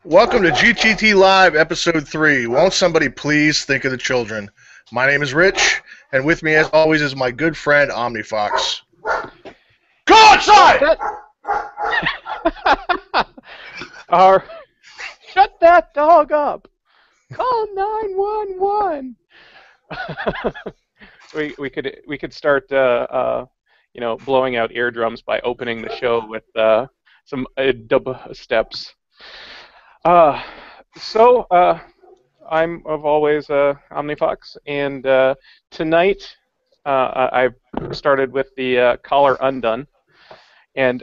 Welcome to GTT Live, Episode 3. Won't somebody please think of the children? My name is Rich, and with me, as always, is my good friend, OmniFox. Go outside! Or, shut that dog up! Call 911. we could start blowing out eardrums by opening the show with some dub steps. I'm of always OmniFox, and tonight I've started with the collar undone. And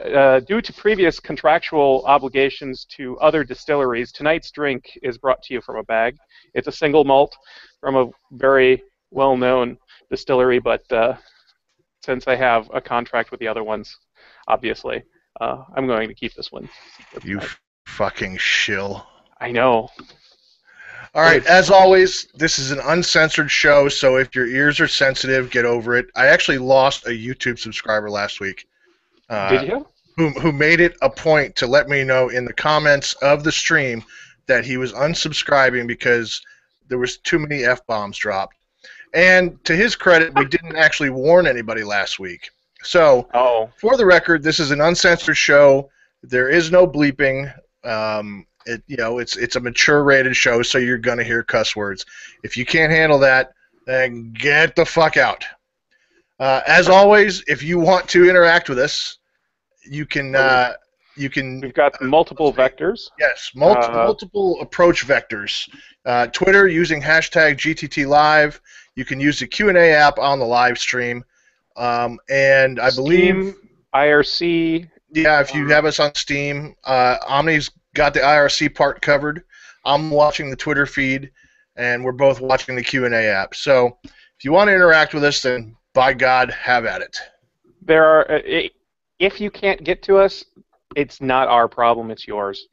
due to previous contractual obligations to other distilleries, tonight's drink is brought to you from a bag. It's a single malt from a very well-known distillery, but since I have a contract with the other ones, obviously, I'm going to keep this one. You fucking shill. I know. All right, as always, this is an uncensored show, so if your ears are sensitive, get over it. I actually lost a YouTube subscriber last week. Did you? Who made it a point to let me know in the comments of the stream that he was unsubscribing because there was too many F-bombs dropped. And to his credit, we didn't actually warn anybody last week. So, for the record, this is an uncensored show. There is no bleeping. It's a mature-rated show, so you're going to hear cuss words. If you can't handle that, then get the fuck out. As always, if you want to interact with us, you can. We've got multiple vectors. Yes, multiple approach vectors. Twitter using hashtag GTT Live. You can use the Q&A app on the live stream, and I believe IRC. Yeah, if you have us on Steam, Omni's got the IRC part covered. I'm watching the Twitter feed, and we're both watching the Q&A app. So, if you want to interact with us, then by God, have at it. There are, if you can't get to us, it's not our problem, it's yours.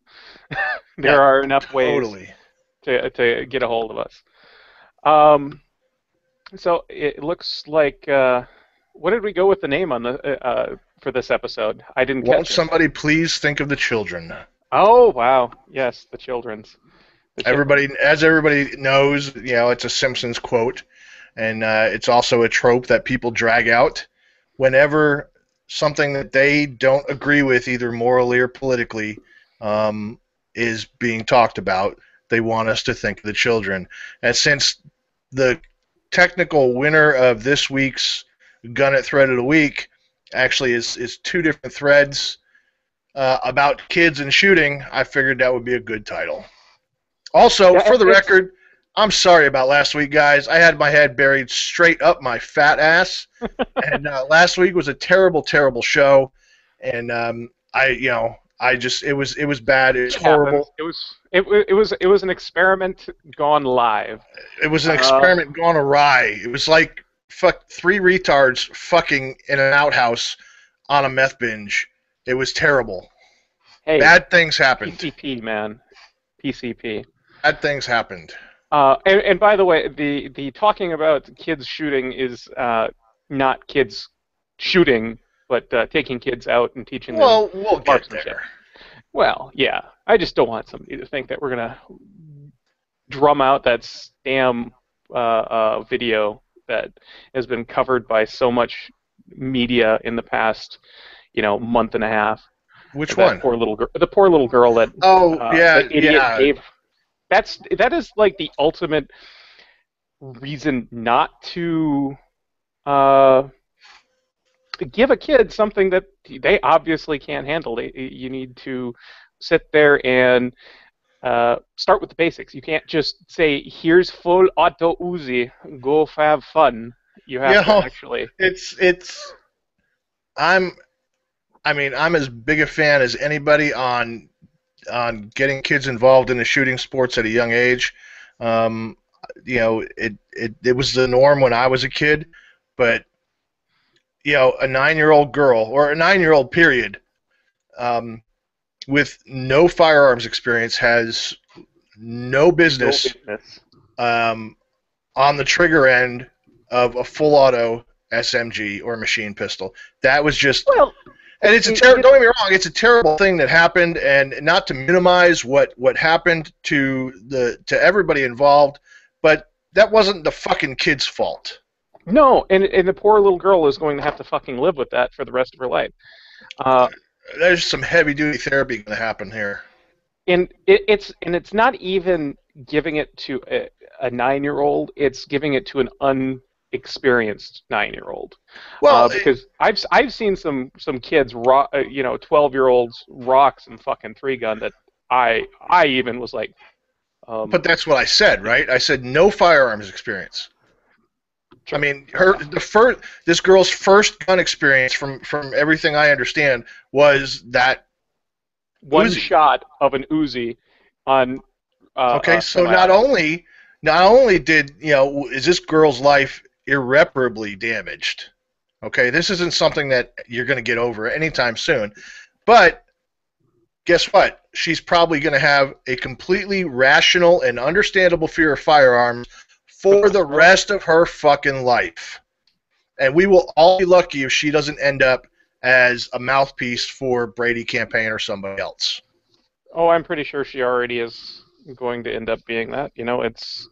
There are enough ways to get a hold of us. So it looks like, what did we go with the name on the for this episode? I didn't catch it. Won't somebody please think of the children? Oh, wow. Yes, the children's. As everybody knows, it's a Simpsons quote. And it's also a trope that people drag out whenever something that they don't agree with, either morally or politically, is being talked about. They want us to think of the children. And since the technical winner of this week's Gun It Thread of the Week actually is two different threads about kids and shooting, I figured that would be a good title. Also, for the record, I'm sorry about last week, guys. I had my head buried straight up my fat ass, and last week was a terrible, terrible show. And it was bad. It was horrible. It was an experiment gone live. It was an experiment gone awry. It was like three retards fucking in an outhouse on a meth binge. It was terrible. Hey, bad things happened. PCP, man. PCP. Bad things happened. And by the way, the talking about kids shooting is not kids shooting, but taking kids out and teaching them. Well, we'll get there. Well, yeah. I just don't want somebody to think that we're gonna drum out that damn video that has been covered by so much media in the past, month and a half. Which one? The poor little girl that. Oh, yeah, the idiot gave. That is like the ultimate reason not to give a kid something that they obviously can't handle. You need to sit there and start with the basics. You can't just say, "Here's full auto Uzi, go have fun." You have to actually. I'm as big a fan as anybody on getting kids involved in the shooting sports at a young age. It was the norm when I was a kid, but a 9-year-old girl or a 9-year-old period with no firearms experience has no business on the trigger end of a full auto SMG or machine pistol. That was just And it's a don't get me wrong, it's a terrible thing that happened, and not to minimize what happened to everybody involved, but that wasn't the fucking kid's fault. No, and the poor little girl is going to have to fucking live with that for the rest of her life. Uh, There's some heavy duty therapy going to happen here. and it's not even giving it to a 9-year-old. It's giving it to an unexperienced 9-year-old. Well, Because I've seen some kids, 12-year-olds rock some fucking 3-gun that I even was like. But that's what I said, right? I said no firearms experience. I mean, this girl's first gun experience, from everything I understand, was that one Uzi. shot of an Uzi on. Okay, so not only did is this girl's life irreparably damaged. Okay, this isn't something that you're going to get over anytime soon, but guess what? She's probably going to have a completely rational and understandable fear of firearms for the rest of her fucking life. And we will all be lucky if she doesn't end up as a mouthpiece for Brady campaign or somebody else. Oh, I'm pretty sure she already is going to end up being that. It's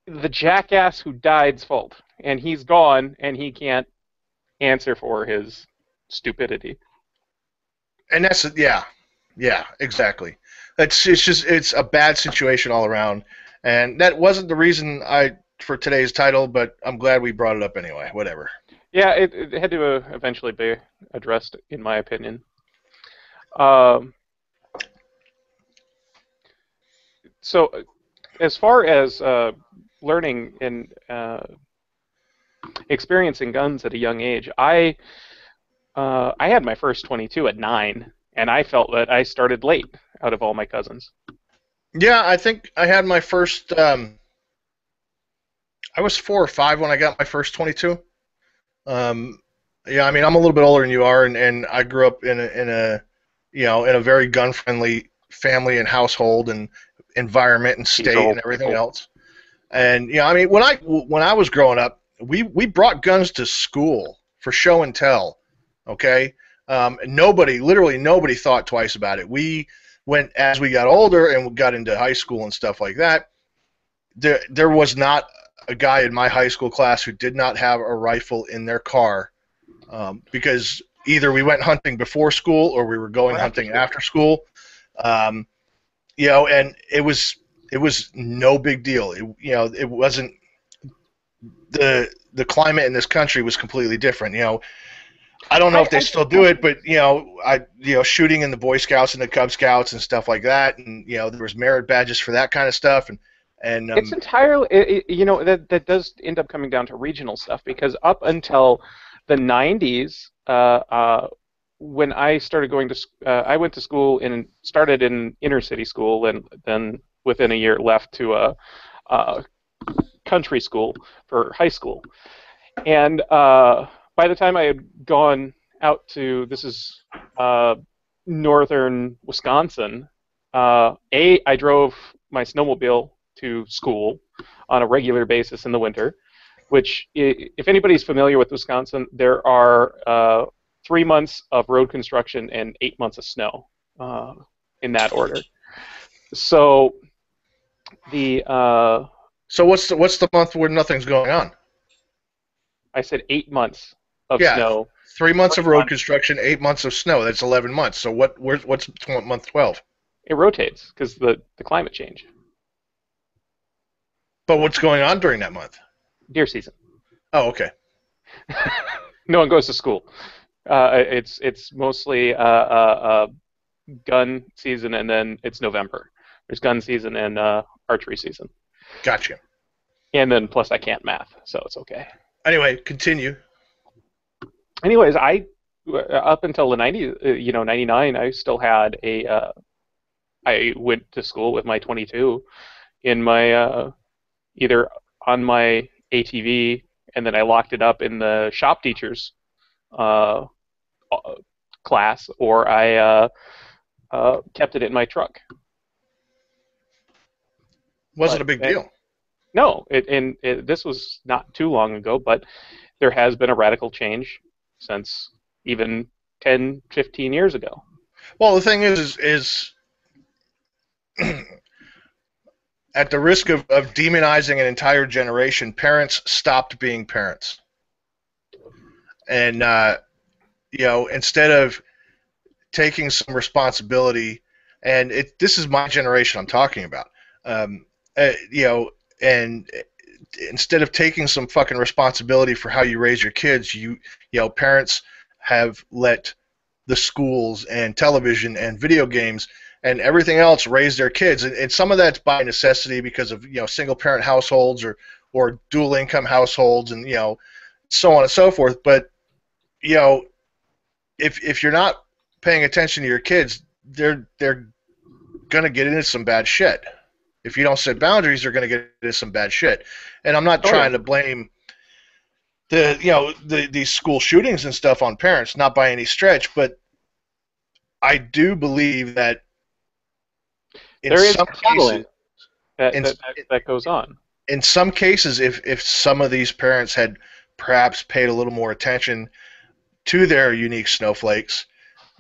the jackass who died's fault, and he's gone, and he can't answer for his stupidity. And that's exactly. It's a bad situation all around, and that wasn't the reason for today's title, but I'm glad we brought it up anyway. Whatever. Yeah, it had to eventually be addressed, in my opinion. So, as far as learning and experiencing guns at a young age, I had my first 22 at 9, and I felt that I started late out of all my cousins. Yeah, I think I had my first. I was 4 or 5 when I got my first 22. Yeah, I mean, I'm a little bit older than you are, and I grew up in a very gun friendly family and household and environment and state and everything else. And I mean, when I was growing up, we brought guns to school for show and tell. Okay, literally nobody thought twice about it. As we got older and we got into high school and stuff like that, there was not a guy in my high school class who did not have a rifle in their car, because either we went hunting before school or we were going hunting after school. And it was no big deal. It wasn't the climate in this country was completely different. I don't know if they still do it, but shooting in the Boy Scouts and the Cub Scouts and stuff like that, and there was merit badges for that kind of stuff, and it's entirely that does end up coming down to regional stuff, because up until the 90s, when I started going to I went to school and started in inner city school, and then within a year left to a country school for high school, and by the time I had gone out to northern Wisconsin, I drove my snowmobile to school on a regular basis in the winter, which, if anybody's familiar with Wisconsin, there are 3 months of road construction and 8 months of snow, in that order. So so what's the month where nothing's going on? I said 8 months of snow. 3 months of road construction, 8 months of snow. That's 11 months. So what's month 12? It rotates because the climate change. But what's going on during that month? Deer season. Oh, okay. No one goes to school. It's mostly gun season, and then it's November. There's gun season and archery season. Gotcha. And then plus I can't math, so it's okay. Anyway, continue. Anyways, up until the 90s, 99, I still had I went to school with my 22 in my either on my ATV, and then I locked it up in the shop teacher's class, or I kept it in my truck. Wasn't a big deal. No, this was not too long ago, but there has been a radical change since even 10, 15 years ago. Well, the thing is at the risk of demonizing an entire generation, parents stopped being parents. And, instead of taking some responsibility, and this is my generation I'm talking about, and instead of taking some fucking responsibility for how you raise your kids, parents have let the schools and television and video games and everything else raise their kids, and some of that's by necessity because of single parent households or dual income households, and so on and so forth. But if you're not paying attention to your kids, they're gonna get into some bad shit. If you don't set boundaries, they're gonna get into some bad shit. And I'm not trying to blame these school shootings and stuff on parents, not by any stretch, but I do believe that there is coddling that goes on. In some cases, if some of these parents had perhaps paid a little more attention to their unique snowflakes,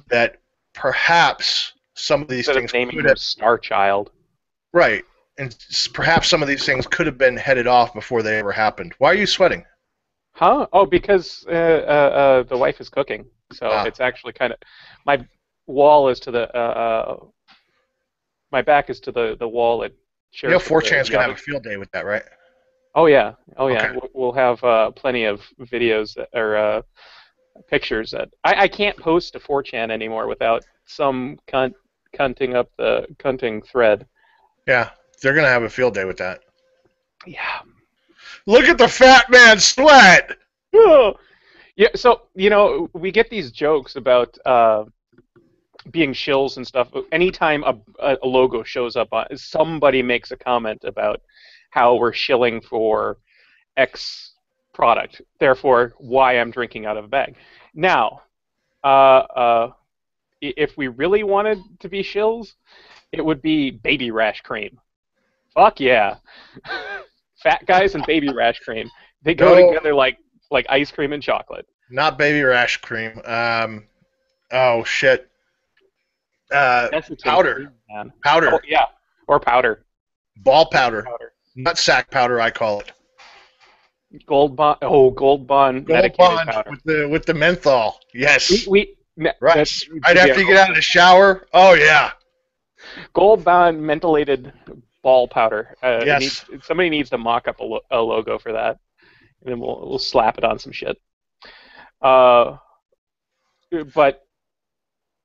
that perhaps some of these things could have Star Child. Right. And perhaps some of these things could have been headed off before they ever happened. Why are you sweating? Huh? Oh, because the wife is cooking. So it's actually kind of... My wall is to the... my back is to the wall. It shares 4chan's going to have a field day with that, right? Oh, yeah. Oh, yeah. Okay. We'll have plenty of videos or pictures that... I can't post to 4chan anymore without some cunting up the cunting thread. Yeah. They're going to have a field day with that. Yeah. Look at the fat man sweat! Oh. Yeah, so, we get these jokes about being shills and stuff. Anytime a logo shows up, somebody makes a comment about how we're shilling for X product, therefore why I'm drinking out of a bag. Now, if we really wanted to be shills, it would be baby rash cream. Fuck yeah. Fat guys and baby rash cream. They go together like ice cream and chocolate. Not baby rash cream. Oh, shit. Powder. Powder. Oh, yeah. Or powder. Ball powder. Not sack powder, I call it. Gold Bond. Oh, Gold Bond. Gold Bond powder. With the menthol. Yes. Right. Right after you get out of the shower. Oh, yeah. Gold Bond mentholated ball powder. Yes. Somebody needs to mock up a logo for that, and then we'll slap it on some shit. But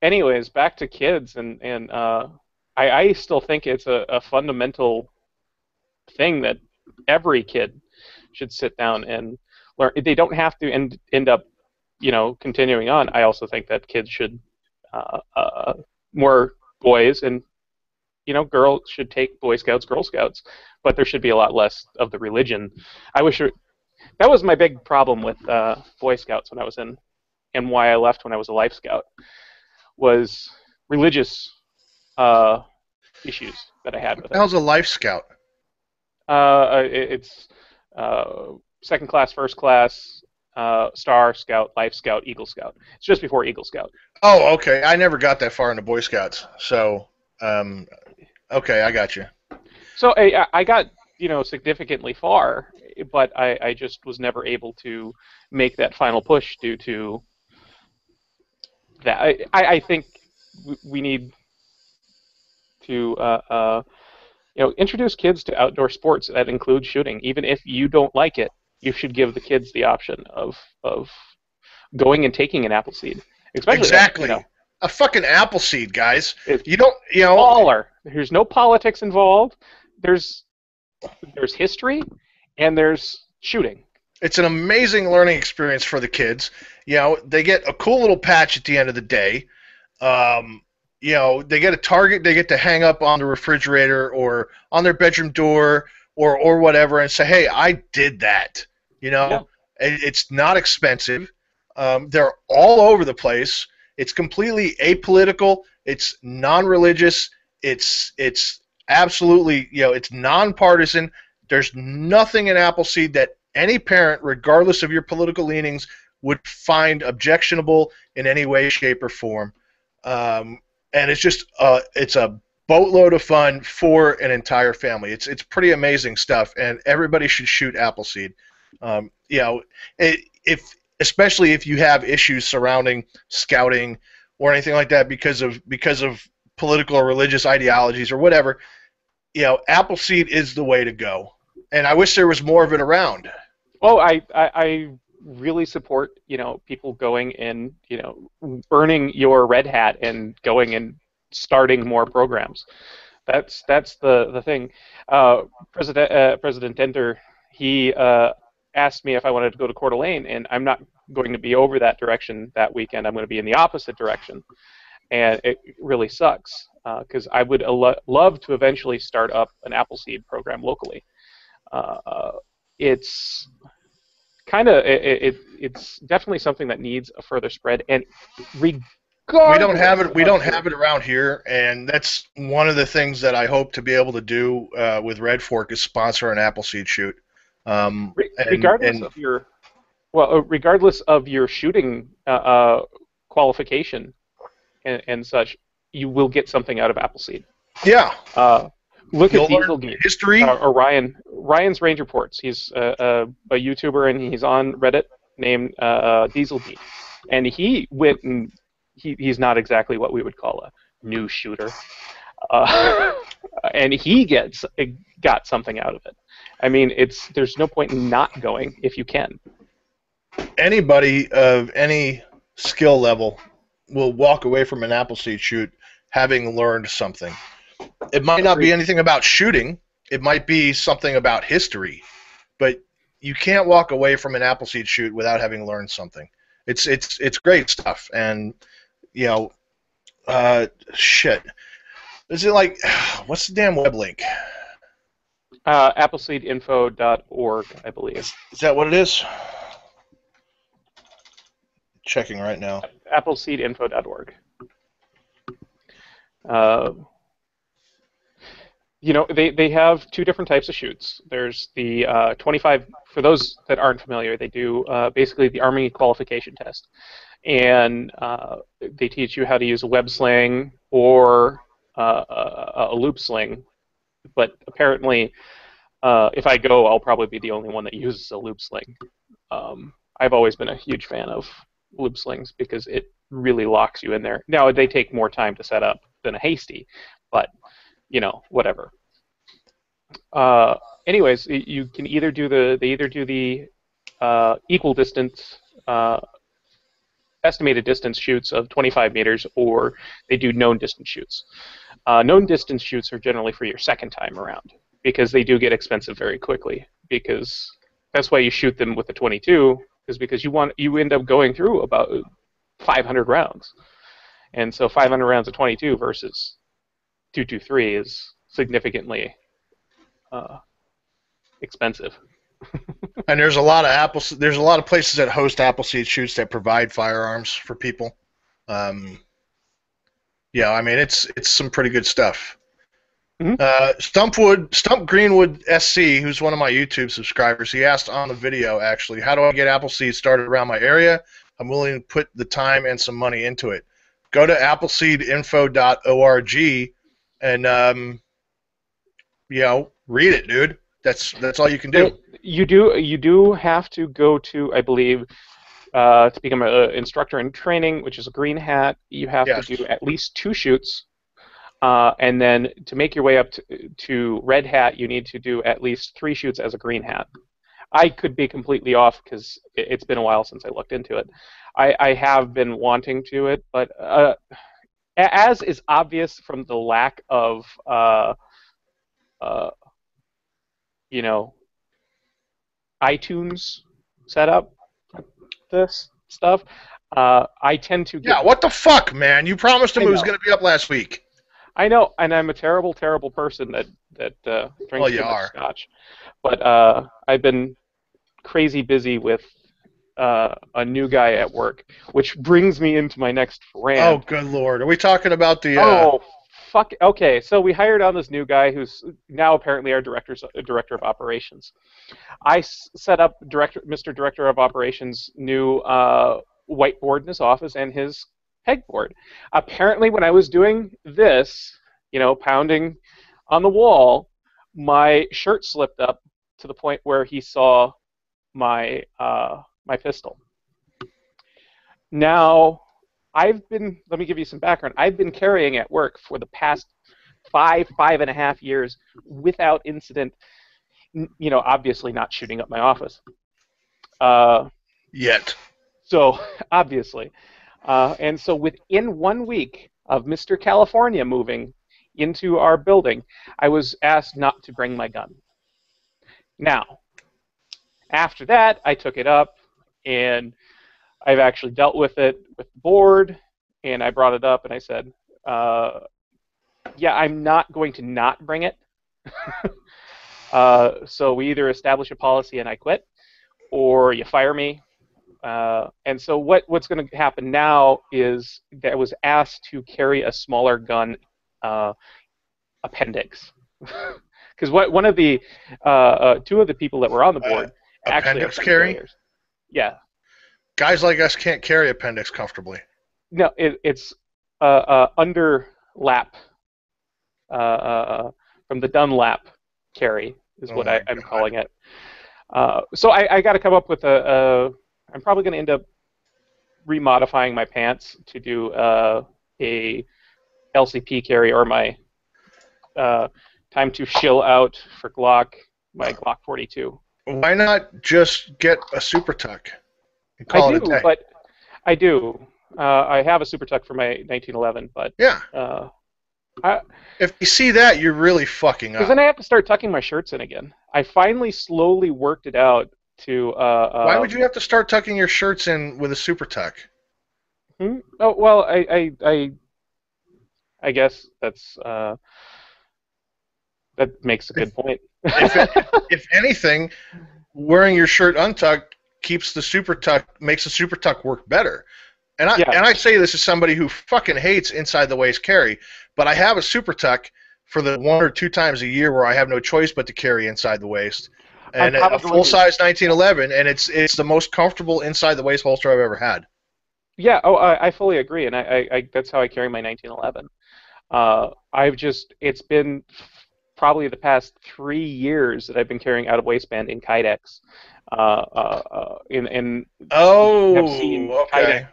anyways, back to kids, and I still think it's a fundamental thing that every kid should sit down and learn. They don't have to end up, continuing on. I also think that kids should, more boys and girls should take Boy Scouts, Girl Scouts, but there should be a lot less of the religion. I wish that was my big problem with Boy Scouts when I was in, and why I left when I was a Life Scout, was religious issues that I had with it. How's a Life Scout? It's second class, first class, Star Scout, Life Scout, Eagle Scout. It's just before Eagle Scout. Oh, okay. I never got that far into Boy Scouts, so okay, I got you. So I got significantly far, but I just was never able to make that final push due to that. I think we need to introduce kids to outdoor sports that include shooting. Even if you don't like it, you should give the kids the option of going and taking an apple seed. Especially exactly. A fucking apple seed, guys. Baller. There's no politics involved. There's history, and there's shooting. It's an amazing learning experience for the kids. They get a cool little patch at the end of the day. They get a target they get to hang up on the refrigerator or on their bedroom door or whatever and say, hey, I did that. Yeah. It's not expensive. They're all over the place. It's completely apolitical. It's non-religious. It's absolutely, it's nonpartisan. There's nothing in Appleseed that any parent, regardless of your political leanings, would find objectionable in any way, shape, or form. And it's just it's a boatload of fun for an entire family. It's pretty amazing stuff, and everybody should shoot Appleseed. You know, if especially if you have issues surrounding scouting or anything like that because of political or religious ideologies or whatever, you know, Appleseed is the way to go. And I wish there was more of it around. Oh, I really support, people going and, burning your red hat and going and starting more programs. That's the thing. President Denter, he asked me if I wanted to go to Coeur d'Alene, and I'm not going to be over that direction that weekend. I'm going to be in the opposite direction, and it really sucks because I would love to eventually start up an Appleseed program locally. It's kind of it's definitely something that needs a further spread, and regardless, we don't have it around here, and that's one of the things that I hope to be able to do with Red Fork is sponsor an Appleseed shoot. Regardless of your shooting qualification and such, you will get something out of Appleseed. Yeah. Look at Dieselgate. History. Or Ryan's Range Reports. He's a YouTuber, and he's on Reddit named Dieselgate. And he went and he's not exactly what we would call a new shooter. And he got something out of it. I mean, there's no point in not going if you can. Anybody of any skill level will walk away from an Appleseed shoot having learned something. It might not be anything about shooting. It might be something about history. But you can't walk away from an Appleseed shoot without having learned something. It's great stuff. And, shit. Is it like, what's the damn web link? Appleseedinfo.org, I believe. Is that what it is? Checking right now. Appleseedinfo.org. They have two different types of shoots. There's the 25, for those that aren't familiar, they do basically the Army qualification test. And they teach you how to use a web sling or a loop sling. But apparently, if I go, I'll probably be the only one that uses a loop sling. I've always been a huge fan of loop slings because it really locks you in there. Now, they take more time to set up than a hasty, but whatever. Anyways, you can either do the equal distance, estimated distance shoots of 25 meters, or they do known distance shoots. Known distance shoots are generally for your second time around because they do get expensive very quickly. Because that's why you shoot them with a 22, is because you end up going through about 500 rounds, and so 500 rounds of 22 versus 223 is significantly expensive. And there's a lot of places that host Appleseed shoots that provide firearms for people. Yeah, I mean it's some pretty good stuff. Mm-hmm. Stump Greenwood SC, who's one of my YouTube subscribers, he asked on the video actually, how do I get Appleseed started around my area? I'm willing to put the time and some money into it. Go to appleseedinfo.org and read it, dude. That's all you can do. You do have to go to, I believe, to become an instructor in training, which is a green hat. You have to do at least 2 shoots, and then to make your way up to red hat, you need to do at least 3 shoots as a green hat. I could be completely off because it's been a while since I looked into it. I have been wanting to it, but as is obvious from the lack of iTunes setup, this stuff, I tend to get... Yeah, what the fuck, man? You promised him it was going to be up last week. I know, and I'm a terrible, terrible person that drinks too much scotch. But I've been crazy busy with a new guy at work, which brings me into my next rant. Oh, good lord. Are we talking about the... Oh, fuck. Okay, so we hired on this new guy who's now apparently our director of operations. Set up Mr. Director of Operations' new whiteboard in his office and his pegboard. Apparently, when I was doing this, pounding on the wall, my shirt slipped up to the point where he saw my my pistol. Now, let me give you some background. I've been carrying at work for the past 5.5 years without incident, obviously not shooting up my office. Yet. So, obviously. And so within 1 week of Mr. California moving into our building, I was asked not to bring my gun. Now, after that, I took it up, and I've actually dealt with it with the board, and I brought it up, and I said, yeah, I'm not going to not bring it. So we either establish a policy and I quit, or you fire me. And so what's going to happen now is that I was asked to carry a smaller gun appendix. Because one of the two of the people that were on the board actually appendix carry? Carriers. Yeah. Guys like us can't carry appendix comfortably. No, it's under lap from the Dunlap carry is what I'm calling it. So I got to come up with I'm probably going to end up remodifying my pants to do a LCP carry, or my time to shill out for Glock, my Glock 42. Why not just get a Super Tuck and call it a day? But I do. I have a Super Tuck for my 1911, but yeah. If you see that, you're really fucking up. Because then I have to start tucking my shirts in again. I finally slowly worked it out to. Why would you have to start tucking your shirts in with a Super Tuck? Oh well, I guess that makes a good point. If anything, wearing your shirt untucked makes the Super Tuck work better. And I say this as somebody who fucking hates inside the waist carry, but I have a Super Tuck for the 1 or 2 times a year where I have no choice but to carry inside the waist, and a full size 1911, and it's the most comfortable inside the waist holster I've ever had. Yeah, I fully agree, and I that's how I carry my 1911. It's been probably the past 3 years that I've been carrying out of waistband in Kydex. Have seen okay.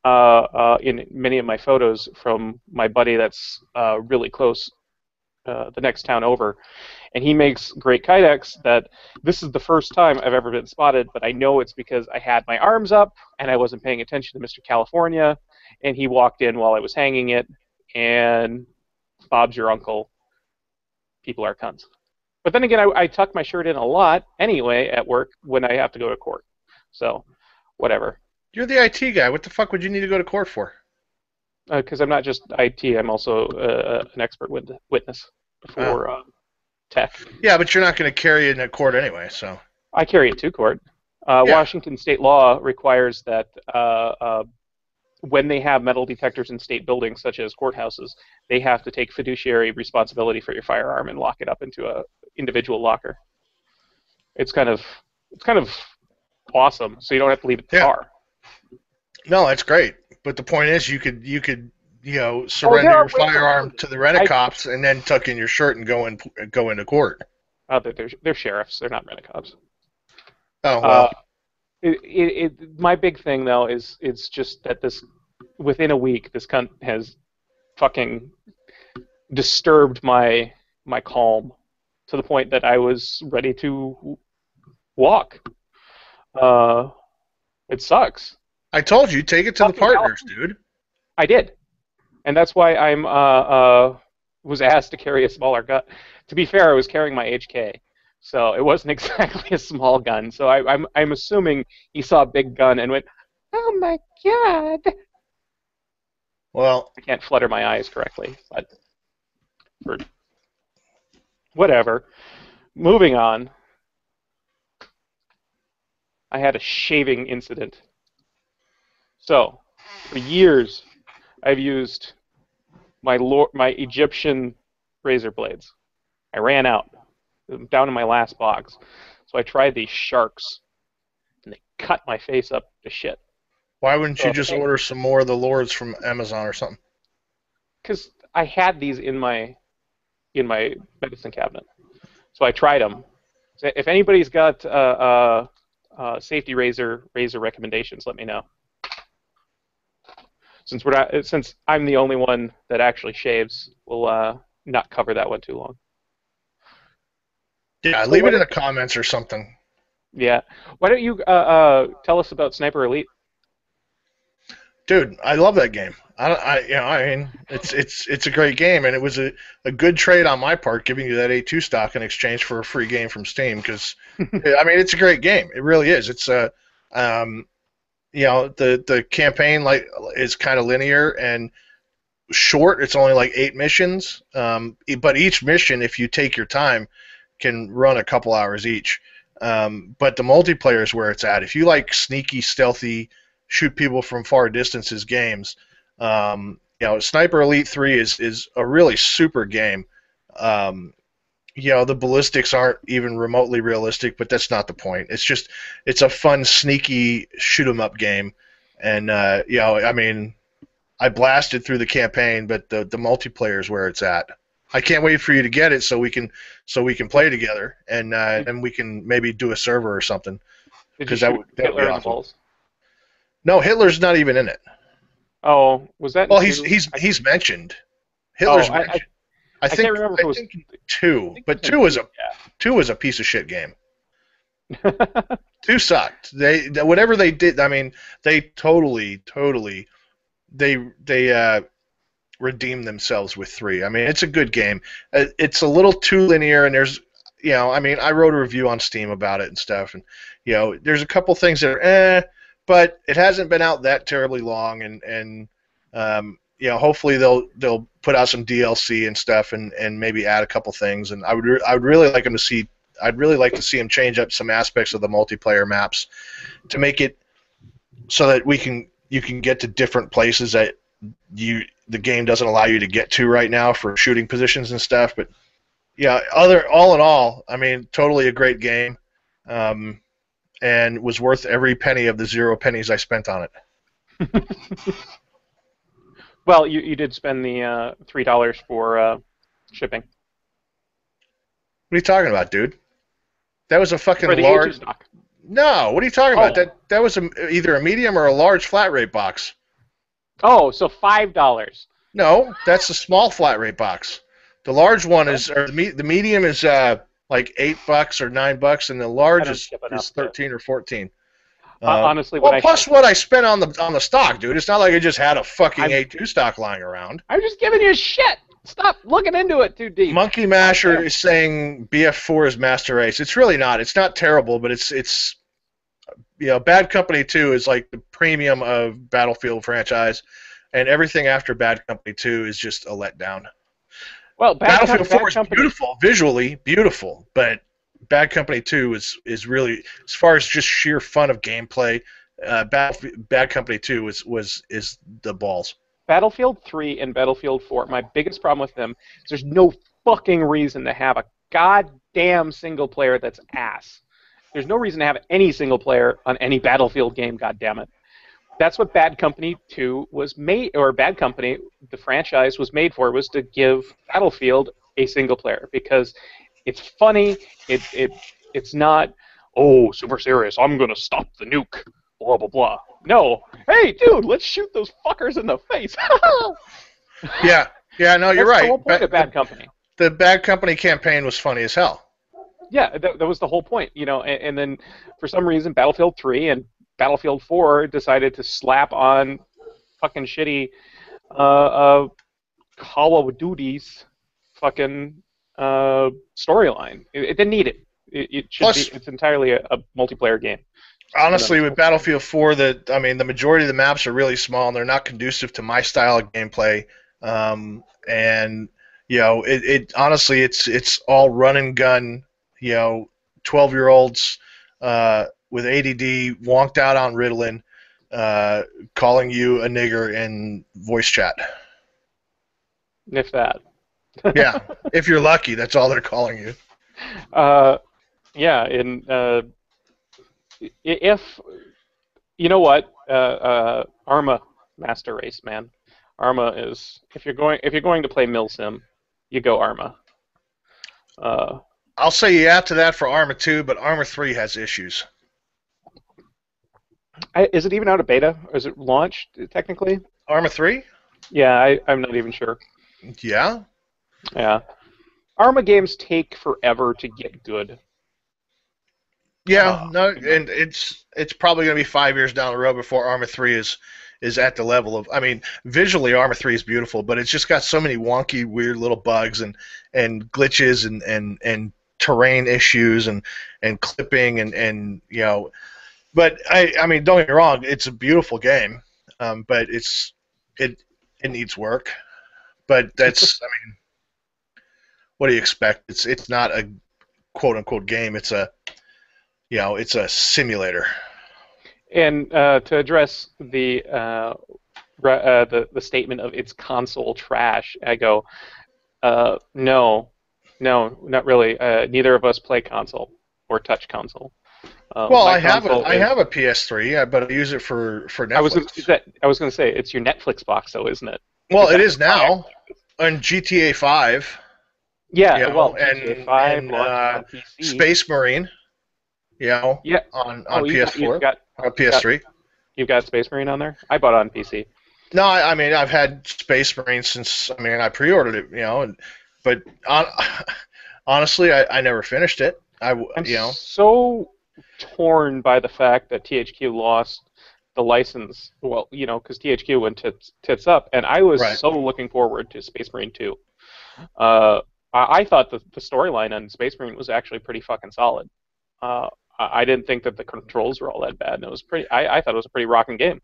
Kydex, in many of my photos from my buddy that's really close, the next town over, and he makes great Kydex. That this is the first time I've ever been spotted, but I know it's because I had my arms up and I wasn't paying attention to Mr. California, and he walked in while I was hanging it, and Bob's your uncle. People are cunts. But then again, I tuck my shirt in a lot anyway at work when I have to go to court. So, whatever. You're the IT guy. What the fuck would you need to go to court for? Because I'm not just IT. I'm also an expert witness for tech. Yeah, but you're not going to carry it in a court anyway, so. I carry it to court. Washington state law requires that when they have metal detectors in state buildings, such as courthouses, they have to take fiduciary responsibility for your firearm and lock it up into a individual locker. It's kind of awesome, so you don't have to leave it in the car. No, that's great. But the point is, you could surrender your firearm to the rent-a-cops and then tuck in your shirt and go into court. They're sheriffs. They're not rent-a-cops. Oh well. My big thing though is it's just that within a week this cunt has fucking disturbed my calm to the point that I was ready to walk. It sucks. I told you, take it to the partners, dude. I did, and that's why I'm was asked to carry a smaller gun. To be fair, I was carrying my HK. So it wasn't exactly a small gun. So I'm assuming he saw a big gun and went, "Oh my god!" Well, I can't flutter my eyes correctly, but whatever. Moving on. I had a shaving incident. So for years, I've used my Egyptian razor blades. I ran out. I'm down in my last box. So I tried these sharks, and they cut my face up to shit. Why wouldn't you So just order some more of the lords from Amazon or something? because I had these in my medicine cabinet, so I tried them. So if anybody's got safety razor recommendations, let me know. Since I'm the only one that actually shaves, we'll not cover that one too long. Yeah, So leave it what? in the comments or something. Yeah. Why don't you tell us about Sniper Elite? Dude, I love that game. I mean, it's a great game, and it was a good trade on my part, giving you that A2 stock in exchange for a free game from Steam. Because, I mean, it's a great game. It really is. It's the campaign is kind of linear and short. It's only like 8 missions, but each mission, if you take your time, can run a couple hours each. But the multiplayer is where it's at. If you like sneaky, stealthy, shoot people from far distances games, Sniper Elite 3 is a really super game. The ballistics aren't even remotely realistic, but that's not the point. It's a fun, sneaky shoot 'em up game, and I mean, I blasted through the campaign, but the multiplayer is where it's at. I can't wait for you to get it so we can play together, and we can maybe do a server or something, Did you because that shoot would Hitler be in the awesome. balls? No, Hitler's not even in it. Oh, was that in Well, two? he's mentioned. Oh, Hitler's mentioned. I I can't think remember if it was. in two, I think but it was in two was a piece of shit game. yeah. Two sucked. Whatever they did. I mean, they totally they redeemed themselves with 3. I mean, it's a good game. It's a little too linear, and there's I mean, I wrote a review on Steam about it and stuff, and there's a couple things that are but it hasn't been out that terribly long, and hopefully they'll put out some DLC and stuff, and maybe add a couple things, and I would really like them to see. I'd really like to see them change up some aspects of the multiplayer maps to make it so that you can get to different places that the game doesn't allow you to get to right now for shooting positions and stuff. But yeah, all in all, I mean, totally a great game, and was worth every penny of the 0 pennies I spent on it. Well, you did spend the $3 for shipping What are you talking about, dude? That was a for fucking the A2 large. stock. No, what are you talking about? Oh, That was either a medium or a large flat rate box. oh, so $5. No, that's a small flat rate box. The large one is, or the medium is like $8 or $9, and the large is 13 or 14. Honestly, well, plus what I spent on the stock, dude. It's not like I just had a fucking A2 stock lying around. I'm just giving you shit. Stop looking into it too deep. Monkey Masher is saying BF4 is Master Race. It's really not. It's not terrible, but it's Bad Company 2 is like the premium of Battlefield franchise, and everything after Bad Company 2 is just a letdown. Well, Battlefield 4 is beautiful, visually beautiful, but Bad Company 2 is really, as far as just sheer fun of gameplay, Bad Company 2 is the balls. Battlefield 3 and Battlefield 4, my biggest problem with them is there's no fucking reason to have a goddamn single player that's ass. There's no reason to have any single player on any Battlefield game, goddammit. That's what Bad Company 2 was made, or Bad Company, the franchise, was made for, was to give Battlefield a single player, because it's funny, it's not, oh, super serious, I'm going to stop the nuke, blah, blah, blah. No, hey, dude, let's shoot those fuckers in the face. yeah, no, you're right. That's the whole point of Bad Company. The Bad Company campaign was funny as hell. Yeah, that was the whole point, and then for some reason Battlefield 3 and Battlefield 4 decided to slap on fucking shitty Call of Duty's fucking storyline. It didn't need it. It's entirely a multiplayer game. Honestly, with Battlefield 4, the majority of the maps are really small and they're not conducive to my style of gameplay. And honestly, it's all run and gun. 12-year-olds with ADD wonked out on Ritalin, calling you a nigger in voice chat. if that. Yeah, if you're lucky, that's all they're calling you. uh, yeah, and if you know what, Arma Master Race, man. Arma is if you're going to play Milsim, you go Arma. Uh, I'll say yeah to that for Arma 2, but Arma 3 has issues. is it even out of beta? Or is it launched technically? Arma 3? Yeah, I'm not even sure. Yeah. Yeah, Arma games take forever to get good. Yeah, no, In my and it's probably going to be 5 years down the road before Arma 3 is at the level of. I mean, visually Arma 3 is beautiful, but it's just got so many wonky, weird little bugs and glitches and terrain issues and clipping and you know. But I mean, don't get me wrong, it's a beautiful game, but it it needs work. But that's I mean, what do you expect? It's not a quote unquote game. It's a it's a simulator. And to address the statement of it's console trash, I go, no, not really. Neither of us play console or touch console. Well, My console I is. have a PS3, but I use it for I was Netflix. I was going to say it's your Netflix box, though, isn't it? Well, Because it that's is my now on GTA 5, yeah. Well, GTA and 5 launches on PC. Space Marine, Yeah. on Oh, PS4, you've got PS3. you've got Space Marine on there. I bought it on PC. No, I mean I've had Space Marine since I pre-ordered it, but honestly, I never finished it. I'm so torn by the fact that THQ lost the license. Well, because THQ went tits up, and I was right. so looking forward to Space Marine 2. Uh, I thought the storyline on Space Marine was actually pretty fucking solid. I didn't think that the controls were all that bad, and it was pretty. I thought it was a pretty rocking game.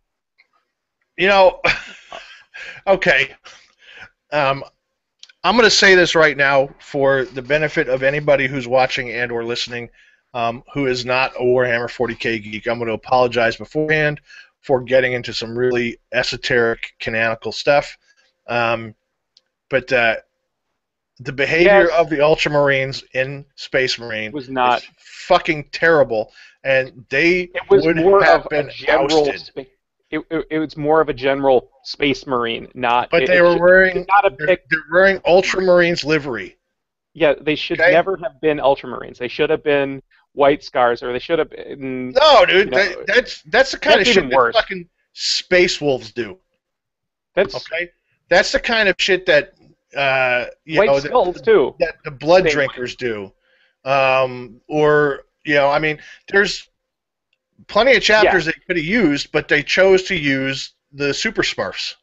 You know, okay. Um, I'm going to say this right now for the benefit of anybody who's watching and or listening who is not a Warhammer 40K geek. I'm going to apologize beforehand for getting into some really esoteric, canonical stuff. But the behavior of the Ultramarines in Space Marine was not. is fucking terrible, and they It was would more have of a been general. ousted. It was more of a general Space Marine, not. But they were It should wearing not have picked. they're wearing Ultramarines livery. Yeah, they should Okay. never have been Ultramarines. They should have been White Scars, or they should have been. No, dude, You know, that's the kind of that's shit even that worse. fucking Space Wolves do. That's Okay, that's the kind of shit that White Skulls too. that the Blood Same Drinkers do, or I mean, there's plenty of chapters they could have used, but they chose to use the Super Smurfs.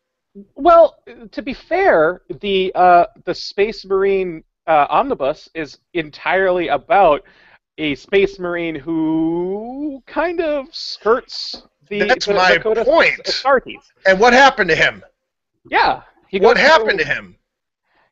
Well, to be fair, the Space Marine omnibus is entirely about a Space Marine who kind of skirts That's the my code of point. Astartes. And what happened to him? Yeah, What happened to him?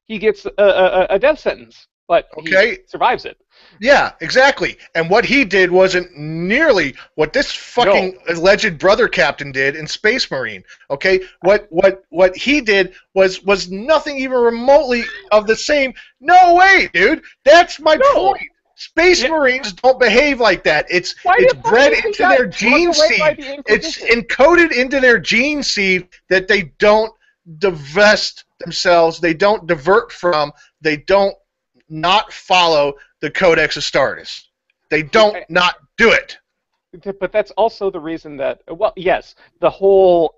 He gets a death sentence, but Okay. he survives it. Yeah, exactly. And what he did wasn't nearly what this fucking alleged brother captain did in Space Marine. Okay, what he did was nothing even remotely of the same. No way, dude. That's my point. Space Marines don't behave like that. It's bred into their gene seed. It's encoded into their gene seed that they don't divest themselves. They don't divert from. They don't not follow the Codex Astartes. They don't not do it. But that's also the reason that, well, yes, the whole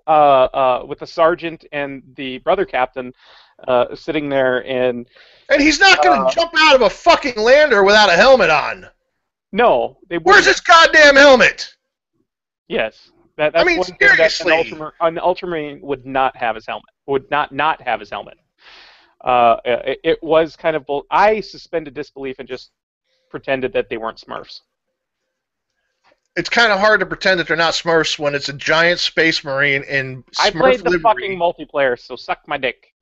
with the sergeant and the brother captain sitting there and he's not going to jump out of a fucking lander without a helmet on. No, Where's his goddamn helmet? Yes, that's I mean, one seriously. thing that an Ultramarine would not have his helmet. Would not have his helmet. It was kind of I suspended disbelief and just pretended that they weren't Smurfs. It's kind of hard to pretend that they're not Smurfs when it's a giant Space Marine in Smurf I played the livery. fucking multiplayer, so suck my dick.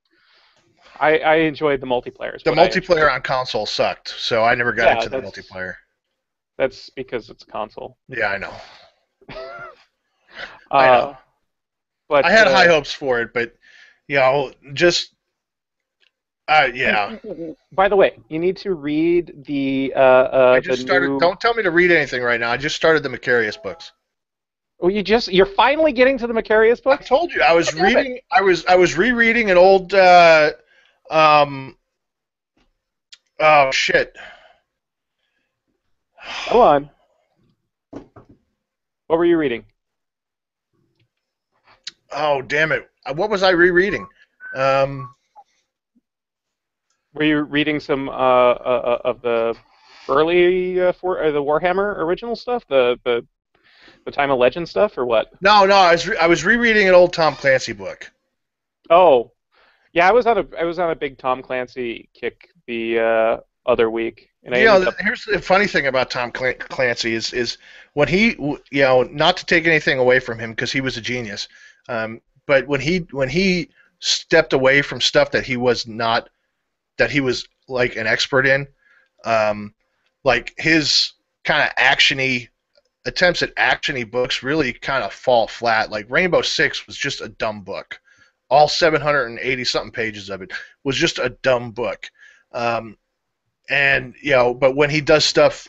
I enjoyed the multiplayer. The multiplayer on console sucked, so I never got into the multiplayer. That's because it's a console. Yeah, I know. I know. But I had high hopes for it, but just Yeah. By the way, you need to read I the just started. new. Don't tell me to read anything right now. I just started the Macarius books. Oh, you're finally getting to the Macarius I books. told you I God was damn it! reading. I was rereading an old. Um. Oh shit. Go on. What were you reading? Oh damn it. What was I rereading? Um. Were you reading some of the early the Warhammer original stuff, the Time of Legend stuff, or what? No, no. I was rereading an old Tom Clancy book. Oh, yeah, I was on a big Tom Clancy kick the other week, and I You know, ended up. here's the funny thing about Tom Clancy is when he, not to take anything away from him because he was a genius, but when he stepped away from stuff that he was not, that he was like an expert in, um, like his kind of actiony attempts at actiony books really kind of fall flat. Like Rainbow Six was just a dumb book. All 780 something pages of it was just a dumb book. Um, and but when he does stuff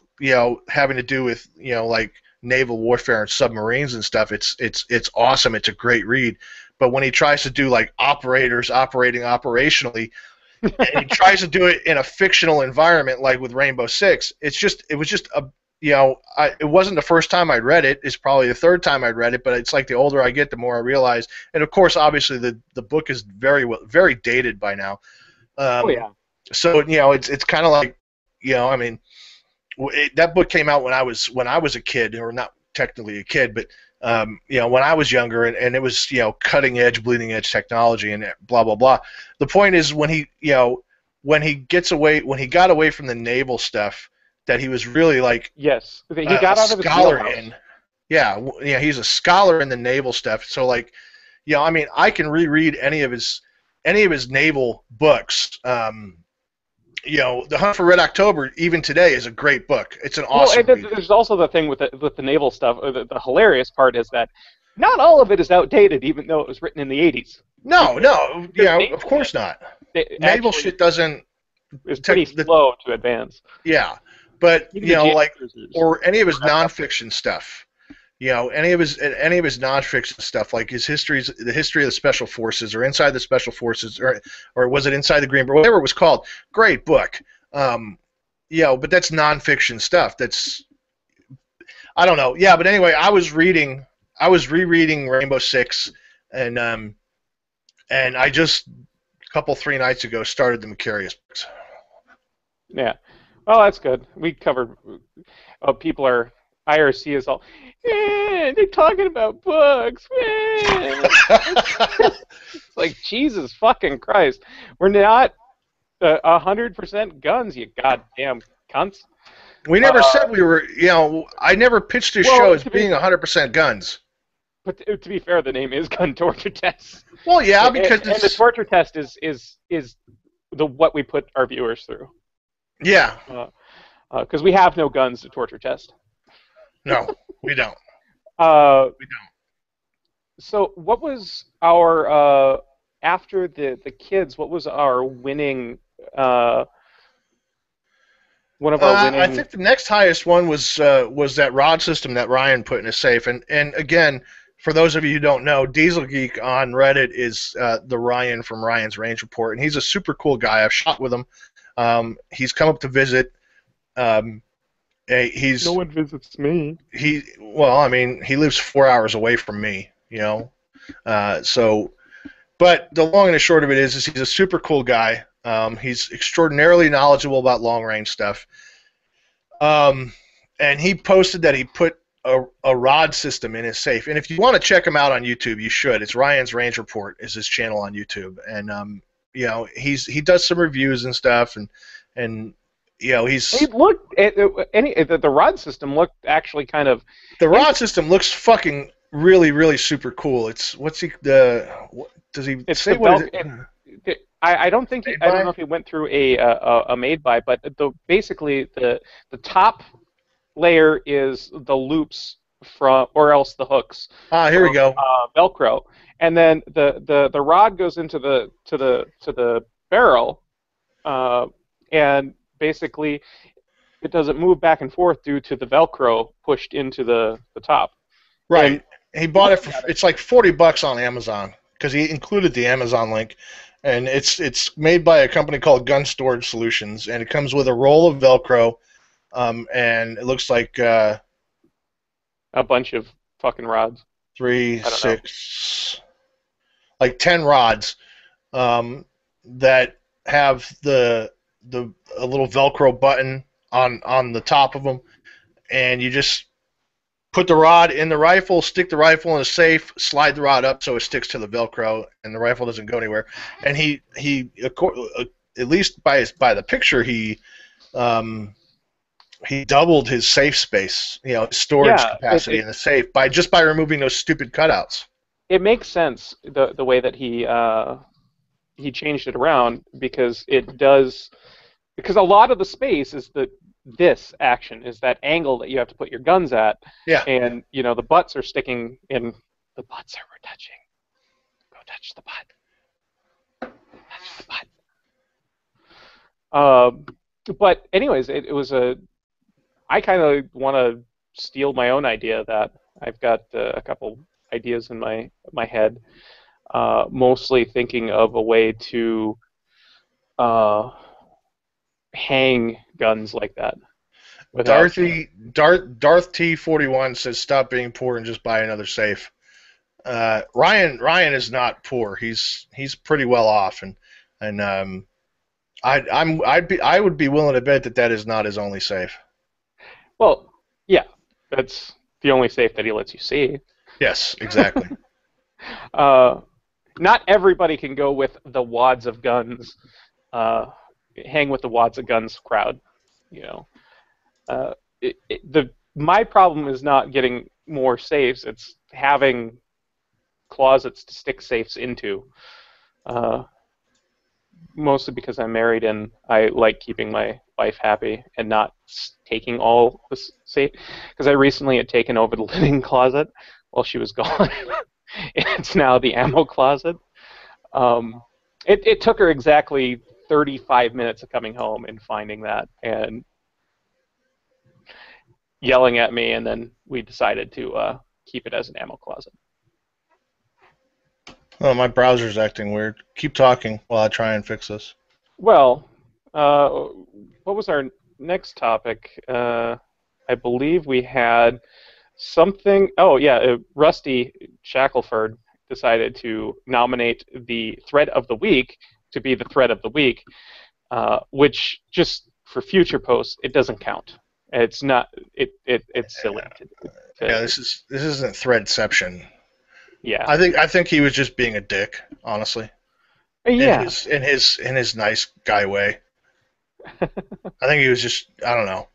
having to do with like naval warfare and submarines and stuff, it's awesome. It's a great read. But when he tries to do like operators operating operationally, and he tries to do it in a fictional environment like with Rainbow Six, it was just a it wasn't the first time I'd read it. It's probably the third time I'd read it, but it's like the older I get, the more I realize. And of course, obviously, the book is very dated by now. Oh Um, yeah. so it's kind of like I mean, that book came out when I was a kid, or not technically a kid, but when I was younger, and it was cutting edge, bleeding edge technology, and blah blah blah. The point is when he got away from the naval stuff, that he was really like Yes, he a got out of his scholar wheelhouse. in. Yeah, he's a scholar in the naval stuff. So like, I mean, I can reread any of his naval books. The Hunt for Red October, even today, is a great book. It's an Well, awesome read. there's also the thing with the naval stuff. The hilarious part is that not all of it is outdated, even though it was written in the 80s. No, Because no, naval of shit course not. Naval actually shit doesn't is tech pretty the slow to advance. yeah, but Even the like, cruisers or any of his crept up. nonfiction stuff. Any of his nonfiction stuff, like the history of the special forces, or inside the special forces, or was it inside the Green Berets, whatever it was called. Great book. But that's nonfiction stuff. That's, I don't know. Yeah, but anyway, I was rereading Rainbow Six, and I just a couple 3 nights ago started the Macarius books. Yeah. Well, that's good. We covered. People are IRC is all. They're talking about books. It's like Jesus fucking Christ. We're not 100% guns, you goddamn cunts. We never said we were. I never pitched this show Well, as being 100% guns. but to be fair, the name is gun torture test, Well, yeah, because and the torture test is the what we put our viewers through. Yeah. Because we have no guns to torture test. No, we don't. Uh, We don't. so what was our after the kids? What was our winning? One of our I winning. think the next highest one was that rod system that Ryan put in a safe, and again, for those of you who don't know, Diesel Geek on Reddit is the Ryan from Ryan's Range Report, and he's a super cool guy. I've shot with him. He's come up to visit. He's No one visits me. well, I mean, he lives 4 hours away from me, so. But the long and the short of it is he's a super cool guy. He's extraordinarily knowledgeable about long range stuff. And he posted that he put a rod system in his safe. And if you want to check him out on YouTube, you should. It's Ryan's Range Report is his channel on YouTube. And he does some reviews and stuff, and he's He looked at the rod system looked actually kind of. the rod system looks fucking really, really super cool. It's does he It's say the what belt. is it? I don't think I don't know if he went through a made by, but basically the top layer is the loops from, or else the hooks. Here we go. Velcro, and then the rod goes into the barrel, uh, and basically it doesn't move back and forth due to the Velcro pushed into the top. Right. And He bought it looking for at it, it's like $40 on Amazon because he included the Amazon link, and it's made by a company called Gun Storage Solutions, and it comes with a roll of Velcro, and it looks like a bunch of fucking rods. three, I don't know. six, like 10 rods that have the a little Velcro button on the top of them, and you just put the rod in the rifle, stick the rifle in a safe, slide the rod up so it sticks to the Velcro, and the rifle doesn't go anywhere. And at least by the picture, he doubled his safe space, storage Yeah, capacity in the safe by removing those stupid cutouts. it makes sense the way that he changed it around because it does because a lot of the space is this action is that angle that you have to put your guns at, Yeah, and the butts are sticking in. The butts are touching. Go touch the butt. Touch the butt. But anyways, it was a. I kind of want to steal my own idea that I've got a couple ideas in my head, mostly thinking of a way to uh, hang guns like that without. Darth T41 says stop being poor and just buy another safe. Ryan is not poor. He's pretty well off, and I would be willing to bet that is not his only safe. Well, yeah, that's the only safe that he lets you see. Yes, exactly. Uh, Not everybody can go with the wads of guns, hang with the wads of guns crowd. You know, my problem is not getting more safes; it's having closets to stick safes into. Uh, Mostly because I'm married and I like keeping my wife happy and not taking all the safe. Because I recently had taken over the linen closet while she was gone. It's now the ammo closet. It took her exactly 35 minutes of coming home and finding that and yelling at me, and then we decided to keep it as an ammo closet. Oh, my browser's acting weird. Keep talking while I try and fix this. Well, uh, what was our next topic? I believe we had something. Oh, yeah, Rusty Shackelford decided to nominate the thread of the week to be the thread of the week, which just for future posts, it doesn't count. It's not. It's silly. Yeah, this isn't threadception. Yeah. I think he was just being a dick, honestly. Yeah. In his nice guy way. I think he was just I don't know.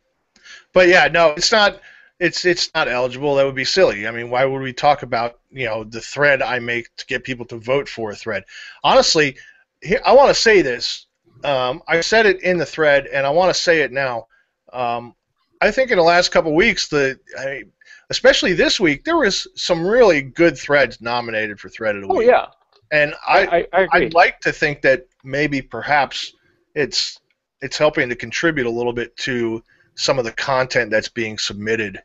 But yeah, no, it's not eligible. That would be silly. I mean, why would we talk about, the thread I make to get people to vote for a thread? Honestly, here, I want to say this. I said it in the thread, and I want to say it now. I think in the last couple of weeks, especially this week, there was some really good threads nominated for Thread of the Week. Oh yeah. And I agree. I'd like to think that maybe perhaps it's helping to contribute a little bit to some of the content that's being submitted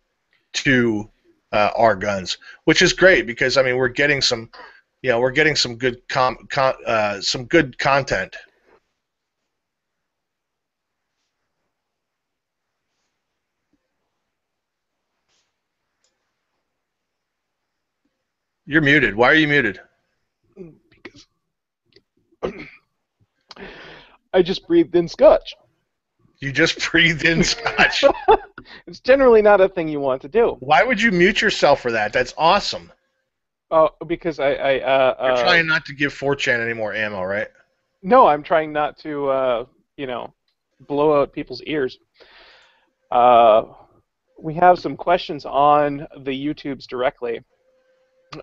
to our guns, which is great because I mean we're getting some good some good content. You're muted. Why are you muted? Because I just breathed in scotch. You just breathed in scotch. It's generally not a thing you want to do. Why would you mute yourself for that? That's awesome. Oh, because You're trying not to give 4chan any more ammo, right? No, I'm trying not to blow out people's ears. We have some questions on the YouTubes directly.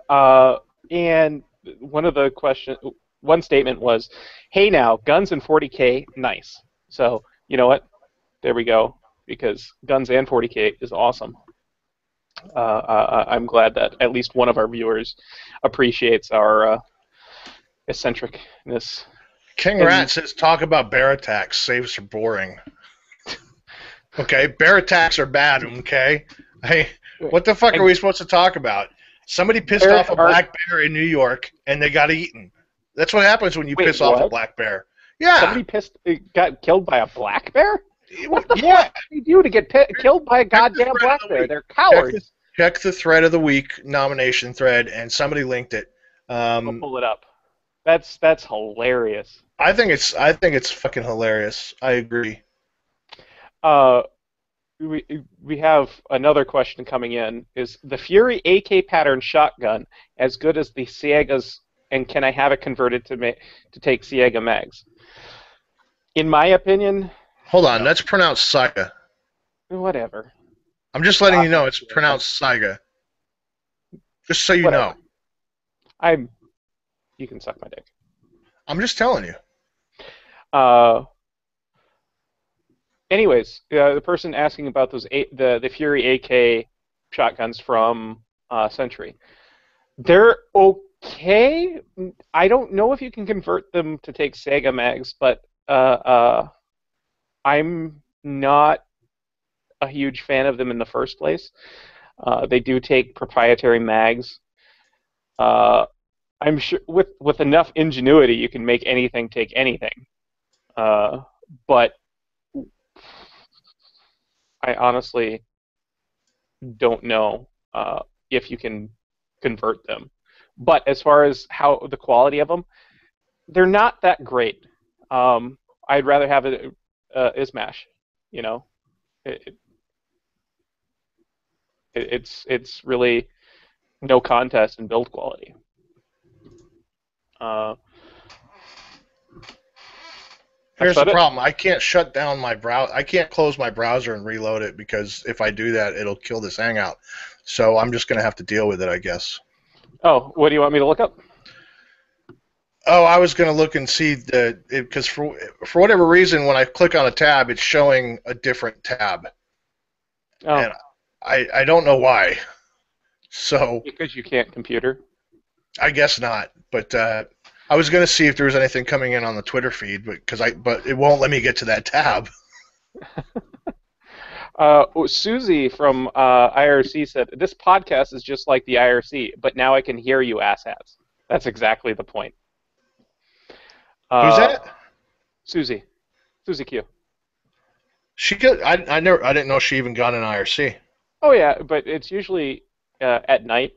And one statement was, "Hey now, guns and 40K, nice." So you know what? There we go. Because guns and 40K is awesome. I'm glad that at least one of our viewers appreciates our eccentricness. King Rat And says talk about bear attacks. Saves are boring. Okay, bear attacks are bad. Okay, hey, what the fuck are and we supposed to talk about? Somebody pissed bears off a aren't. black bear in New York and they got eaten. That's what happens when you Wait, piss off a what? black bear. Yeah, Somebody got killed by a black bear? What the yeah. fuck did they do to get killed by a Check the goddamn thread of black the bear? week. They're Check the, cowards. check the thread of the week nomination thread, and somebody linked it. I'll Um, pull it up. That's hilarious. I think it's fucking hilarious. I agree. Uh, we have another question coming in. Is the Fury AK pattern shotgun as good as the Siega's, and can I have it converted to take Siega mags? In my opinion, Hold on, no. that's pronounced Saiga. Whatever. I'm just letting you know it's Siega. pronounced Saiga. Just so you know. Whatever. I'm. You can suck my dick. I'm just telling you. Uh, anyways, the person asking about the Fury AK shotguns from Century, they're okay. I don't know if you can convert them to take Sega mags, but I'm not a huge fan of them in the first place. They do take proprietary mags. Uh, I'm sure with enough ingenuity, you can make anything take anything. But I honestly don't know if you can convert them. But as far as how the quality of them, they're not that great. I'd rather have it Ismash. You know, it, it's really no contest in build quality. Uh, that's Here's the about it. problem. I can't shut down my browser. I can't close my browser and reload it because if I do that, it'll kill this Hangout. So I'm just going to have to deal with it, I guess. Oh, what do you want me to look up? Oh, I was going to look and see because for whatever reason, when I click on a tab, it's showing a different tab, Oh, and I don't know why. So because you can't computer. I guess not. But I was going to see if there was anything coming in on the Twitter feed, but it won't let me get to that tab. Susie from IRC said, "This podcast is just like the IRC, but now I can hear you asshats." That's exactly the point. Who's that? Susie Q. She got. I didn't know she even got an IRC. Oh yeah, but it's usually at night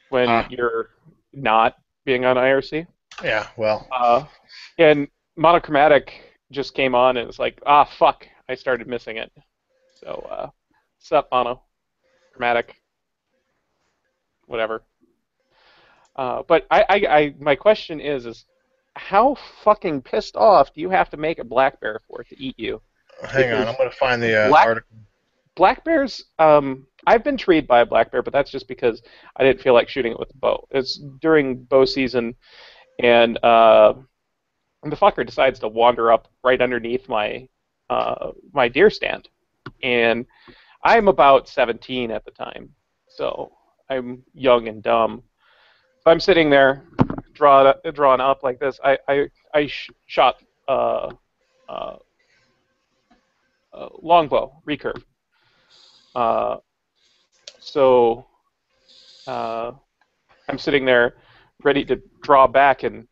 when Ah, you're not being on IRC. yeah. Well, And Monochromatic just came on and it's like, fuck, I started missing it. So, sup, Monochromatic, whatever. But my question is how fucking pissed off do you have to make a black bear for it to eat you? hang on. I'm Because going to find the black article. black bears, I've been treed by a black bear, but that's just because I didn't feel like shooting it with a bow. It's during bow season, and the fucker decides to wander up right underneath my deer stand, and I'm about 17 at the time, so I'm young and dumb. So I'm sitting there, drawn up like this. I shot uh, longbow recurve. Uh, so I'm sitting there, ready to draw back and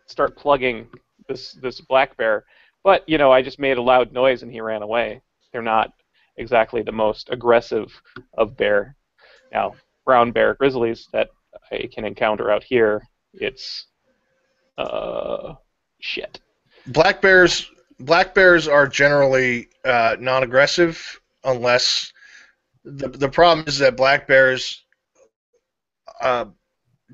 start plugging this black bear. But I just made a loud noise and he ran away. They're not exactly the most aggressive of bear. Now, brown bear grizzlies that I can encounter out here, it's shit. Black bears are generally non-aggressive unless the problem is that black bears uh,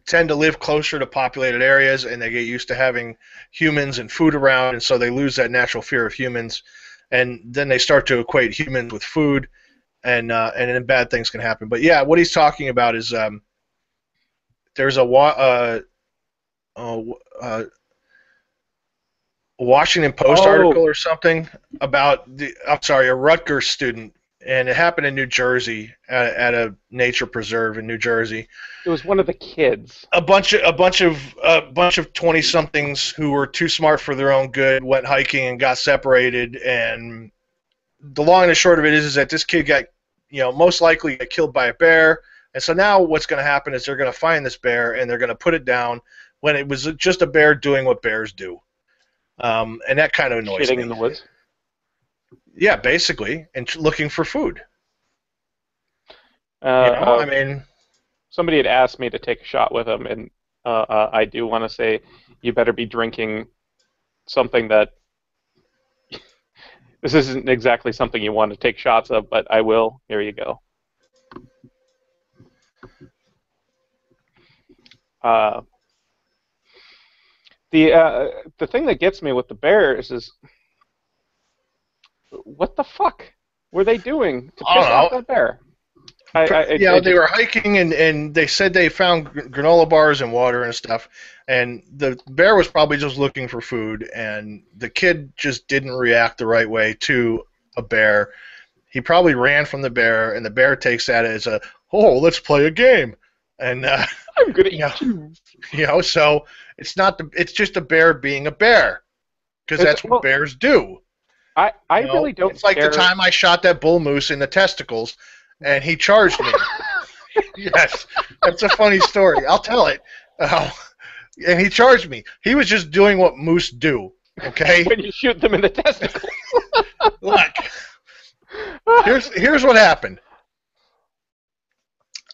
tend to live closer to populated areas and they get used to having humans and food around, and so they lose that natural fear of humans, and then they start to equate humans with food, and then bad things can happen. But yeah, what he's talking about is there's a Washington Post Oh, article or something about a Rutgers student and it happened in New Jersey at a nature preserve in New Jersey. It was one of the kids. A bunch of 20-somethings who were too smart for their own good went hiking and got separated. And the long and the short of it is that this kid got, most likely got killed by a bear. And so now what's going to happen is they're going to find this bear and they're going to put it down when it was just a bear doing what bears do. And that kind of annoys me. Shitting in the woods. Yeah, basically, and looking for food. I mean, somebody had asked me to take a shot with him, and I do want to say you better be drinking something that this isn't exactly something you want to take shots of, but I will. Here you go. The thing that gets me with the bears is, what the fuck were they doing to piss off that bear? They were hiking and they said they found granola bars and water and stuff, and the bear was probably just looking for food, and the kid just didn't react the right way to a bear. He probably ran from the bear, and the bear takes that as let's play a game, and I'm gonna eat you. So it's just a bear being a bear, because that's what bears do. I really don't. It's like the time I shot that bull moose in the testicles, and he charged me. Yes, that's a funny story. I'll tell it. And he charged me. He was just doing what moose do. Okay. When you shoot them in the testicles. Look, here's what happened.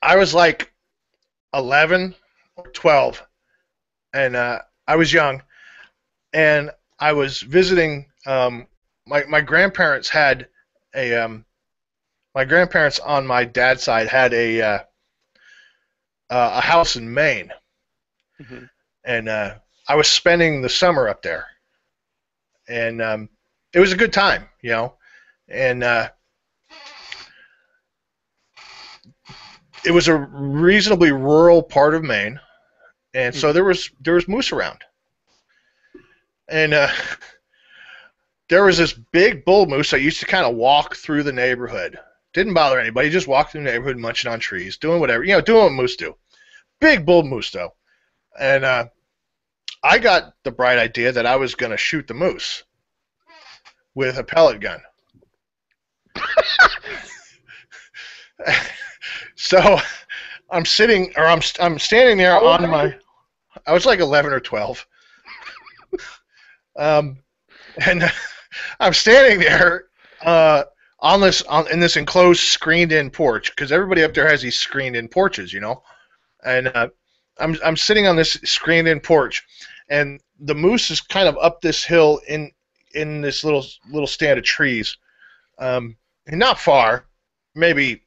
I was like 11 or 12, and I was young, and I was visiting. My grandparents had my grandparents on my dad's side had a house in Maine, mm-hmm. and I was spending the summer up there, and it was a good time, and it was a reasonably rural part of Maine, and so there was moose around, and there was this big bull moose that used to kind of walk through the neighborhood. Didn't bother anybody. Just walked through the neighborhood, munching on trees, doing whatever, doing what moose do. Big bull moose, though. And I got the bright idea that I was going to shoot the moose with a pellet gun. So I'm standing there on my. I was like 11 or 12. And I'm standing there in this enclosed, screened-in porch, because everybody up there has these screened-in porches, And I'm sitting on this screened-in porch, and the moose is kind of up this hill in this little stand of trees, and not far, maybe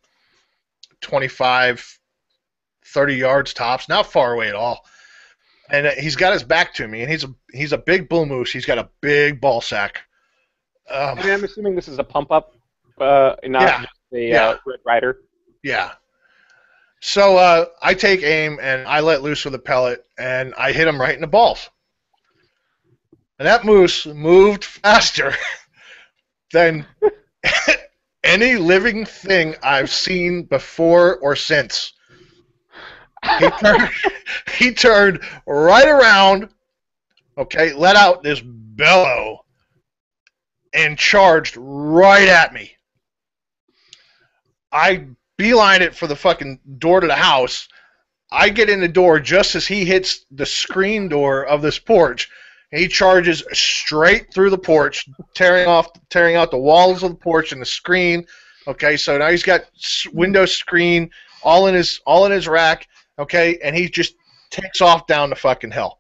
25, 30 yards tops, not far away at all. And he's got his back to me, and he's a big bull moose. He's got a big ball sack. I mean, I'm assuming this is a pump up, not just the Red Rider. Yeah. So I take aim and I let loose with a pellet, and I hit him right in the balls. And that moose moved faster than any living thing I've seen before or since. He turned right around, let out this bellow, and charged right at me. I beeline it for the fucking door to the house. I get in the door just as he hits the screen door of this porch, and he charges straight through the porch, tearing out the walls of the porch and the screen. Okay, so now he's got window screen all in his rack. Okay, and he just takes off down the fucking hill.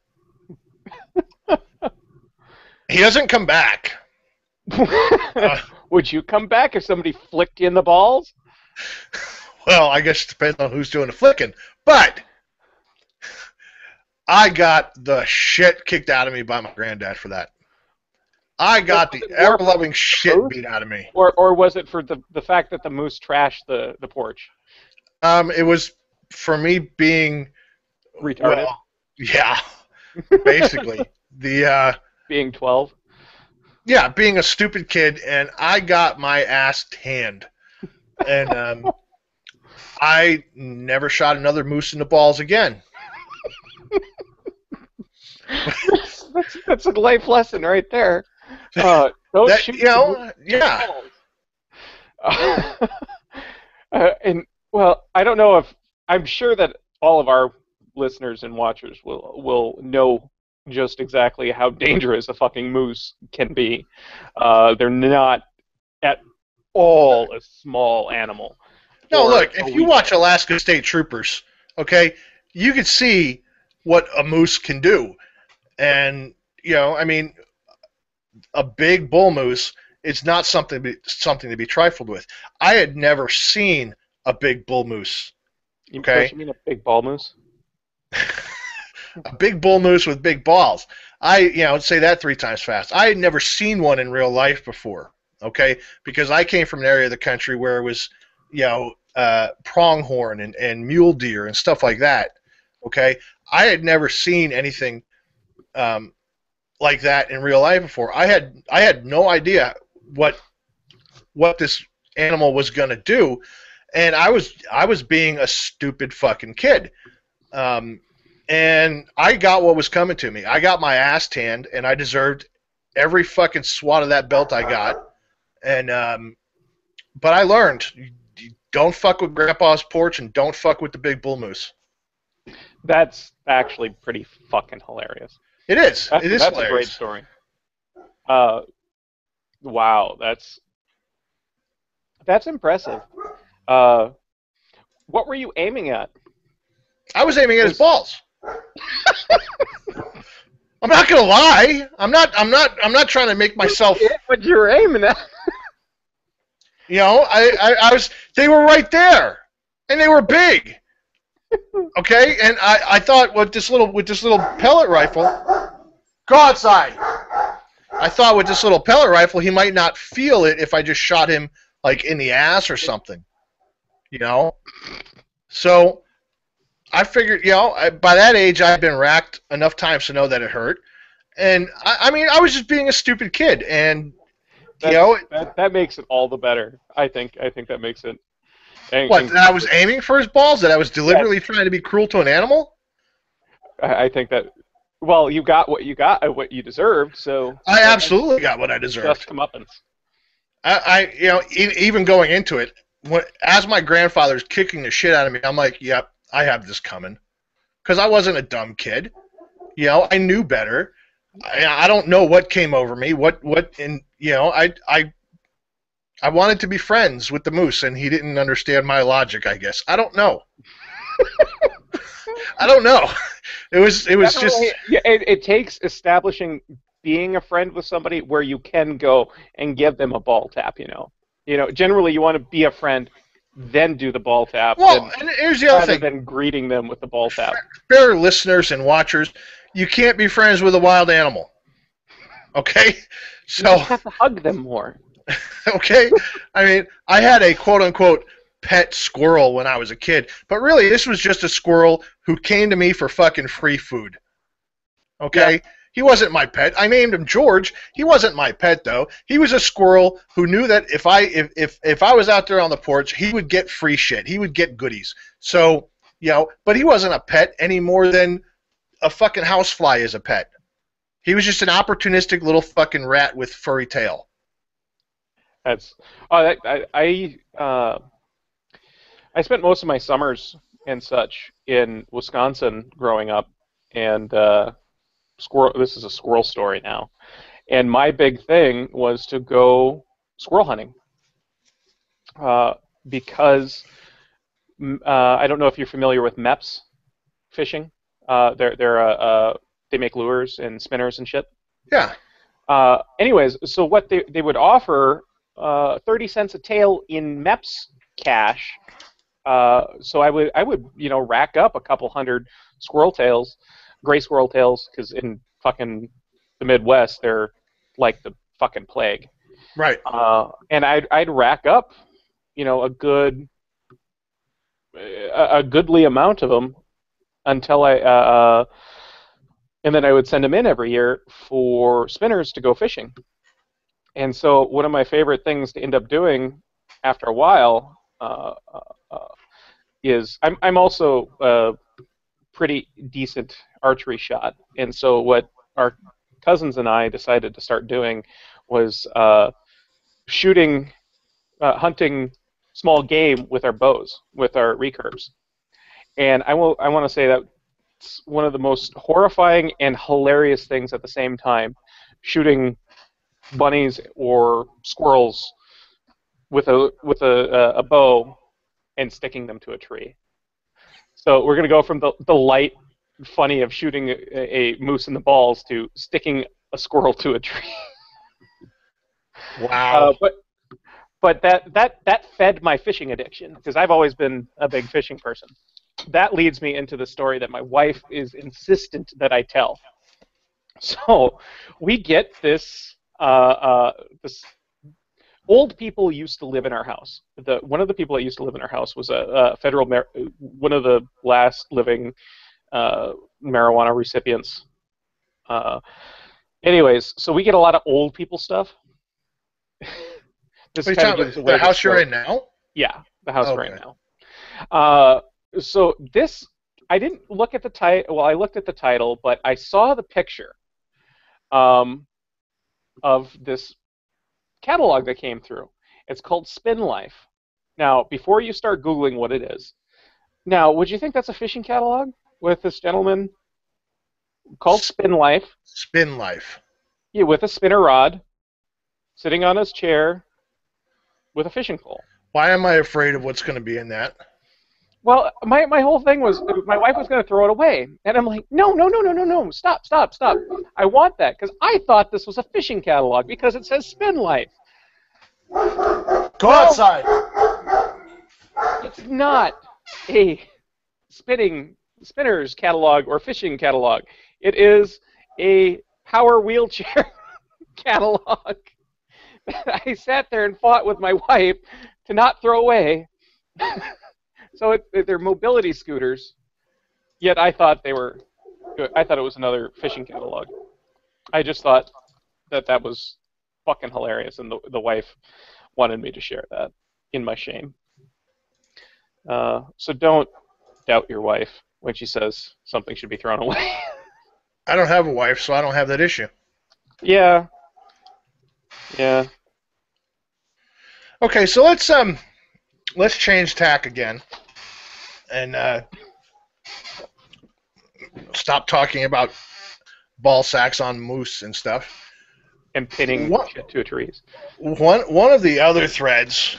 He doesn't come back. Would you come back if somebody flicked you in the balls? Well, I guess it depends on who's doing the flicking. But I got the shit kicked out of me by my granddad for that. I got the ever-loving shit beat out of me. Or was it for the fact that the moose trashed the porch? It was for me being retarded. Well, yeah, basically being 12. Yeah, being a stupid kid, and I got my ass tanned. And I never shot another moose in the balls again. That's a life lesson right there. Don't That shoot the moose in the yeah. balls. And well, I don't know if I'm sure that all of our listeners and watchers will know just exactly how dangerous a fucking moose can be. They're not at all a small animal No, for look, a if you watch weekend. Alaska State Troopers, okay, you can see what a moose can do. And, I mean, a big bull moose is not something to be trifled with. I had never seen a big bull moose, Don't okay? you mean a big ball moose? A big bull moose with big balls. Say that 3 times fast. I had never seen one in real life before, okay? Because I came from an area of the country where it was, pronghorn and mule deer and stuff like that, okay? I had never seen anything um, like that in real life before. I had no idea what this animal was gonna do, and I was being a stupid fucking kid. Um, and I got what was coming to me. I got my ass tanned, and I deserved every fucking swat of that belt I got. And but I learned, you don't fuck with Grandpa's porch, and don't fuck with the big bull moose. That's actually pretty fucking hilarious. It is. That's It is that's a great hilarious. story. Uh, wow, that's impressive. Uh, what were you aiming at? I was aiming at his Was balls. I'm not gonna lie. I'm not trying to make myself. what you were aiming at? I was. They were right there, and they were big. Okay, and I thought with this little pellet rifle, go outside. I thought with this little pellet rifle he might not feel it if I just shot him like in the ass or something. You know, so I figured, by that age I'd been racked enough times to know that it hurt, and I mean I was just being a stupid kid, and you know That makes it all the better. I think that makes it. what? That I was aiming for his balls? That I was deliberately Yes, trying to be cruel to an animal? I think that. Well, you got what you deserved. So I that makes absolutely got what I just deserved. comeuppance. Even going into it, as my grandfather's kicking the shit out of me, I'm like, yep, I have this coming, because I wasn't a dumb kid. I knew better. I don't know what came over me. And I wanted to be friends with the moose, and he didn't understand my logic. I guess I don't know. I don't know. It was just. Generally, yeah, it takes establishing being a friend with somebody where you can go and give them a ball tap. Generally you want to be a friend, then do the ball tap, Well, then and here's the other rather thing. than greeting them with the ball tap. Fair listeners and watchers, you can't be friends with a wild animal. Okay, You so just have to hug them more. okay, I mean, I had a quote unquote pet squirrel when I was a kid, but really this was just a squirrel who came to me for fucking free food. Yeah, Okay. He wasn't my pet. I named him George. He wasn't my pet though. He was a squirrel who knew that if I was out there on the porch, he would get free shit. He would get goodies. So, but he wasn't a pet any more than a fucking housefly is a pet. He was just an opportunistic little fucking rat with furry tail. that's. Oh, I spent most of my summers and such in Wisconsin growing up, and squirrel. This is a squirrel story now. And my big thing was to go squirrel hunting, because I don't know if you're familiar with MEPS fishing. They make lures and spinners and shit. Yeah. Anyways, so what they would offer, 30 cents a tail in MEPS cash. So I would rack up a couple hundred squirrel tails, gray squirrel tails, because in fucking the Midwest they're like the fucking plague. Right. And I'd rack up, a goodly amount of them until and then I would send them in every year for spinners to go fishing. And so one of my favorite things to end up doing after a while, uh, uh, uh, is I'm also a pretty decent archery shot, and so what our cousins and I decided to start doing was shooting, hunting small game with our bows, with our recurves. And I want to say that it's one of the most horrifying and hilarious things at the same time, shooting bunnies or squirrels with a bow and sticking them to a tree. So we're going to go from the light funny of shooting a moose in the balls to sticking a squirrel to a tree. Wow. But that fed my fishing addiction because I've always been a big fishing person. That leads me into the story that my wife is insistent that I tell. So we get this old people used to live in our house. One of the people that used to live in our house was a federal one of the last living marijuana recipients. Anyways, so we get a lot of old people stuff. This What are you kind of talking gives about? away The the house you're scope. in now? Yeah, the house we're in Okay. now. So this, I didn't look at the title. Well, I looked at the title, but I saw the picture of this catalog that came through. It's called Spin Life. Now, before you start Googling what it is, now, would you think that's a fishing catalog with this gentleman called S- Spin Life? Spin life. Yeah, with a spinner rod, sitting on his chair with a fishing pole. Why am I afraid of what's going to be in that? Well, my whole thing was my wife was going to throw it away, and I'm like, no, no, no, no, no, no, stop, stop, stop! I want that because I thought this was a fishing catalog because it says Spin Life. Go Well, outside. it's not a spinners catalog or fishing catalog. It is a power wheelchair catalog that I sat there and fought with my wife to not throw away. So they're mobility scooters. Yet I thought they were. I thought it was another fishing catalog. I just thought that was fucking hilarious, and the wife wanted me to share that in my shame. So don't doubt your wife when she says something should be thrown away. I don't have a wife, so I don't have that issue. Yeah, yeah. Okay, so let's change tack again and stop talking about ball sacks on moose and stuff. And pinning One shit to a trees. one of the other threads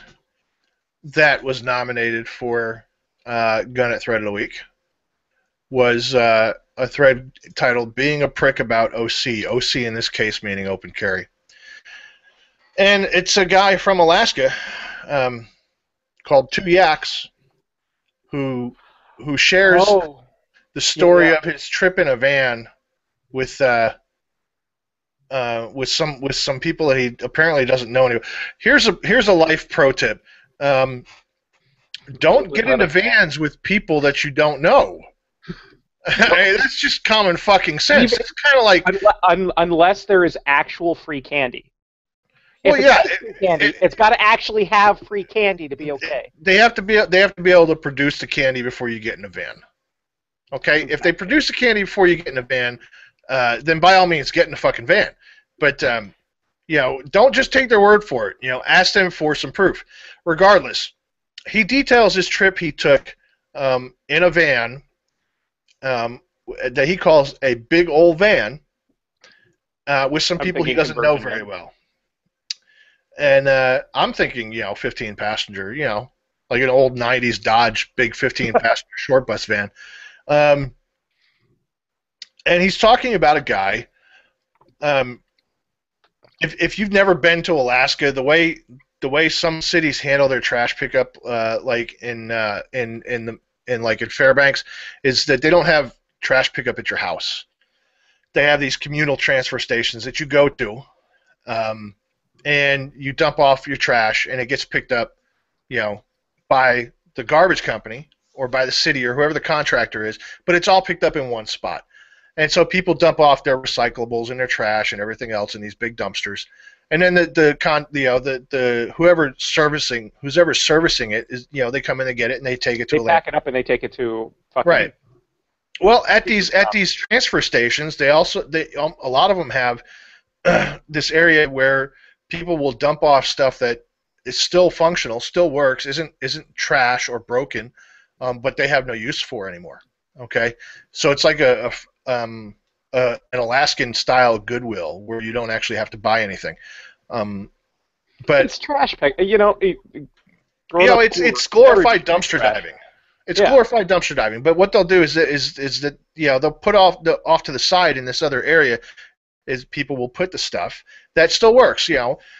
that was nominated for Gun It Thread of the Week was a thread titled "Being a Prick About OC." OC in this case meaning open carry, and it's a guy from Alaska called Two Yaks who shares Oh, the yeah, story yeah. of his trip in a van with some people that he apparently doesn't know anymore. Here's a life pro tip: don't Live get on into a van. vans with people that you don't know. Hey, that's just common fucking sense. Even It's kind of like, unless there is actual free candy. well, If it yeah, says free candy, it's got to actually have free candy to be okay. they have to be able to produce the candy before you get in a van. Okay, if they produce the candy before you get in a van, then by all means get in the fucking van. But don't just take their word for it. Ask them for some proof. Regardless, he details his trip he took in a van that he calls a big old van with some I'm people he thinking doesn't know conversion very van. well. And I'm thinking, 15 passenger, like an old 90s Dodge big 15 passenger short bus van. And he's talking about a guy. If you've never been to Alaska, the way some cities handle their trash pickup, like in Fairbanks, is that they don't have trash pickup at your house. They have these communal transfer stations that you go to, and you dump off your trash, and it gets picked up, by the garbage company or by the city or whoever the contractor is. But it's all picked up in one spot. And so people dump off their recyclables and their trash and everything else in these big dumpsters. And then the who's ever servicing it is, they come in and get it and they take it to They a pack it up and they take it to fucking. right. Well, at these transfer stations, a lot of them have this area where people will dump off stuff that is still functional, still works, isn't trash or broken, but they have no use for anymore. Okay, so it's like an Alaskan style Goodwill where you don't actually have to buy anything. But it's trash pack. It's glorified dumpster diving. It's glorified dumpster diving. But what they'll do is that they'll put off to the side in this other area. Is people will put the stuff that still works,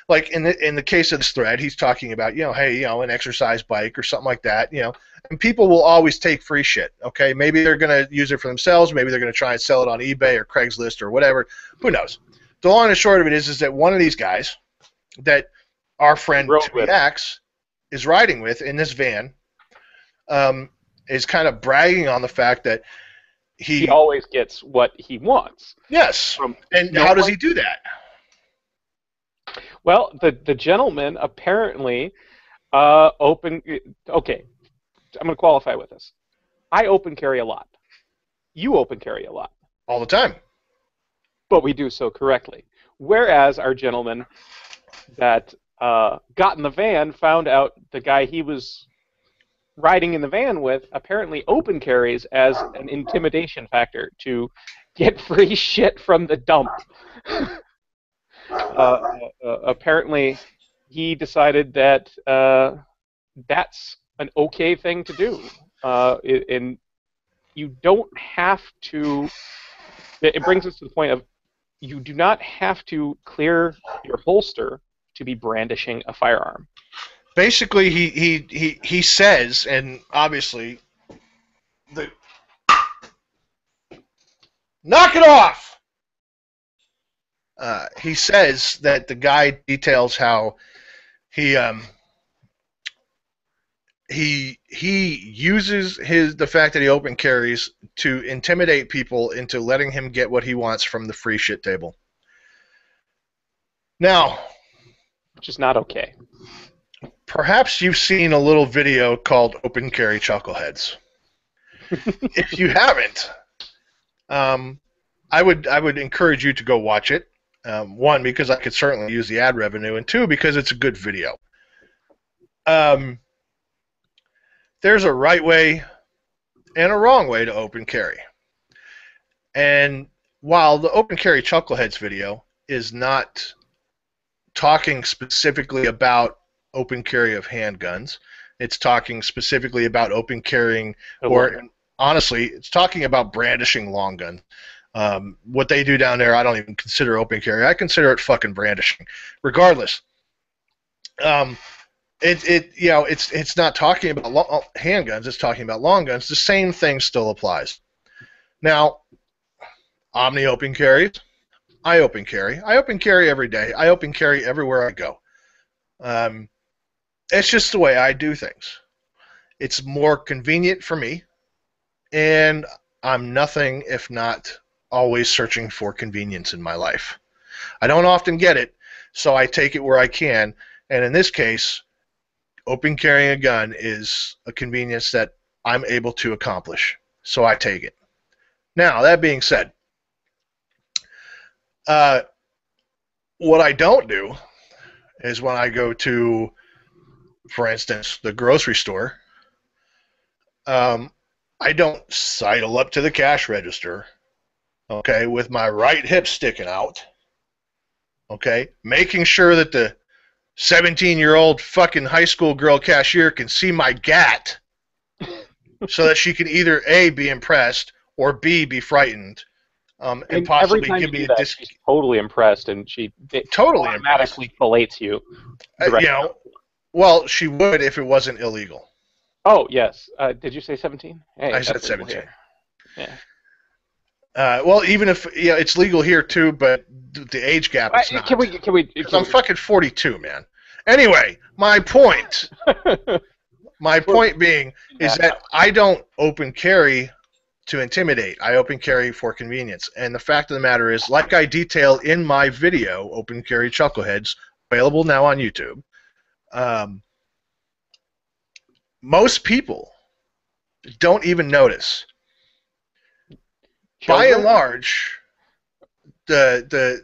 like in the case of this thread, he's talking about, hey, an exercise bike or something like that, and people will always take free shit, okay? Maybe they're going to use it for themselves, maybe they're going to try and sell it on eBay or Craigslist or whatever, who knows? The long and short of it is that one of these guys that our friend X is riding with in this van is kind of bragging on the fact that he always gets what he wants. Yes. And how does he do that? Well, the gentleman apparently Okay, I'm going to qualify with this. I open carry a lot. You open carry a lot. All the time. But we do so correctly. Whereas our gentleman that got in the van found out the guy he was riding in the van with apparently open carries as an intimidation factor to get free shit from the dump. Apparently, he decided that that's an okay thing to do, and you don't have to. It brings us to the point of you do not have to clear your holster to be brandishing a firearm. Basically, he says, and obviously, knock it off. He says that the guy details how he uses the fact that he open carries to intimidate people into letting him get what he wants from the free shit table. Now, which is not okay. Perhaps you've seen a little video called Open Carry Chuckleheads. If you haven't, I would encourage you to go watch it. One, because I could certainly use the ad revenue, and two, because it's a good video. There's a right way and a wrong way to open carry. And while the Open Carry Chuckleheads video is not talking specifically about open carry of handguns, it's talking specifically about open carrying, or honestly, it's talking about brandishing long guns. What they do down there, I don't even consider open carry. I consider it fucking brandishing. Regardless, it's not talking about handguns. It's talking about long guns. The same thing still applies. Now, Omni open carries. I open carry. I open carry every day. I open carry everywhere I go. It's just the way I do things. It's more convenient for me, and I'm nothing if not always searching for convenience in my life. I don't often get it, so I take it where I can, and in this case, open carrying a gun is a convenience that I'm able to accomplish, so I take it. Now, that being said, what I don't do is when I go to, for instance, the grocery store, I don't sidle up to the cash register, okay, with my right hip sticking out, okay, making sure that the 17-year-old fucking high school girl cashier can see my gat so that she can either A, be impressed, or B, be frightened, and possibly give me a discount. She's totally impressed, and she totally automatically fillets you. Well, she would if it wasn't illegal. Oh, yes. Did you say 17? Hey, I said 17. Yeah. Well, even if it's legal here too, but the age gap is not. Can we? I'm fucking 42, man. Anyway, my point being is that I don't open carry to intimidate. I open carry for convenience. And the fact of the matter is, like I detail in my video, Open Carry Chuckleheads, available now on YouTube, most people don't even notice. Children? By and large, the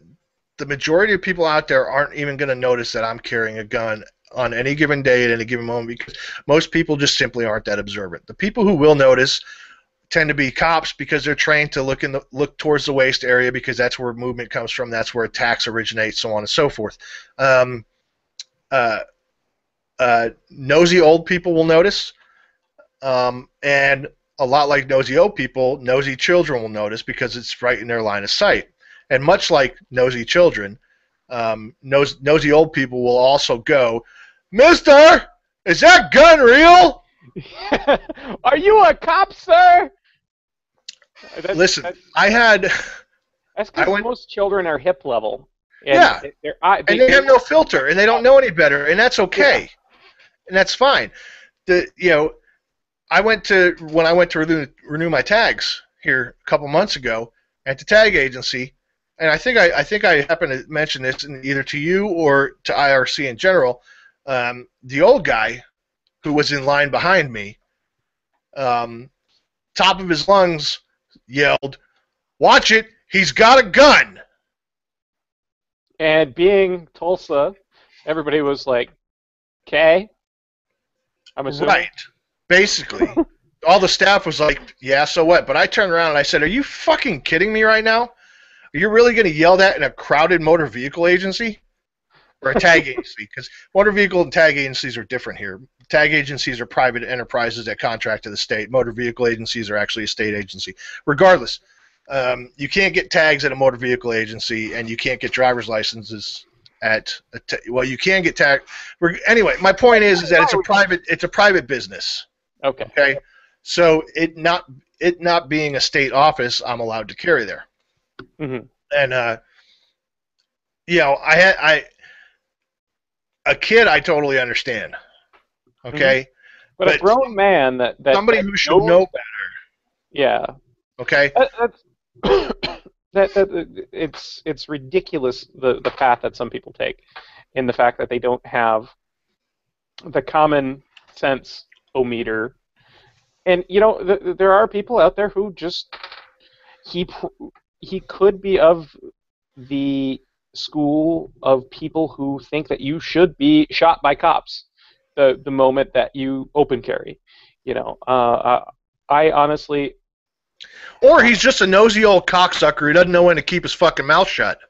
majority of people out there aren't even going to notice that I'm carrying a gun on any given day at any given moment, because most people just simply aren't that observant. The people who will notice tend to be cops, because they're trained to look towards the waist area, because that's where movement comes from, that's where attacks originate, so on and so forth. Nosy old people will notice, and a lot like nosy old people, nosy children will notice, because it's right in their line of sight. And much like nosy children, nosy old people will also go, "Mister, is that gun real?" Are you a cop, sir? Listen, that's I because most children are hip level. And yeah, they have no filter, and they don't know any better, and that's okay, and that's fine. When I went to renew my tags here a couple months ago at the tag agency, and I think I happened to mention this either to you or to IRC in general. The old guy who was in line behind me, top of his lungs, yelled, "Watch it! He's got a gun!" And being Tulsa, everybody was like, "Okay." I'm assuming. Right. Basically, all the staff was like, "Yeah, so what?" But I turned around and I said, "Are you fucking kidding me right now? Are you really going to yell that in a crowded motor vehicle agency? Or a tag agency?" Because motor vehicle and tag agencies are different here. Tag agencies are private enterprises that contract to the state. Motor vehicle agencies are actually a state agency. Regardless, you can't get tags at a motor vehicle agency, and you can't get driver's licenses at well, you can get tag. Anyway, my point is that it's a private business. Okay. Okay. So it not being a state office, I'm allowed to carry there. Mm-hmm. And a kid, I totally understand. Okay. Mm-hmm. But a grown man that somebody who should know better. Yeah. Okay. It's ridiculous the path that some people take, in the fact that they don't have the common sense ometer. And there are people out there who just he could be of the school of people who think that you should be shot by cops the moment that you open carry. I honestly. Or he's just a nosy old cocksucker who doesn't know when to keep his fucking mouth shut.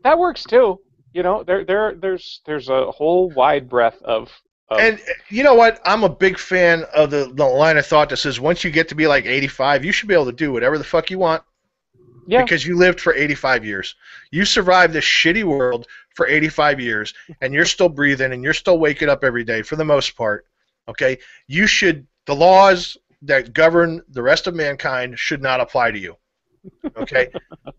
That works too. There's a whole wide breadth of. And you know what? I'm a big fan of the line of thought that says once you get to be like 85, you should be able to do whatever the fuck you want. Yeah. Because you lived for 85 years. You survived this shitty world for 85 years, and you're still breathing, and you're still waking up every day for the most part. Okay? The laws that govern the rest of mankind should not apply to you. Okay?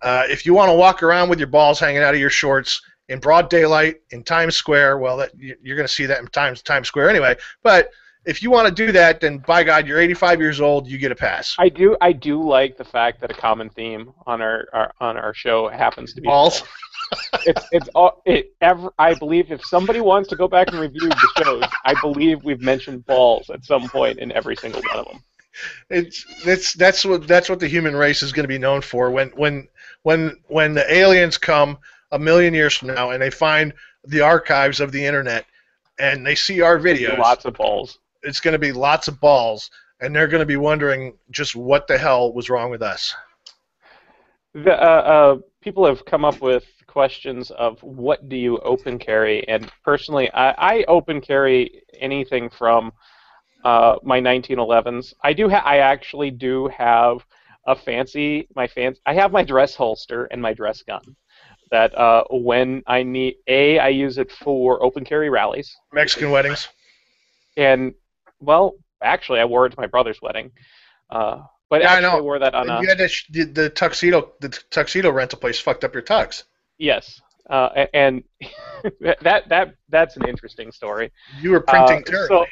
If you want to walk around with your balls hanging out of your shorts in broad daylight in Times Square, well, you're going to see that in Times Square anyway. But if you want to do that, then by God, you're 85 years old. You get a pass. I do like the fact that a common theme on our show happens to be balls. I believe if somebody wants to go back and review the shows, I believe we've mentioned balls at some point in every single one of them. That's what the human race is going to be known for. When the aliens come 1,000,000 years from now and they find the archives of the internet and they see our videos, lots of balls. It's going to be lots of balls, and they're going to be wondering just what the hell was wrong with us. People have come up with questions of what do you open carry, and personally, I open carry anything from my 1911s. I actually do have I have my dress holster and my dress gun. That when I need I use it for open carry rallies. Mexican weddings. And well, actually, I wore it to my brother's wedding. But yeah, actually, I wore that on you had the tuxedo rental place fucked up your tux. Yes, and that's an interesting story. You were printing terribly.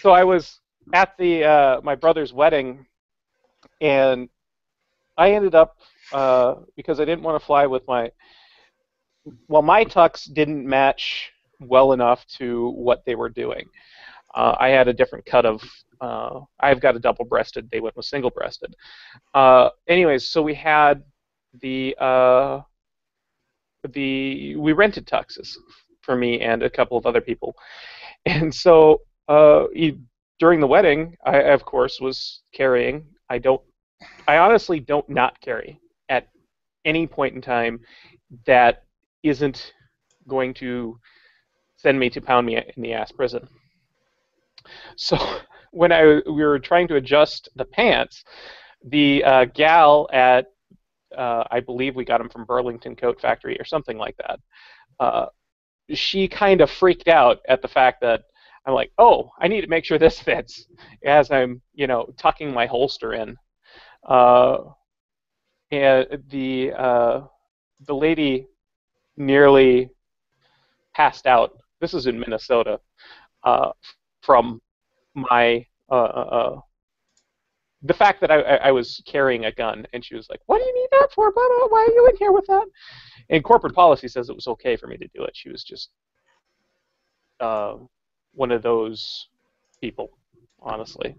So I was at my brother's wedding And I ended up because I didn't want to fly with my tux didn't match well enough to what they were doing. I had a different cut of. I've got a double-breasted. They went with single-breasted. Anyways, so we had the we rented tuxes for me and a couple of other people, and so during the wedding, I of course was carrying. I honestly don't not carry at any point in time that isn't going to send me to pound me in the ass prison. So when we were trying to adjust the pants, the gal at I believe we got them from Burlington Coat Factory or something like that. Uh, she kind of freaked out at the fact that I'm like, oh, I need to make sure this fits as I'm, tucking my holster in. Uh, and the lady nearly passed out. This is in Minnesota uh, from my the fact that I was carrying a gun, and she was like, "What do you need that for? Blah, blah, why are you in here with that?" And corporate policy says it was okay for me to do it. She was just uh, one of those people, honestly.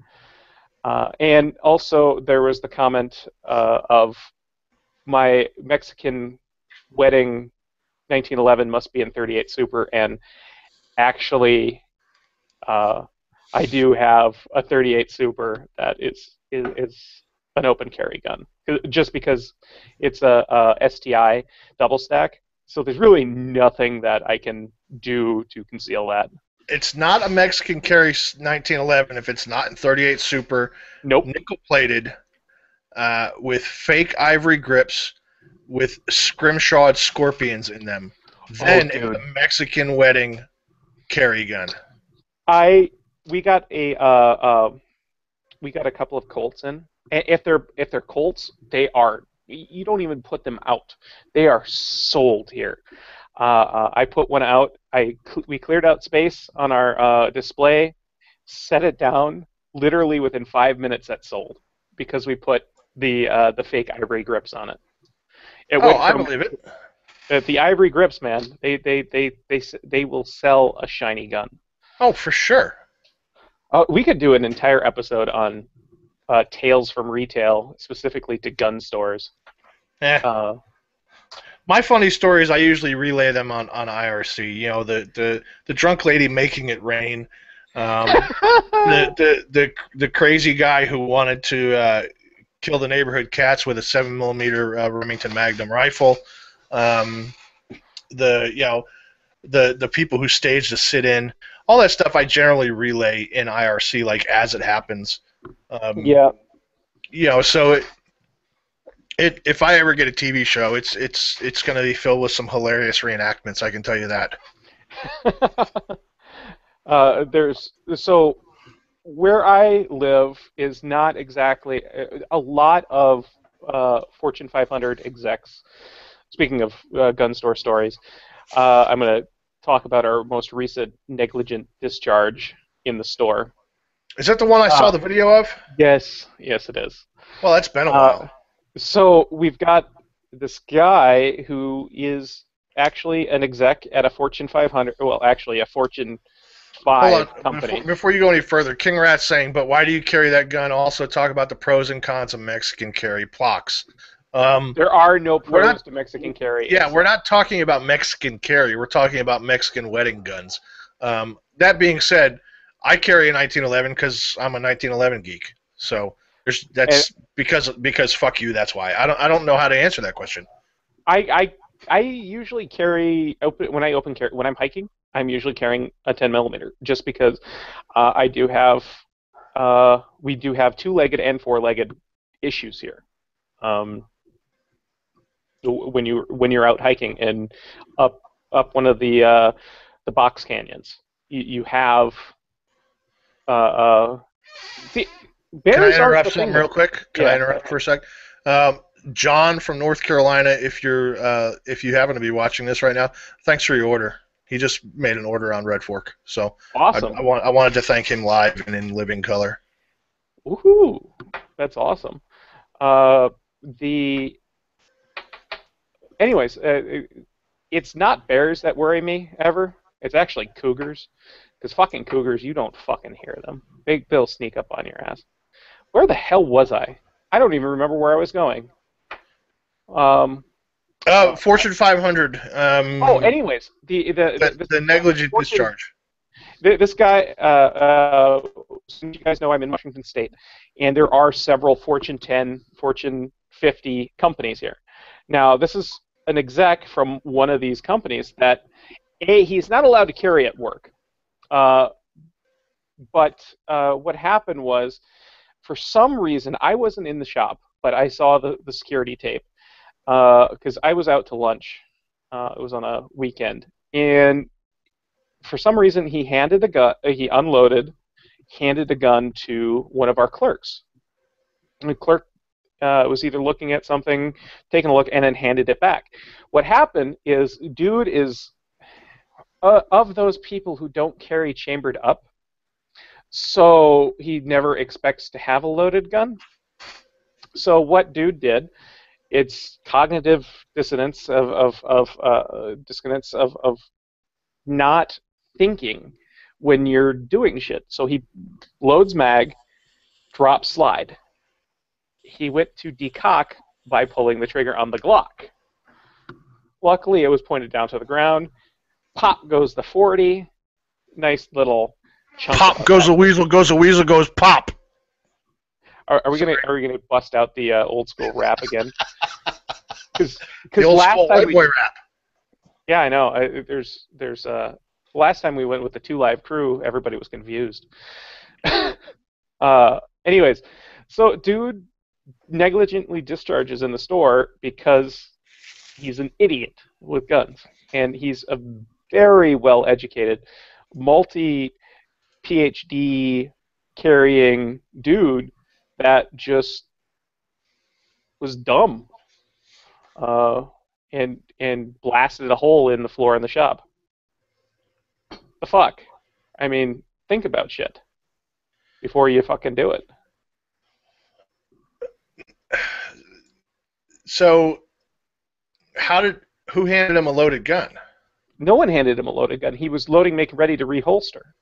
And also, there was the comment of my Mexican wedding 1911 must be in 38 Super, and actually, I do have a 38 Super that is an open carry gun, just because it's a STI double stack. So there's really nothing that I can do to conceal that. It's not a Mexican carry 1911 if it's not in 38 Super, Nope. nickel plated, with fake ivory grips, with scrimshawed scorpions in them. Then it's a Mexican wedding carry gun. We got a couple of Colts in. If they're Colts, they are. You don't even put them out. They are sold here. I put one out. We cleared out space on our display, set it down. Literally within 5 minutes, that sold because we put the fake ivory grips on it. I believe it. The ivory grips, man. They will sell a shiny gun. Oh, for sure. We could do an entire episode on tales from retail, specifically to gun stores. My funny stories, I usually relay them on IRC. You know, the drunk lady making it rain, the crazy guy who wanted to kill the neighborhood cats with a 7mm Remington Magnum rifle, the people who staged the sit-in, all that stuff. I generally relay in IRC like as it happens. Yeah. You know, so if I ever get a TV show, it's going to be filled with some hilarious reenactments. I can tell you that. So where I live is not exactly a lot of Fortune 500 execs. Speaking of gun store stories, I'm going to talk about our most recent negligent discharge in the store. Is that the one I saw the video of? Yes, it is. Well, that's been a while. So we've got this guy who is actually an exec at a Fortune 500, well, actually a Fortune 5 company. Before you go any further, King Rat's saying, but why do you carry that gun? Also talk about the pros and cons of Mexican carry. Plox. There are no pros to Mexican carry. Yeah, we're not talking about Mexican carry. We're talking about Mexican wedding guns. That being said, I carry a 1911 because I'm a 1911 geek. So because fuck you. That's why I don't know how to answer that question. I usually carry when I'm hiking. I'm usually carrying a 10mm just because we do have 2-legged and 4-legged issues here. When you're out hiking and up one of the box canyons, you have see, can I interrupt something real quick? Can I interrupt for a sec? John from North Carolina, if you happen to be watching this right now, thanks for your order. He just made an order on Red Fork, so awesome. I wanted to thank him live and in living color. Woohoo! That's awesome. The anyways, it's not bears that worry me ever. It's actually cougars, because fucking cougars, you don't fucking hear them. They'll sneak up on your ass. Where the hell was I? I don't even remember where I was going. Fortune 500. Anyways, The negligent discharge. This guy, you guys know I'm in Washington State, and there are several Fortune 10, Fortune 50 companies here. Now, this is an exec from one of these companies that, he's not allowed to carry at work. But what happened was, for some reason, I wasn't in the shop, but I saw the security tape, because I was out to lunch. It was on a weekend, and for some reason, he handed a gun. He unloaded, handed a gun to one of our clerks. And the clerk was either looking at something, taking a look, and then handed it back. What happened is, dude is of those people who don't carry chambered up, so he never expects to have a loaded gun. So what dude did? It's cognitive dissonance of not thinking when you're doing shit. So he loads mag, drops slide. He went to decock by pulling the trigger on the Glock. Luckily, it was pointed down to the ground. Pop goes the 40. Nice little chunk. Pop goes the weasel, goes pop. Are we gonna bust out the old school rap again? Because last school white boy rap. Yeah, I know. There's last time we went with the 2 Live crew, everybody was confused. Anyways, so dude negligently discharges in the store because he's an idiot with guns, and he's a very well educated, multi-PhD carrying dude that just was dumb, and blasted a hole in the floor in the shop. The fuck? I mean, think about shit before you fucking do it. So, who handed him a loaded gun? No one handed him a loaded gun. He was loading, making ready to reholster.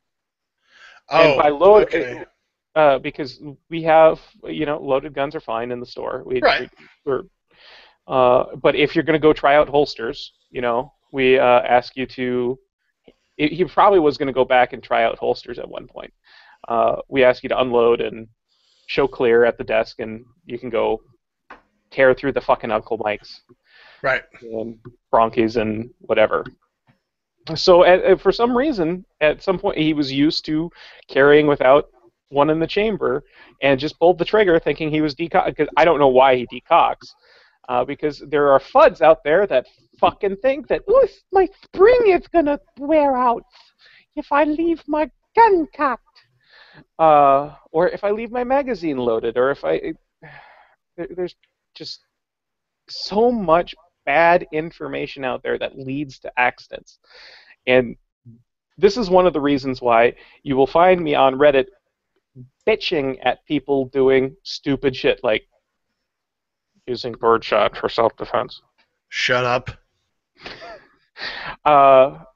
Oh, and by load, okay. Because we have, loaded guns are fine in the store. Right. But if you're going to go try out holsters, we ask you to. He probably was going to go back and try out holsters at one point. We ask you to unload and show clear at the desk, and you can go tear through the fucking Uncle Mike's. Right. And Bronchies and whatever. So for some reason, at some point, he was used to carrying without one in the chamber and just pulled the trigger thinking he was because I don't know why he decocks. Because there are FUDs out there that fucking think that, my spring is going to wear out if I leave my gun cocked. Or if I leave my magazine loaded, or if there's just so much bad information out there that leads to accidents. And this is one of the reasons why you will find me on Reddit bitching at people doing stupid shit like using birdshot for self-defense. Shut up. Or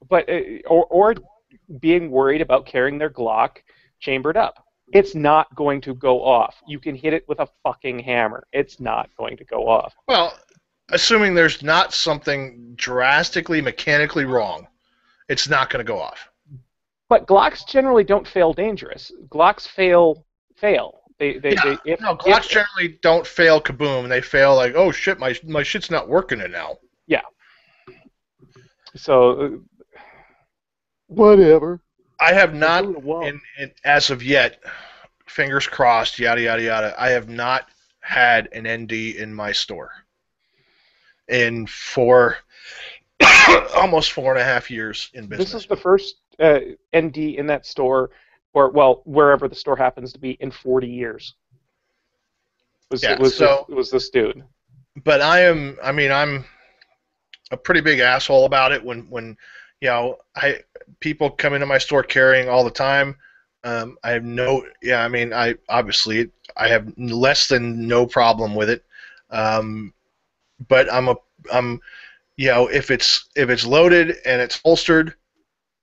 being worried about carrying their Glock chambered up. It's not going to go off. You can hit it with a fucking hammer. It's not going to go off. Well, assuming there's not something drastically mechanically wrong, it's not going to go off. But Glocks generally don't fail dangerous. Glocks fail. Glocks generally don't fail kaboom. They fail like, oh shit, my shit's not working it now. Yeah. So, whatever. I have not, as of yet, fingers crossed, yada, yada, yada, I have not had an ND in my store in almost 4.5 years in business. This is the first ND in that store, or, well, wherever the store happens to be, in 40 years. It was this dude. But I'm a pretty big asshole about it when people come into my store carrying all the time. I have no, yeah, I mean, I have less than no problem with it. Um, but I'm, if it's loaded and it's holstered,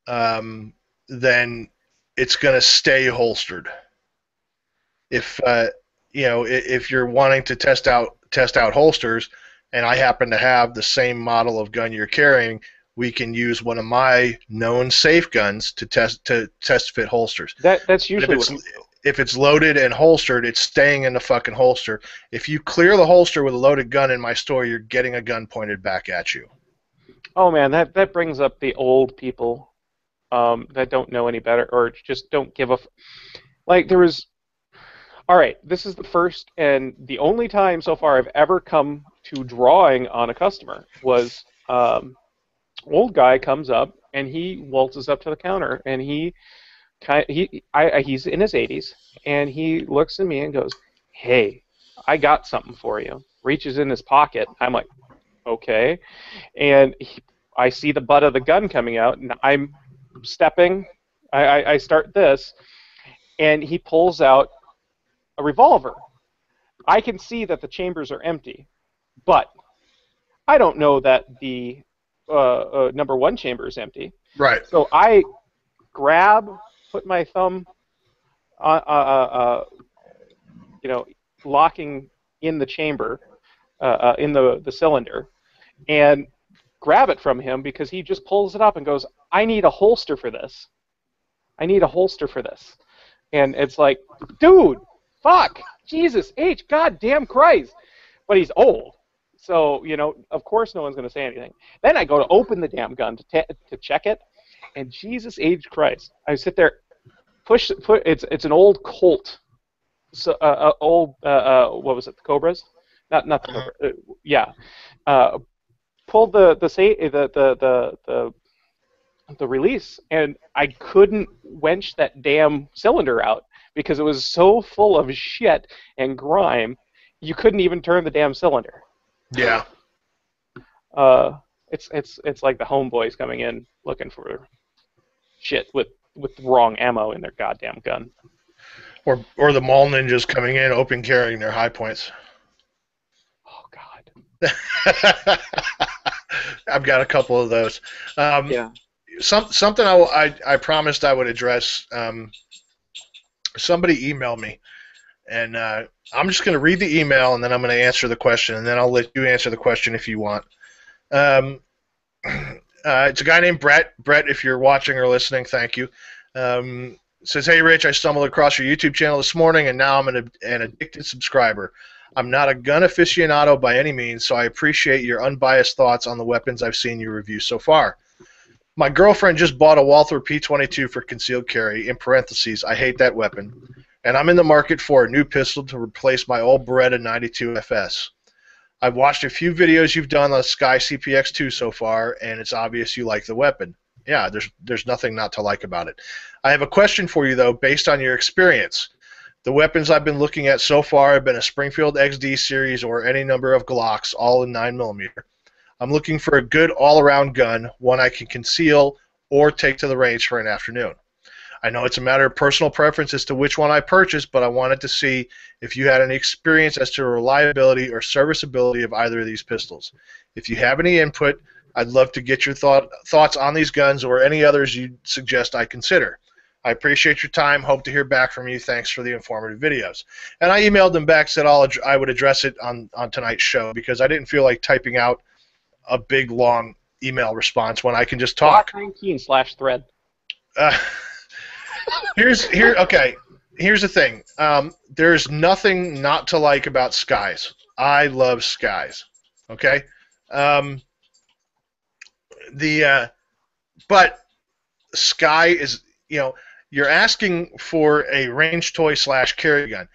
um, then it's gonna stay holstered. If if you're wanting to test out holsters, and I happen to have the same model of gun you're carrying, we can use one of my known safe guns to test fit holsters. That's But usually what. if it's loaded and holstered, it's staying in the fucking holster. If you clear the holster with a loaded gun in my store, you're getting a gun pointed back at you. Oh man, that brings up the old people that don't know any better or just don't give a. Like there was. All right, this is the first and the only time so far I've ever come to drawing on a customer was old guy comes up and he waltzes up to the counter and he's in his 80s and he looks at me and goes, "Hey, I got something for you." Reaches in his pocket. I'm like, "Okay," and I see the butt of the gun coming out and I'm stepping. I start this and he pulls out a revolver. I can see that the chambers are empty, but I don't know that the number one chamber is empty. Right. So I put my thumb, uh, uh, uh, you know, locking in the chamber, in the cylinder, and grab it from him because he just pulls it up and goes, "I need a holster for this. I need a holster for this." And it's like, dude, fuck, Jesus H, goddamn Christ. But he's old. So, of course no one's going to say anything. Then I go to open the damn gun to check it, and Jesus H Christ. I sit there, it's an old Colt. So, what was it, the Cobras? Not the Cobra. Yeah. Pulled the release, and I couldn't wench that damn cylinder out because it was so full of shit and grime, you couldn't even turn the damn cylinder. Yeah. It's like the homeboys coming in looking for shit with the wrong ammo in their goddamn gun. Or the mall ninjas coming in open carrying their high points. Oh God. I've got a couple of those. Yeah. Something I promised I would address. Somebody emailed me, and I'm just going to read the email, and then I'm going to answer the question, and then I'll let you answer the question if you want. It's a guy named Brett. Brett, if you're watching or listening, thank you. Says, "Hey, Rich, I stumbled across your YouTube channel this morning, and now I'm an addicted subscriber. I'm not a gun aficionado by any means, so I appreciate your unbiased thoughts on the weapons I've seen you review so far. My girlfriend just bought a Walther P22 for concealed carry, in parentheses, I hate that weapon, and I'm in the market for a new pistol to replace my old Beretta 92 FS. I've watched a few videos you've done on the Sky CPX2 so far, and it's obvious you like the weapon. Yeah, there's nothing not to like about it. I have a question for you, though, based on your experience. The weapons I've been looking at so far have been a Springfield XD series or any number of Glocks, all in 9mm. I'm looking for a good all-around gun, one I can conceal or take to the range for an afternoon. I know it's a matter of personal preference as to which one I purchase, but I wanted to see if you had any experience as to the reliability or serviceability of either of these pistols. If you have any input, I'd love to get your thoughts on these guns or any others you'd suggest I consider. I appreciate your time. Hope to hear back from you. Thanks for the informative videos." And I emailed them back, said I would address it on tonight's show because I didn't feel like typing out a big, long email response when I can just talk. 19/thread. Okay. Here's the thing. There's nothing not to like about Skies. I love Skies. Okay. But Sky is, you're asking for a range toy / carry gun.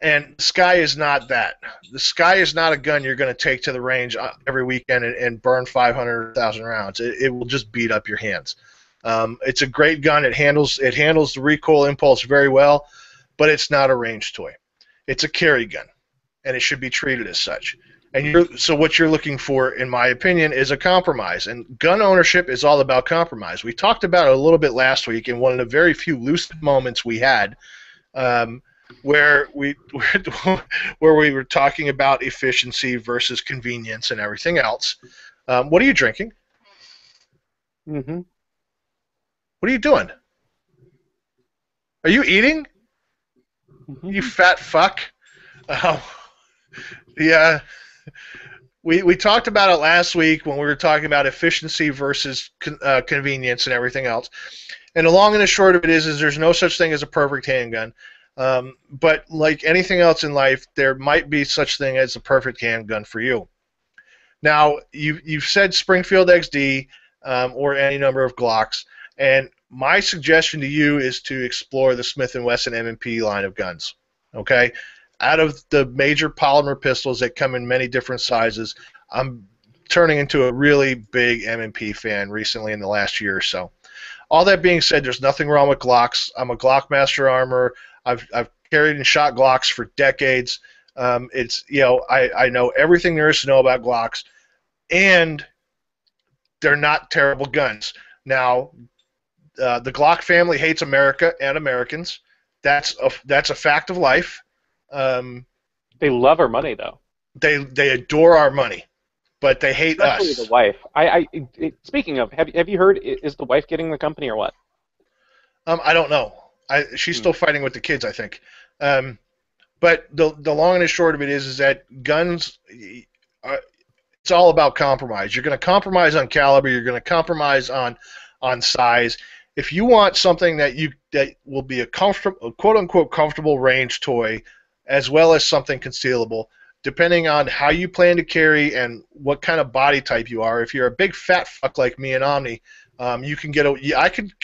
And Sky is not that. The Sky is not a gun you're going to take to the range every weekend and burn 500,000 rounds. It will just beat up your hands. It's a great gun. It handles the recoil impulse very well, but it's not a range toy. It's a carry gun, and it should be treated as such. And so what you're looking for, in my opinion, is a compromise. And gun ownership is all about compromise. We talked about it a little bit last week in one of the very few lucid moments we had, um, where we where we were talking about efficiency versus convenience and everything else. What are you drinking? Mm-hmm. What are you doing? Are you eating? You Mm-hmm. fat fuck. Uh, yeah. We talked about it last week when we were talking about efficiency versus convenience and everything else. And the long and the short of it is there's no such thing as a perfect handgun. But like anything else in life, there might be such thing as a perfect handgun for you. Now, you've said Springfield XD or any number of Glocks, and my suggestion to you is to explore the Smith & Wesson M&P line of guns. Okay? Out of the major polymer pistols that come in many different sizes, I'm turning into a really big M&P fan recently in the last year or so. All that being said, there's nothing wrong with Glocks. I'm a Glock Master Armorer. I've carried and shot Glocks for decades. I know everything there is to know about Glocks, and they're not terrible guns. Now, the Glock family hates America and Americans. That's a fact of life. Um, They love our money, though. they adore our money, but they hate Especially the us. wife. Speaking of, have you heard? Is the wife getting the company or what? I don't know. She's Hmm. still fighting with the kids, I think. Um, but the long and the short of it is that guns, it's all about compromise. You're going to compromise on caliber. You're going to compromise on size. If you want something that will be a comfortable, quote unquote, comfortable range toy, as well as something concealable, depending on how you plan to carry and what kind of body type you are. If you're a big fat fuck like me and Omni, you can get a.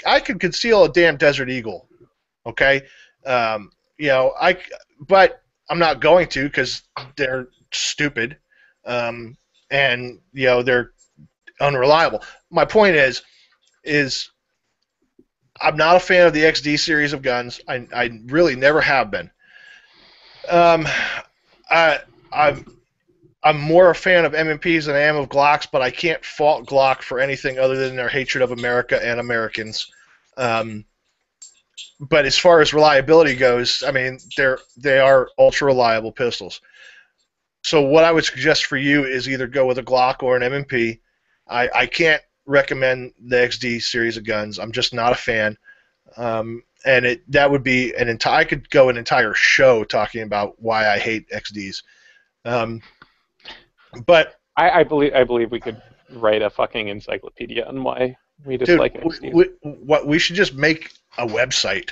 I could conceal a damn Desert Eagle. Okay, um, but I'm not going to because they're stupid. Um, and they're unreliable. My point is I'm not a fan of the XD series of guns. I really never have been. Um, I I'm more a fan of M&Ps than I am of Glocks, but I can't fault Glock for anything other than their hatred of America and Americans. Um, but as far as reliability goes, I mean they are ultra reliable pistols. So what I would suggest for you is either go with a Glock or an M&P. I can't recommend the XD series of guns. I'm just not a fan. And that would be an entire. I could go an entire show talking about why I hate XDs. Um, but I believe we could write a fucking encyclopedia on why we dude, dislike XDs. we should just make a website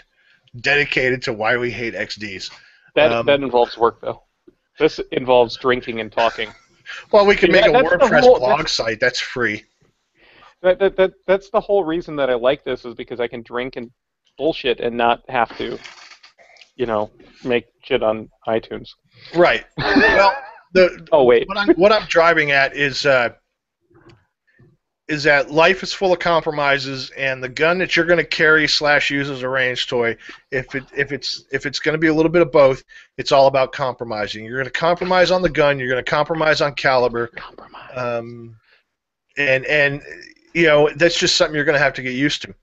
dedicated to why we hate XDs. That involves work, though. This involves drinking and talking. Well, we could See, make a that's the WordPress whole. blog site. That's free. That's the whole reason that I like this is because I can drink and bullshit and not have to, make shit on iTunes. Right. Well, Oh wait. what I'm driving at is that life is full of compromises, and the gun that you're going to carry / use as a range toy, if it's going to be a little bit of both, it's all about compromising. You're going to compromise on the gun. You're going to compromise on caliber. Compromise. And that's just something you're going to have to get used to.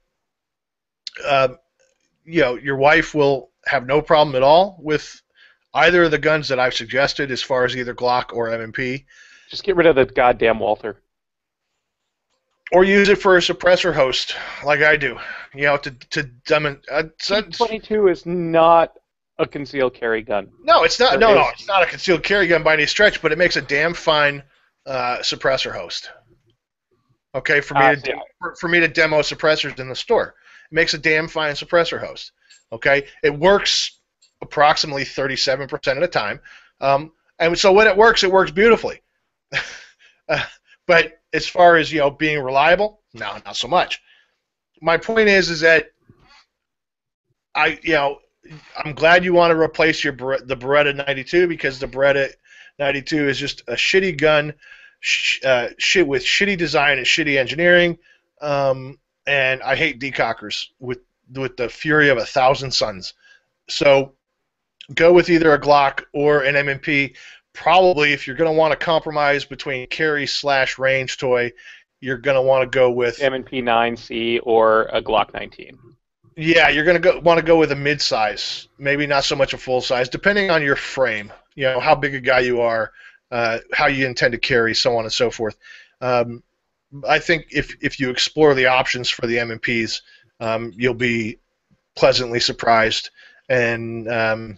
Your wife will have no problem at all with either of the guns that I've suggested, as far as either Glock or M&P. Just get rid of the goddamn Walther. Or use it for a suppressor host, like I do. To demonstrate. T22 is not a concealed carry gun. No, it's not. Or No, is- no, it's not a concealed carry gun by any stretch, but it makes a damn fine suppressor host. Okay, for me to demo suppressors in the store, it makes a damn fine suppressor host. Okay, it works approximately 37% of the time, and so when it works beautifully. But as far as being reliable, no, not so much. My point is that I'm glad you want to replace the Beretta 92, because the Beretta 92 is just a shitty gun, shit with shitty design and shitty engineering, and I hate decockers with the fury of 1,000 suns. So go with either a Glock or an M&P, probably if you're going to want to compromise between carry / range toy, you're going to want to go with M&P 9C or a Glock 19. yeah, you're going to want to go with a mid-size, maybe not so much a full size, depending on your frame. You know how big a guy you are, how you intend to carry, so on and so forth. Um, I think if you explore the options for the M&Ps, you'll be pleasantly surprised. And yeah.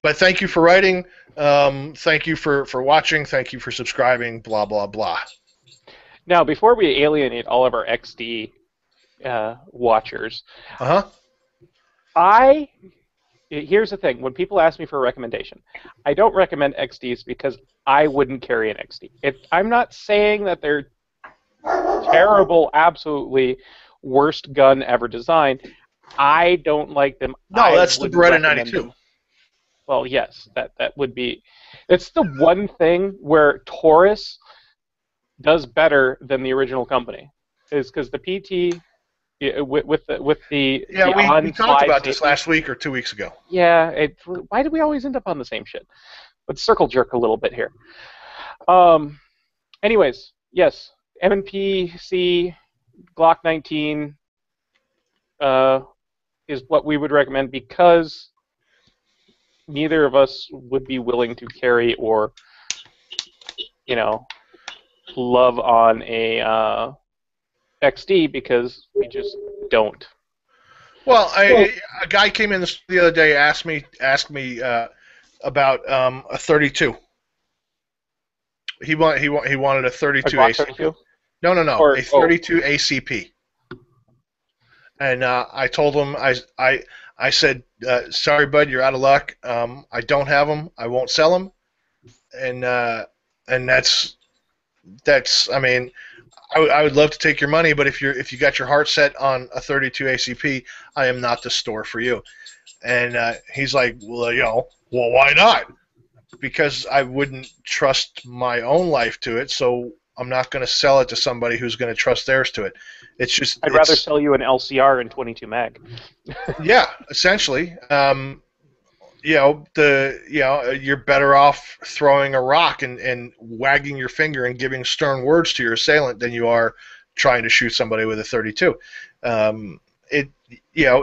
But thank you for writing. Thank you for watching. Thank you for subscribing. Blah blah blah. Now, before we alienate all of our XD watchers, here's the thing. When people ask me for a recommendation, I don't recommend XDs because I wouldn't carry an XD. I'm not saying that they're terrible, absolutely worst gun ever designed. I don't like them. No, that's the Beretta 92. Them. Well, yes, that would be. It's the one thing where Taurus does better than the original company, is because the PT with the we talked about this last week or 2 weeks ago. Yeah, why do we always end up on the same shit? Let's circle jerk a little bit here. Anyways, yes, M&P C Glock 19 is what we would recommend because neither of us would be willing to carry or, love on a XD because we just don't. Well, a guy came in the other day, asked me about a 32. He wanted a 32 ACP. 32? No, a 32 ACP. And I told him, I said, sorry, bud, you're out of luck. I don't have them. I won't sell them. And that's. I mean, I would love to take your money, but if you got your heart set on a 32 ACP, I am not the store for you. And he's like, well, why not? Because I wouldn't trust my own life to it, so I'm not going to sell it to somebody who's going to trust theirs to it. It's just I'd rather sell you an LCR in 22 mag. Yeah, essentially. You're better off throwing a rock and wagging your finger and giving stern words to your assailant than you are trying to shoot somebody with a 32.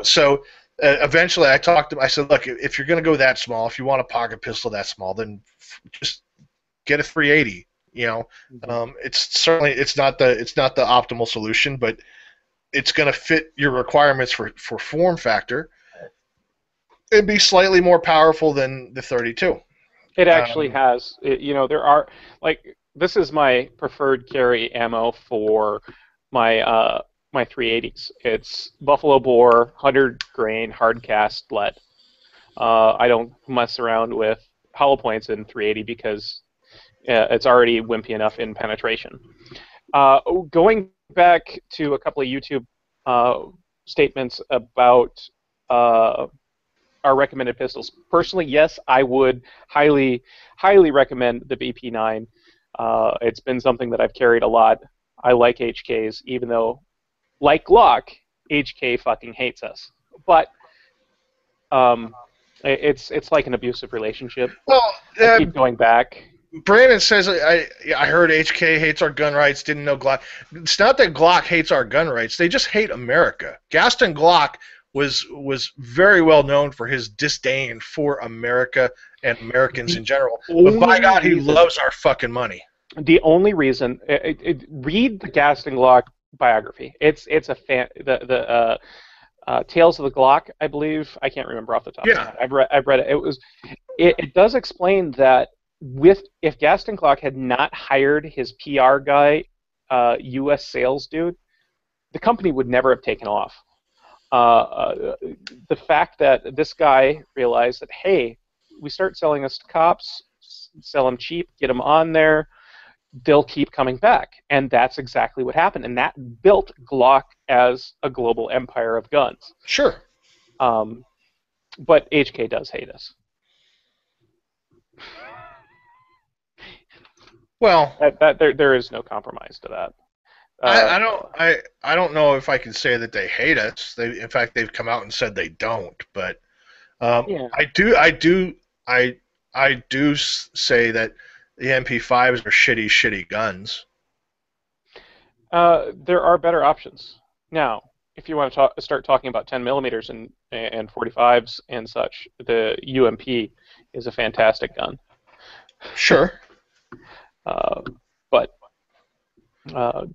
So eventually I talked to him. I said, look, if you're going to go that small, if you want a pocket pistol that small, then just get a 380. It's not the optimal solution, but it's going to fit your requirements for form factor. It'd be slightly more powerful than the 32. It actually has. There are this is my preferred carry ammo for my my 380s. It's Buffalo Bore 100 grain hard cast lead. I don't mess around with hollow points in 380 because it's already wimpy enough in penetration. Going back to a couple of YouTube statements about our recommended pistols. Personally, yes, I would highly, highly recommend the BP9. It's been something that I've carried a lot. I like HKs, even though, like Glock, HK fucking hates us. But it's like an abusive relationship. Well, I keep going back. Brandon says, I heard HK hates our gun rights, didn't know Glock. It's not that Glock hates our gun rights. They just hate America. Gaston Glock was very well known for his disdain for America and Americans in general. But by God, he loves our fucking money. The only reason, read the Gaston Glock biography. It's a fan. The Tales of the Glock, I believe. I can't remember off the top of my head. I've read it. It does explain that if Gaston Glock had not hired his PR guy, U.S. sales dude, the company would never have taken off. The fact that this guy realized that, hey, we start selling this to cops, sell them cheap, get them on there, they'll keep coming back. And that's exactly what happened. And that built Glock as a global empire of guns. Sure. But HK does hate us. Well, there is no compromise to that. I don't know if I can say that they hate us. In fact, they've come out and said they don't. But I I do say that the MP5s are shitty, shitty guns. There are better options. Now, if you want to start talking about 10 millimeters and 45s and such, the UMP is a fantastic gun. Sure. But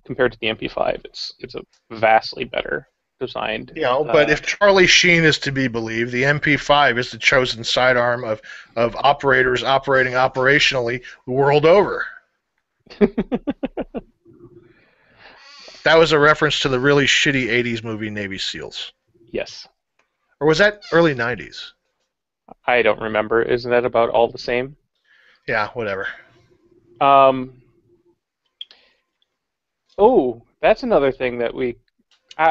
compared to the MP5, it's a vastly better designed. But if Charlie Sheen is to be believed, the MP5 is the chosen sidearm of operators operating operationally the world over. That was a reference to the really shitty 80s movie Navy SEALs. Yes. Or was that early 90s? I don't remember. Isn't that about all the same? Yeah, whatever. Oh, that's another thing that we...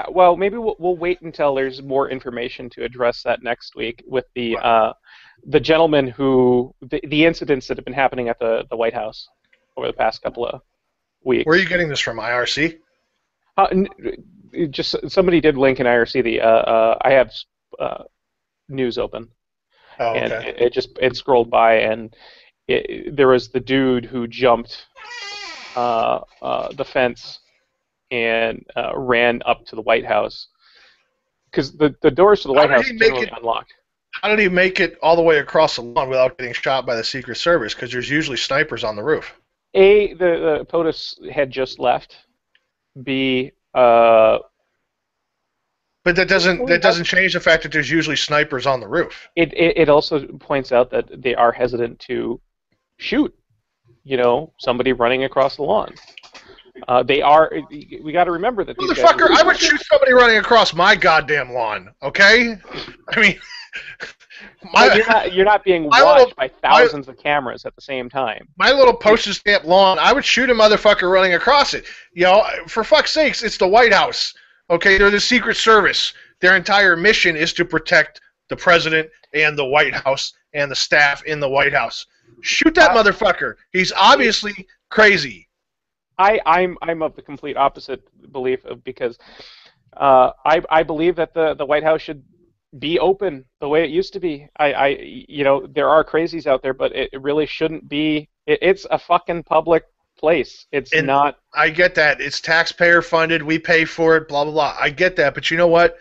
well, maybe we'll wait until there's more information to address that next week with the gentleman who... The incidents that have been happening at the White House over the past couple of weeks. Where are you getting this from, IRC? Just somebody did link in IRC. I have news open, and it scrolled by, and there was the dude who jumped the fence and ran up to the White House because the doors to the White House are generally unlocked. How did he make it all the way across the lawn without getting shot by the Secret Service? Because there's usually snipers on the roof. The POTUS had just left. B. But that doesn't change the fact that there's usually snipers on the roof. It also points out that they are hesitant to shoot. Somebody running across the lawn. They are. We got to remember that. Motherfucker, I would shoot somebody running across my goddamn lawn. Okay, I mean. You're not being watched by thousands of cameras at the same time. My little postage stamp lawn, I would shoot a motherfucker running across it. For fuck's sakes, it's the White House. Okay, they're the Secret Service. Their entire mission is to protect the president and the White House and the staff in the White House. Shoot that motherfucker. He's obviously crazy. I'm of the complete opposite belief because I believe that the White House should be open the way it used to be. There are crazies out there, but it really shouldn't be. It's a fucking public place. It's not. I get that. It's taxpayer funded. We pay for it. Blah blah blah. I get that, but you know what?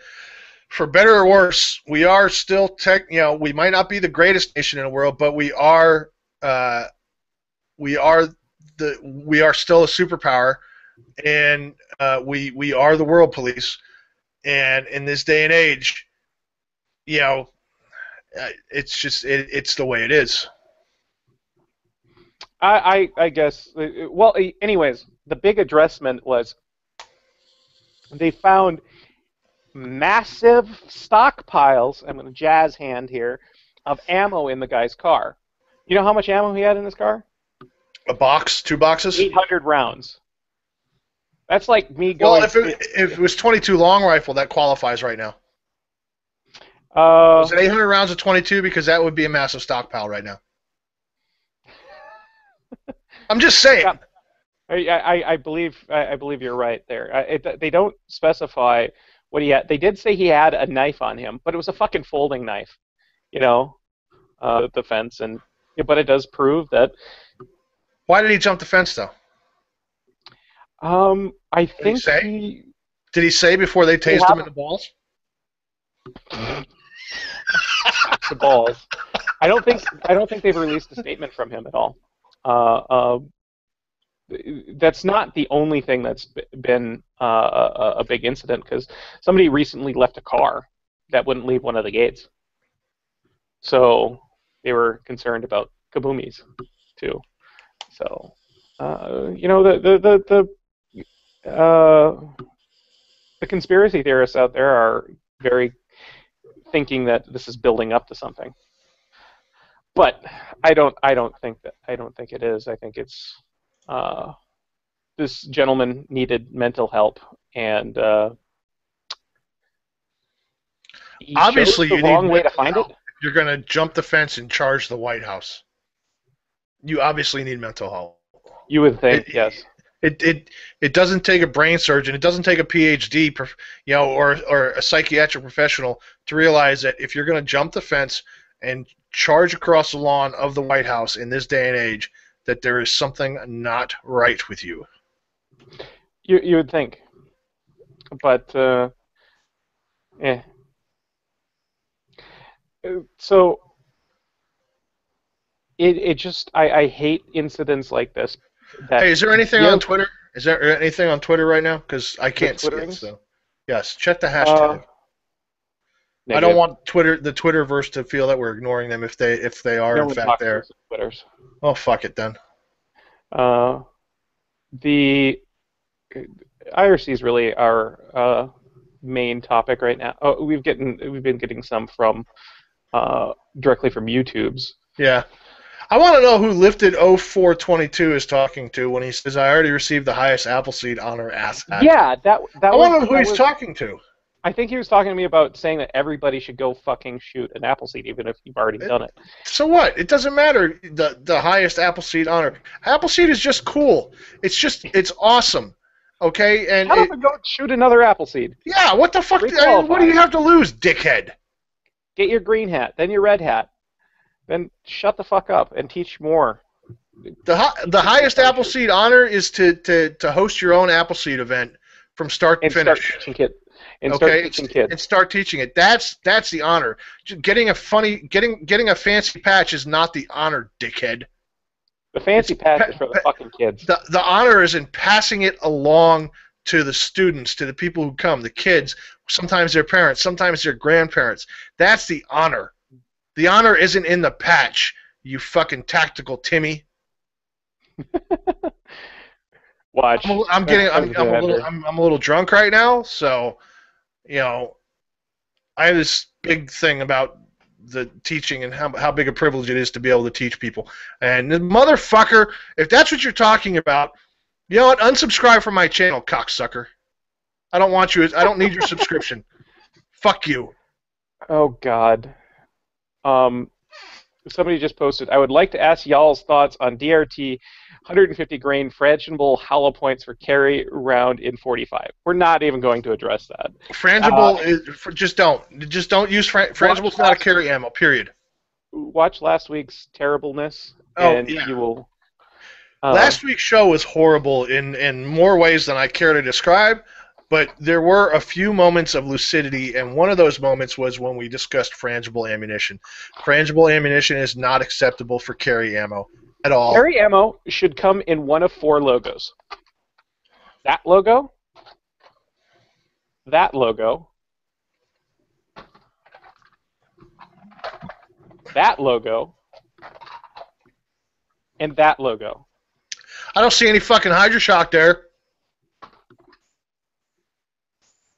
For better or worse, we are still we might not be the greatest nation in the world, but we are. We are still a superpower, and we are the world police. And in this day and age, it's just it's the way it is. I guess. Well, anyways, the big addressment was they found massive stockpiles. I'm going to jazz hand here of ammo in the guy's car. You know how much ammo he had in his car? A box, 2 boxes. 800 rounds. That's like me going. Well, if it was 22 long rifle, that qualifies right now. Was it 800 rounds of 22? Because that would be a massive stockpile right now. I'm just saying. I believe you're right there. They don't specify what he had. They did say he had a knife on him, but it was a fucking folding knife. The fence, but it does prove that. Why did he jump the fence though? I think Did he say before they tased him in the balls? The balls. I don't think they've released a statement from him at all. That's not the only thing that's been a big incident, because somebody recently left a car that wouldn't leave one of the gates. So they were concerned about kaboomies too. So the conspiracy theorists out there are very thinking that this is building up to something. But I don't think it is. I think it's this gentleman needed mental help, and obviously chose the wrong way to find it. You're going to jump the fence and charge the White House. You obviously need mental help. You would think, yes. It doesn't take a brain surgeon. It doesn't take a PhD, or a psychiatric professional to realize that if you're going to jump the fence and charge across the lawn of the White House in this day and age that there is something not right with you. You would think, but So it just I hate incidents like this. That Hey, is there anything on give Twitter? Is there anything on Twitter right now? Because I the can't see it. Twitterings. So, yes, check the Uh, hashtag. I don't Negative. want the Twitterverse to feel that we're ignoring them if they are No in one fact talks to there. us on Twitters. Oh, fuck it then. Uh, the IRC is really our main topic right now. Oh, we've been getting some from directly from YouTube's. Yeah. I want to know who Lifted 0422 is talking to when he says, I already received the highest Appleseed honor ass hat. Yeah, that I was. want to know who That he's was, talking to. I think he was talking to me about saying that everybody should go fucking shoot an Appleseed, even if you've already done it. So what? It doesn't matter the highest Appleseed honor. Appleseed is just cool. It's awesome. Okay? And How about go shoot another Appleseed? yeah, what the fuck? Requalify. What do you have to lose, dickhead? Get your green hat, then your red hat. Then shut the fuck up and teach more. The highest Appleseed honor is to host your own Appleseed event from start to And finish. start teaching kids. And start teaching kids. And start teaching it. That's the honor. Getting a fancy patch is not the honor, dickhead. The fancy patch is for the fucking kids. The honor is in passing it along to the students, to the people who come, the kids, sometimes their parents, sometimes their grandparents. That's the honor. The honor isn't in the patch, you fucking tactical Timmy. Watch. I'm a little drunk right now, so I have this big thing about the teaching and how big a privilege it is to be able to teach people. And the motherfucker, if that's what you're talking about, you know what? Unsubscribe from my channel, cocksucker. I don't want you. I don't need your subscription. Fuck you. Oh God. Somebody just posted. I would like to ask y'all's thoughts on DRT 150 grain frangible hollow points for carry round in 45. We're not even going to address that. Frangible is just don't use frangible. It's not a carry ammo. Period. Watch last week's terribleness, and you will. Last week's show was horrible in more ways than I care to describe. But there were a few moments of lucidity, and one of those moments was when we discussed frangible ammunition. Frangible ammunition is not acceptable for carry ammo at all. Carry ammo should come in one of 4 logos. That logo, that logo, that logo, and that logo. I don't see any fucking Hydroshock there.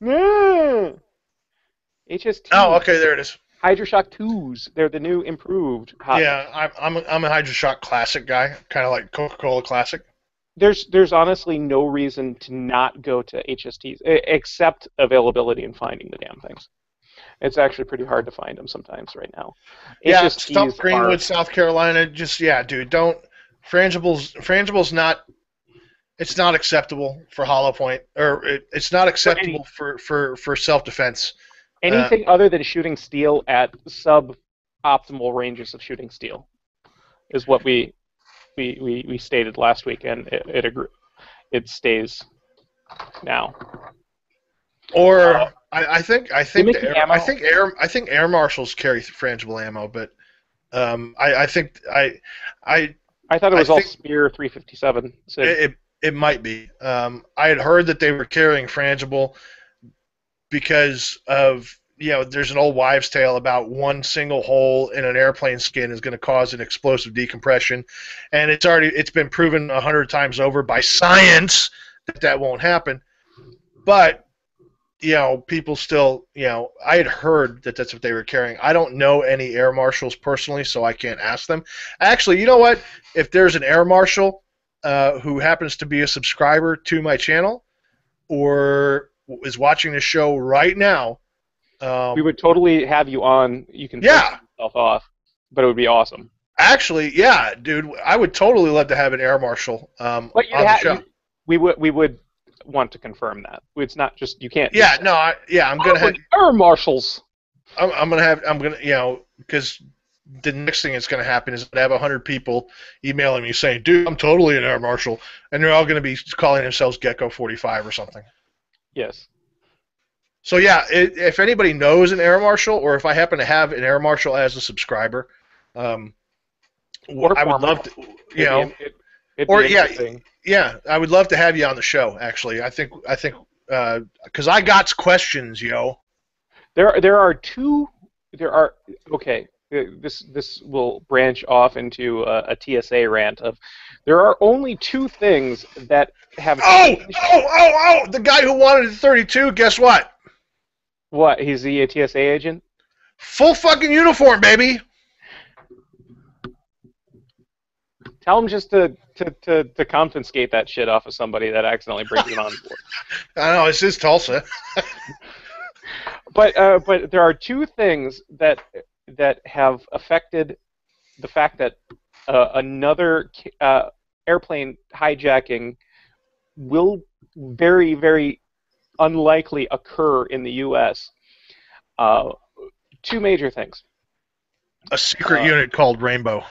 HST. Oh, okay, there it is. Hydroshock 2s. They're the new improved. Yeah, I'm a Hydroshock Classic guy, kind of like Coca-Cola Classic. There's honestly no reason to not go to HSTs, except availability and finding the damn things. It's actually pretty hard to find them sometimes right now. Yeah, Stump Greenwood, South Carolina. Dude, don't. Frangible's not. It's not acceptable for hollow point, or it's not acceptable for self-defense. Anything other than shooting steel at sub-optimal ranges of shooting steel is what we stated last week, and it stays now. Or I think air marshals carry frangible ammo, but I thought it was all Spear 357. So it might be. I had heard that they were carrying frangible because of, there's an old wives' tale about one single hole in an airplane skin is going to cause an explosive decompression, and it's been proven 100 times over by science that won't happen. But people still, I had heard that that's what they were carrying. I don't know any air marshals personally, so I can't ask them. Actually, you know what? If there's an air marshal who happens to be a subscriber to my channel or is watching the show right now, we would totally have you on. You can turn yourself off, but it would be awesome. Actually, yeah, dude, I would totally love to have an air marshal on the show. We would want to confirm that. It's not just you can't. Yeah, no, I'm gonna have air marshals. I'm gonna because the next thing that's going to happen is I have 100 people emailing me saying, "Dude, I'm totally an air marshal," and they're all going to be calling themselves Gecko 45 or something. Yes. So yeah, if anybody knows an air marshal, or if I happen to have an air marshal as a subscriber, um, Or I would former. love to, you know, It'd or be yeah, interesting. yeah, I would love to have you on the show. Actually, I think, because I got questions, yo. There are two. There are okay. This will branch off into a TSA rant of there are only two things that have Oh, changed. the guy who wanted the 32. Guess what? What? He's the TSA agent? Full fucking uniform, baby. Tell him just to confiscate that shit off of somebody that accidentally brings it on board. I know, it's his Tulsa. But there are two things that have affected the fact that another airplane hijacking will very, very unlikely occur in the U.S. Uh, Two major things. A secret unit called Rainbow.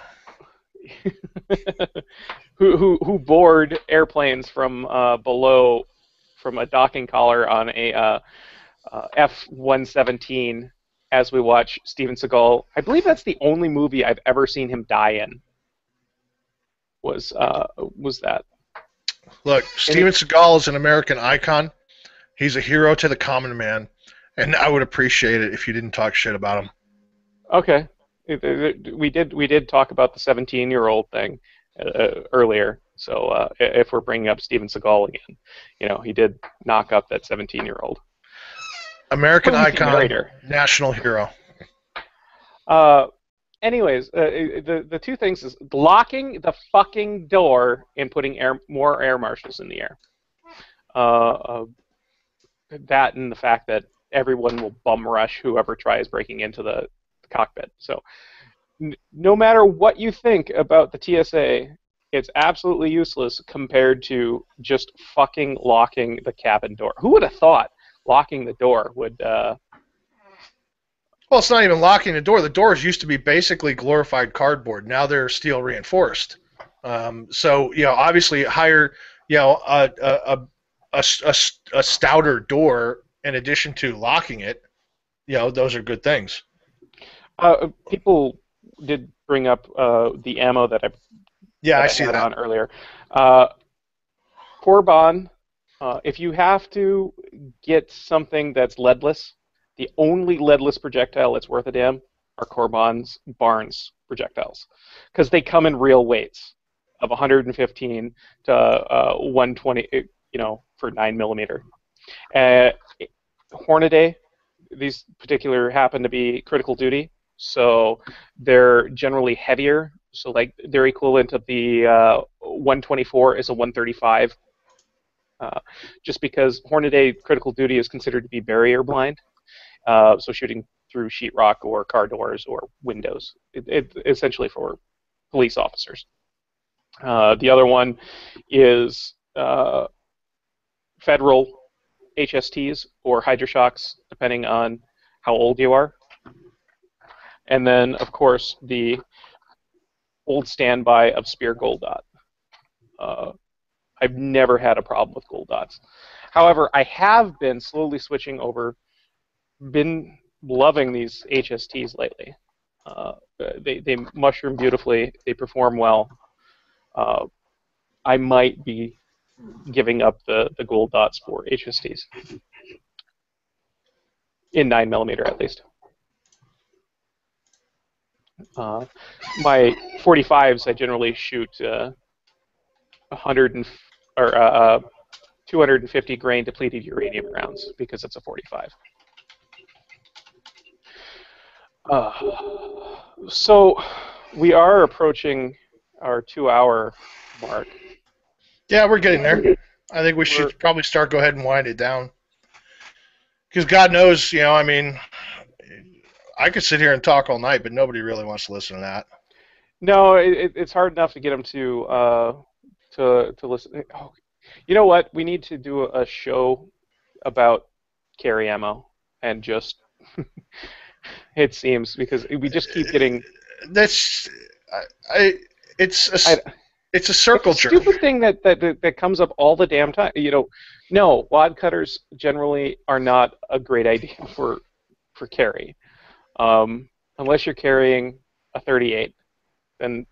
who board airplanes from below from a docking collar on a F-117 as we watch Steven Seagal. I believe that's the only movie I've ever seen him die in. Was that? Look, Steven Seagal is an American icon. He's a hero to the common man, and I would appreciate it if you didn't talk shit about him. Okay, we did talk about the 17-year-old thing earlier. So if we're bringing up Steven Seagal again, he did knock up that 17-year-old. American icon, national hero. Anyways, the two things is locking the fucking door and putting more air marshals in the air. That and the fact that everyone will bum rush whoever tries breaking into the cockpit. So no matter what you think about the TSA, it's absolutely useless compared to just fucking locking the cabin door. Who would have thought locking the door would... Well, it's not even locking the door. The doors used to be basically glorified cardboard. Now they're steel reinforced. So, obviously higher, a stouter door in addition to locking it, those are good things. People did bring up the ammo that I see had that on earlier. Corban, if you have to get something that's leadless, the only leadless projectile that's worth a damn are Corban's Barnes projectiles, because they come in real weights of 115 to 120, for 9mm. Hornady, these particular happen to be critical duty, so they're generally heavier. So like their equivalent of the 124 is a 135. Just because Hornady critical duty is considered to be barrier blind, so shooting through sheetrock or car doors or windows, it essentially for police officers. The other one is federal HSTs or hydroshocks, depending on how old you are. And then, of course, the old standby of Spear Gold Dot. I've never had a problem with gold dots. However, I have been slowly switching over, been loving these HSTs lately. They mushroom beautifully, they perform well. I might be giving up the gold dots for HSTs. In 9mm at least. My 45s, I generally shoot 250 grain depleted uranium rounds because it's a 45. So we are approaching our 2-hour mark. Yeah, we're getting there. I think we should probably go ahead and wind it down. Because God knows, I could sit here and talk all night, but nobody really wants to listen to that. No, it's hard enough to get them to listen. Oh, you know what? We need to do a show about carry ammo and just it seems because we just keep getting that's I I, it's a it's a circle jerk. stupid thing that comes up all the damn time. No, wad cutters generally are not a great idea for carry. Unless you're carrying a 38, then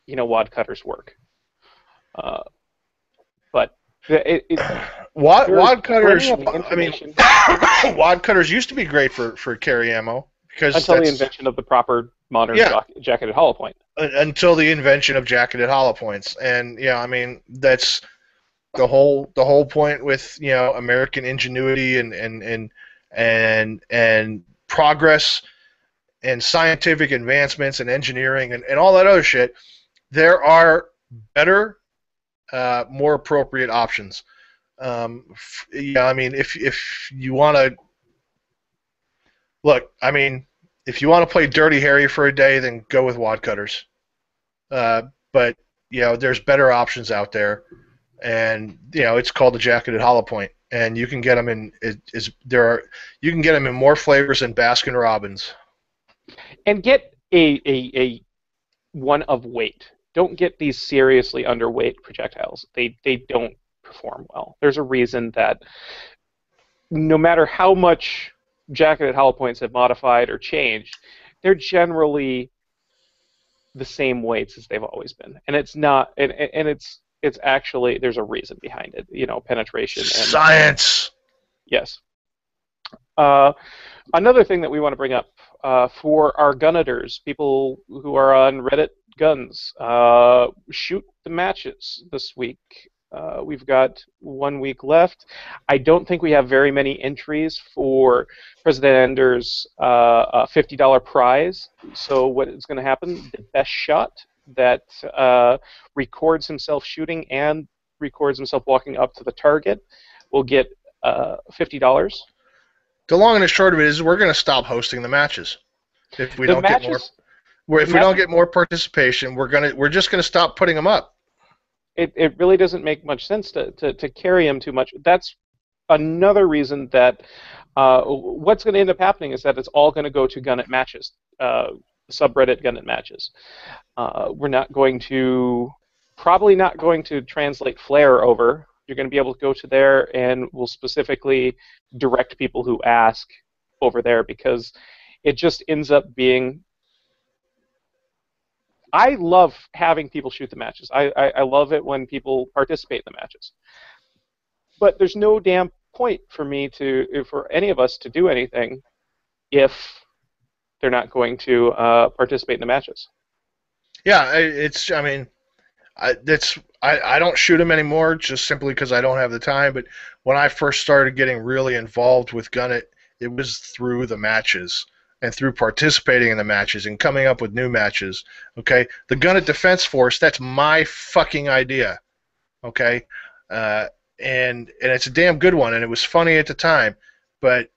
wad cutters work. Uh, but there's Wad plenty cutters. of I mean, information wad cutters used to be great for carry ammo because until the that's invention of the proper modern yeah. jacketed hollow point. Until the invention of jacketed hollow points, and I mean that's the whole point with American ingenuity and progress and scientific advancements and engineering and all that other shit. There are better, more appropriate options. I mean, if you want to look, I mean, if you want to play Dirty Harry for a day, then go with wad cutters. But there's better options out there, and it's called the jacketed hollow point, and you can get them you can get them in more flavors than Baskin Robbins. And get a one of weight. Don't get these seriously underweight projectiles. They don't perform well. There's a reason that no matter how much jacketed hollow points have modified or changed, they're generally the same weights as they've always been. And it's not, and it's actually, there's a reason behind it. Penetration and science. Yes. Another thing that we want to bring up for our gunnitors, people who are on Reddit Guns, shoot the matches this week. We've got 1 week left. I don't think we have very many entries for President Ender's $50 prize. So what is going to happen? The best shot that records himself shooting and records himself walking up to the target will get $50. The long and the short of it is we're going to stop hosting the matches if we don't get more. If we don't get more participation, we're just going to stop putting them up. It really doesn't make much sense to carry them too much. That's another reason that what's going to end up happening is that it's all going to go to Gun It matches, subreddit Gun It matches. We're probably not going to translate Flare over. You're going to be able to go to there, and we'll specifically direct people who ask over there because it just ends up being. I love having people shoot the matches. I love it when people participate in the matches. But there's no damn point for any of us to do anything if they're not going to participate in the matches. Yeah, I don't shoot them anymore just simply because I don't have the time. But when I first started getting really involved with Gun It, it was through the matches and through participating in the matches and coming up with new matches. Okay, the Gun It Defense Force, that's my fucking idea. Okay, and it's a damn good one, and it was funny at the time. But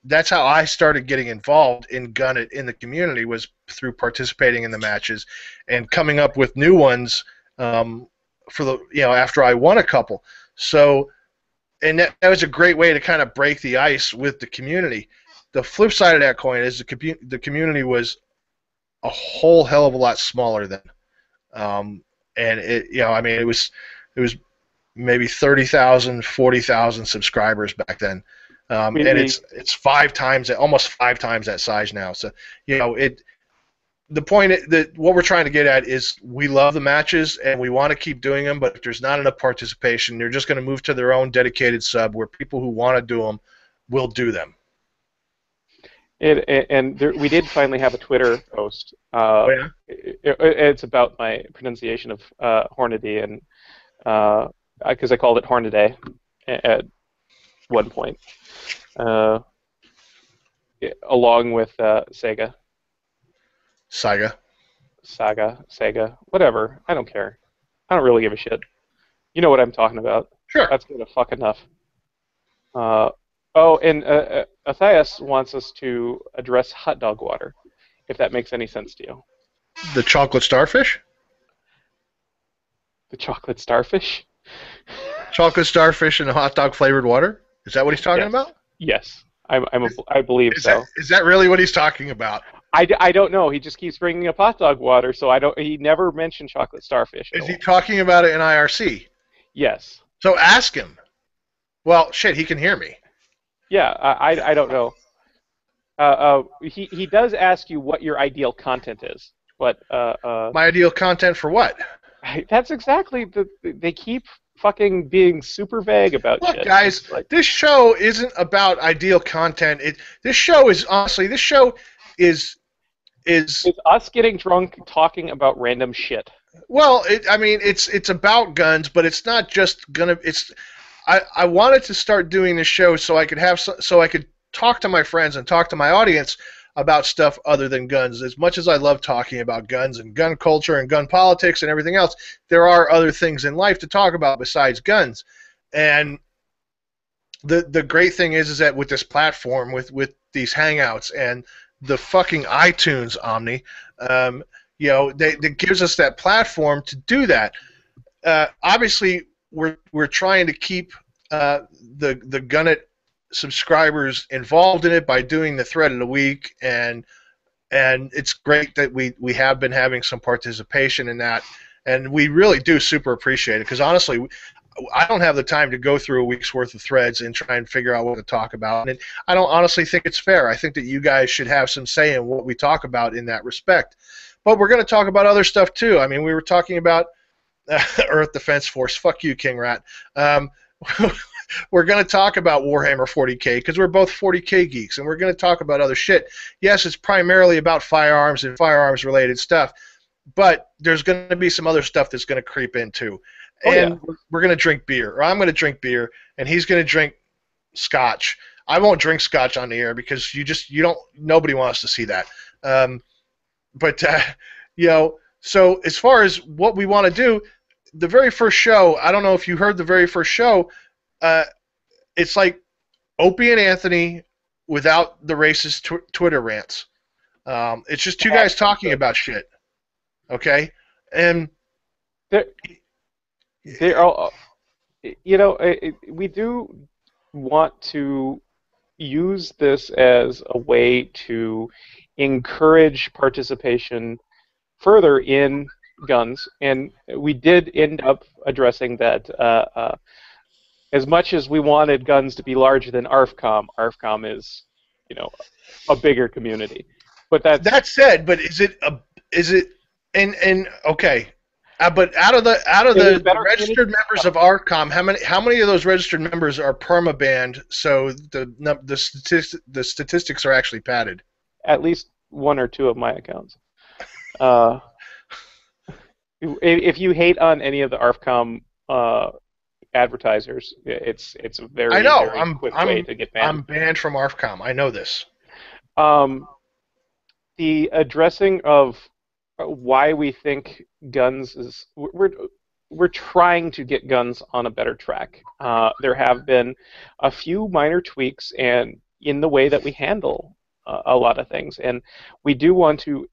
that's how I started getting involved in Gun It in the community, was through participating in the matches and coming up with new ones for the after I won a couple. So, and that was a great way to kind of break the ice with the community. The flip side of that coin is the community was a whole hell of a lot smaller then, and it was maybe 30,000, 40,000 subscribers back then. And it's almost five times that size now. So the point that what we're trying to get at is we love the matches and we want to keep doing them, but if there's not enough participation, they're just going to move to their own dedicated sub where people who want to do them will do them. We did finally have a Twitter post. Oh, yeah? It's about my pronunciation of Hornady, and because I called it Hornaday at one point. Along with Sega, whatever. I don't care. I don't really give a shit. You know what I'm talking about. Sure. That's good fuck enough. And Matthias wants us to address hot dog water, if that makes any sense to you. The chocolate starfish? The chocolate starfish? Chocolate starfish and hot dog flavored water? Is that what he's talking about? Yes. I believe so. Is that really what he's talking about? I don't know. He just keeps bringing up hot dog water, so I don't. He never mentioned chocolate starfish at Is he all. talking about it in IRC? Yes. So ask him. Well, shit, he can hear me. Yeah. I don't know. He does ask you what your ideal content is, but My ideal content for what? that's exactly they keep fucking being super vague about Look, shit. guys, It's like, this show isn't about ideal content. This show is honestly, this show is is it's us getting drunk talking about random shit. well, I mean, it's about guns, but it's not just gonna. I wanted to start doing this show so I could so I could talk to my friends and talk to my audience about stuff other than guns. As much as I love talking about guns and gun culture and gun politics and everything else, there are other things in life to talk about besides guns. And the great thing is that with this platform, with these hangouts and the fucking iTunes Omni, that gives us that platform to do that. Obviously, we're trying to keep the Gunnet subscribers involved in it by doing the thread of the week, and it's great that we have been having some participation in that, and we really do super appreciate it, because honestly, I don't have the time to go through a week's worth of threads and try and figure out what to talk about, and I don't honestly think it's fair. I think that you guys should have some say in what we talk about in that respect. But we're going to talk about other stuff too. I mean, we were talking about Earth Defense Force. Fuck you, King Rat. We're going to talk about Warhammer 40K because we're both 40K geeks, and we're going to talk about other shit. Yes, it's primarily about firearms and firearms-related stuff, but there's going to be some other stuff that's going to creep in too. And we're going to drink beer, or I'm going to drink beer, and he's going to drink scotch. I won't drink scotch on the air because nobody wants to see that. So as far as what we want to do, the very first show, I don't know if you heard the very first show, it's like Opie and Anthony without the racist Twitter rants. It's just two guys talking about shit. Okay? And they're all, we do want to use this as a way to encourage participation further in guns, and we did end up addressing that. As much as we wanted guns to be larger than ARFCOM is, a bigger community. But that said, but is it okay? But out of the registered members of ARFCOM, how many of those registered members are permabanned? So the statistics are actually padded. At least one or two of my accounts. If you hate on any of the ARFCOM advertisers, it's a very quick way to get banned. I'm banned from ARFCOM. I know this. The addressing of why we think guns is we're trying to get guns on a better track. There have been a few minor tweaks and in the way that we handle a lot of things, and we do want to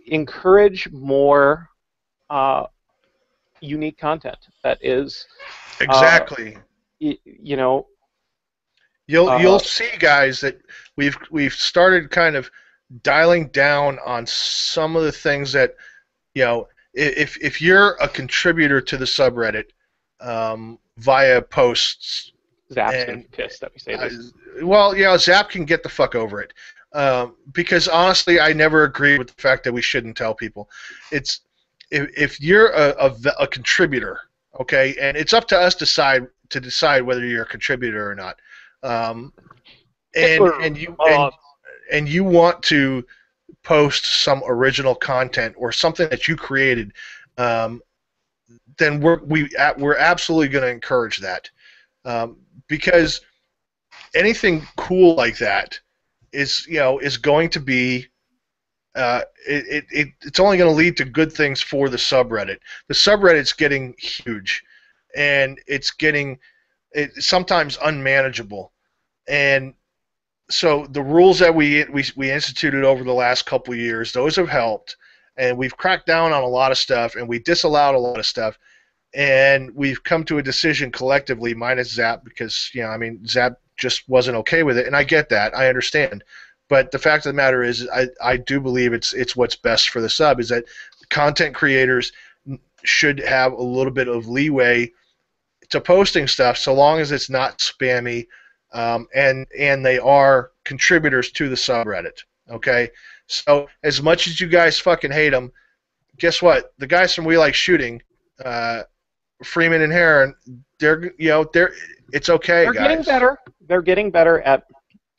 encourage more unique content that is exactly. You'll see, guys, that we've started kind of dialing down on some of the things that, if you're a contributor to the subreddit via posts, Zap's gonna be pissed that we say this. Zap can get the fuck over it, because honestly, I never agreed with the fact that we shouldn't tell people. It's if you're a contributor, okay, and it's up to us to decide whether you're a contributor or not, and you want to post some original content or something that you created, then we're absolutely going to encourage that, because anything cool like that is going to be it's only going to lead to good things for the subreddit. The subreddit's getting huge, and it's sometimes unmanageable, and so the rules that we instituted over the last couple of years, those have helped, and we've cracked down on a lot of stuff, and we disallowed a lot of stuff, and we've come to a decision collectively, minus Zap, because Zap just wasn't okay with it, and I get that, I understand, But the fact of the matter is, I do believe it's what's best for the sub, is that content creators should have a little bit of leeway to posting stuff, so long as it's not spammy, and they are contributors to the subreddit. Okay, so as much as you guys fucking hate them, guess what? The guys from We Like Shooting, Freeman and Heron, they're it's okay, They're guys. getting better. They're getting better at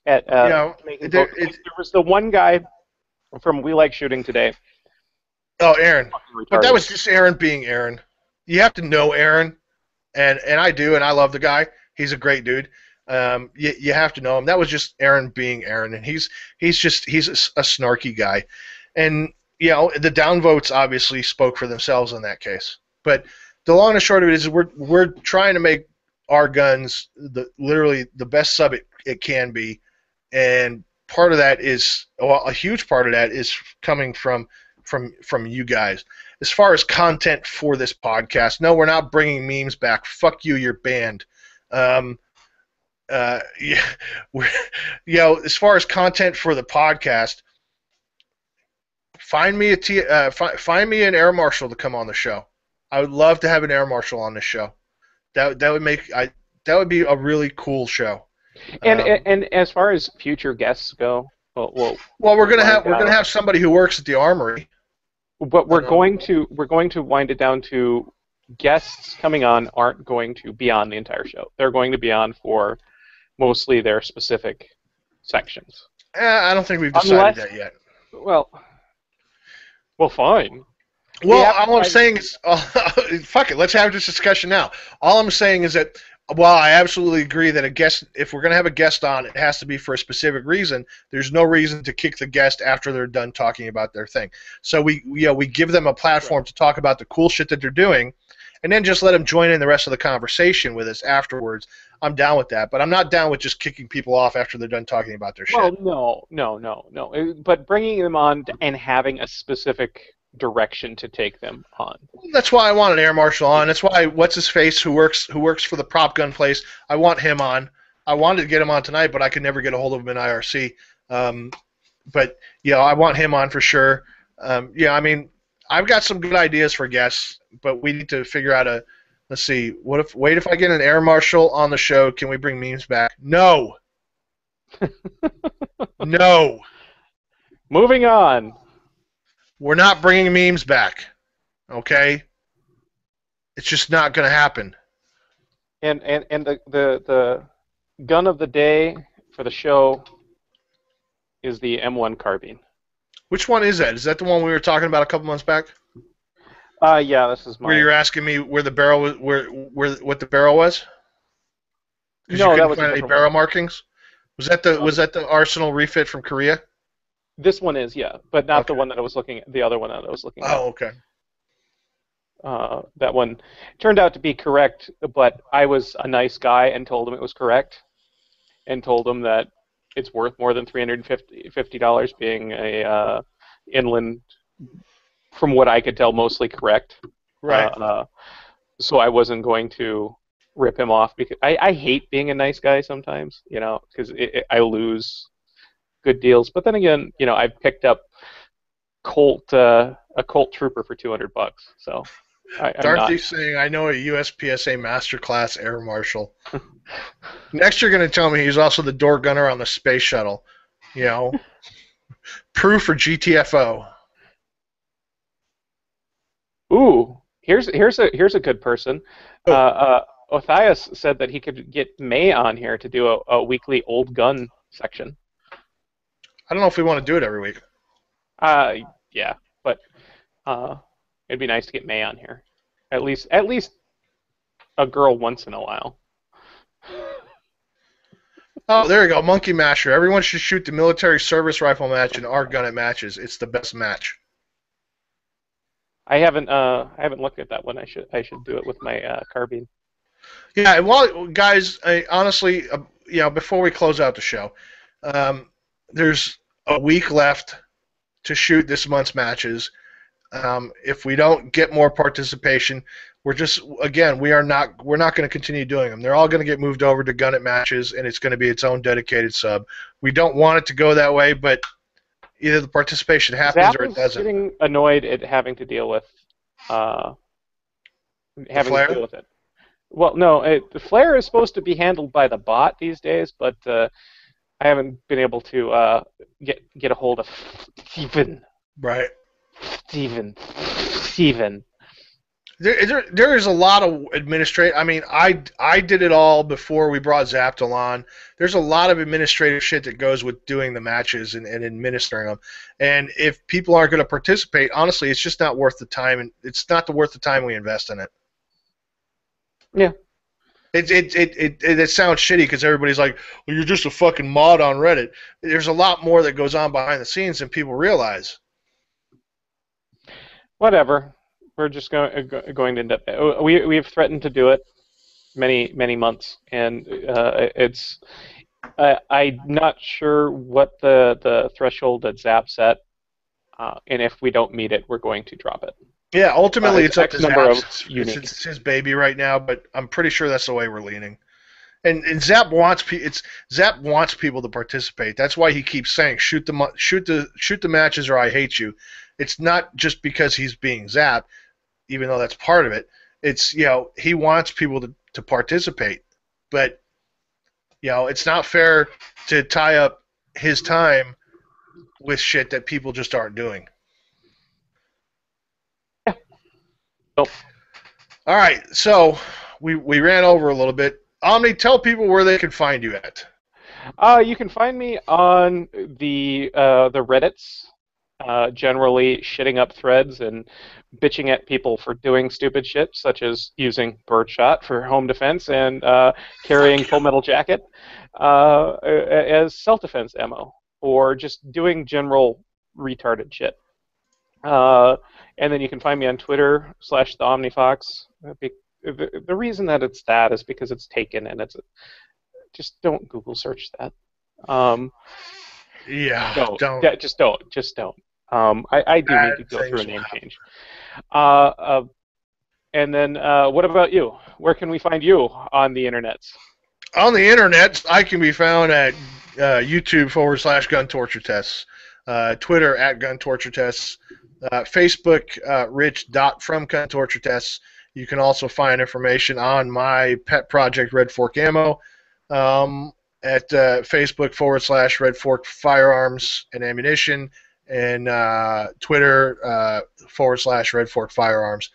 making posts. There was the one guy from We Like Shooting today. Oh, Aaron. But that was just Aaron being Aaron. You have to know Aaron, and I do, and I love the guy. He's a great dude. You have to know him. That was just Aaron being Aaron, and he's a snarky guy. And the downvotes obviously spoke for themselves in that case. But the long and the short of it is we're trying to make our guns literally the best sub it can be, and part of that is, well, a huge part of that is coming from you guys. As far as content for this podcast, no, we're not bringing memes back. Fuck you, you're banned. As far as content for the podcast, find me an air marshal to come on the show. I would love to have an air marshal on this show. That would be a really cool show. And as far as future guests go, well, we're gonna have somebody who works at the armory. But we're going to wind it down to guests coming on aren't going to be on the entire show. They're going to be on for mostly their specific sections. I don't think we've decided that yet. Well, fine. Well, all I'm saying is, fuck it. Let's have this discussion now. All I'm saying is that, while I absolutely agree that if we're going to have a guest on, it has to be for a specific reason. There's no reason to kick the guest after they're done talking about their thing. So we give them a platform to talk about the cool shit that they're doing, and then just let them join in the rest of the conversation with us afterwards. I'm down with that, but I'm not down with just kicking people off after they're done talking about their shit. Well, no. But bringing them on and having a specific direction to take them on. That's why I want an air marshal on. That's why what's his face who works for the prop gun place. I want him on. I wanted to get him on tonight, but I could never get a hold of him in IRC. But I want him on for sure. I mean, I've got some good ideas for guests, but we need to figure out let's see. Wait, if I get an air marshal on the show, can we bring memes back? No. No. Moving on. We're not bringing memes back, okay? It's just not going to happen. And the gun of the day for the show is the M1 carbine. Which one is that? Is that the one we were talking about a couple months back? Yeah, this is where you're asking me where the barrel was, what the barrel was? No, that was find any barrel markings. Was that the Arsenal refit from Korea? This one is, yeah, but not the one that I was looking at. The other one that I was looking at. Oh, okay. That one turned out to be correct, but I was a nice guy and told him it was correct, and told him that it's worth more than $350, being a inland, from what I could tell, mostly correct. Right. So I wasn't going to rip him off, because I hate being a nice guy sometimes, because I lose good deals. But then again, I picked up a Colt Trooper for $200, so. Dorothy's saying, I know a USPSA Masterclass Air Marshal. Next, you're going to tell me he's also the door gunner on the space shuttle. Proof for GTFO. Ooh, here's a good person. Othias said that he could get May on here to do a weekly old gun section. I don't know if we want to do it every week. Yeah, but it'd be nice to get May on here. At least a girl once in a while. Oh, there you go, Monkey Masher. Everyone should shoot the military service rifle match and our gun at matches. It's the best match. I haven't looked at that one. I should do it with my carbine. Yeah, well, guys, honestly, before we close out the show, there's a week left to shoot this month's matches. If we don't get more participation, we're not going to continue doing them. They're all going to get moved over to Gun It matches, and it's going to be its own dedicated sub. We don't want it to go that way, but either the participation happens Zap or it is doesn't. getting annoyed at having to deal with it. Well, no, the flare is supposed to be handled by the bot these days, but I haven't been able to get a hold of Steven. Right. Steven. There is a lot of administrative. I mean, I did it all before we brought Zaptel on. There's a lot of administrative shit that goes with doing the matches and administering them. And if people aren't going to participate, honestly, it's just not worth the time, and it's not worth the time we invest in it. Yeah. It sounds shitty because everybody's like, well, you're just a fucking mod on Reddit. There's a lot more that goes on behind the scenes than people realize. Whatever. We're just going to end up. We've threatened to do it many months, and it's. I'm not sure what the threshold that Zap set, and if we don't meet it, we're going to drop it. Yeah, ultimately it's up to Zap. It's his baby right now, but I'm pretty sure that's the way we're leaning. And Zap wants people to participate. That's why he keeps saying shoot the matches or I hate you. It's not just because he's being Zap, even though that's part of it. It's he wants people to participate, but it's not fair to tie up his time with shit that people just aren't doing. Yeah. Nope. All right, so we ran over a little bit. Omni, tell people where they can find you at. You can find me on the Reddits, generally shitting up threads and bitching at people for doing stupid shit, such as using birdshot for home defense and carrying Full Metal Jacket as self-defense ammo, or just doing general retarded shit. And then you can find me on Twitter /theOmniFox. The reason that it's that is because it's taken, and just don't Google search that. Don't. Yeah, just don't. I do need to go through a name change. And then what about you? Where can we find you on the internets? On the internet, I can be found at YouTube /Gun Torture Tests, Twitter @Gun Torture Tests, Facebook Rich.from Gun Torture Tests. You can also find information on my pet project Red Fork Ammo at Facebook /Red Fork Firearms and Ammunition, and Twitter /Red Fork Firearms.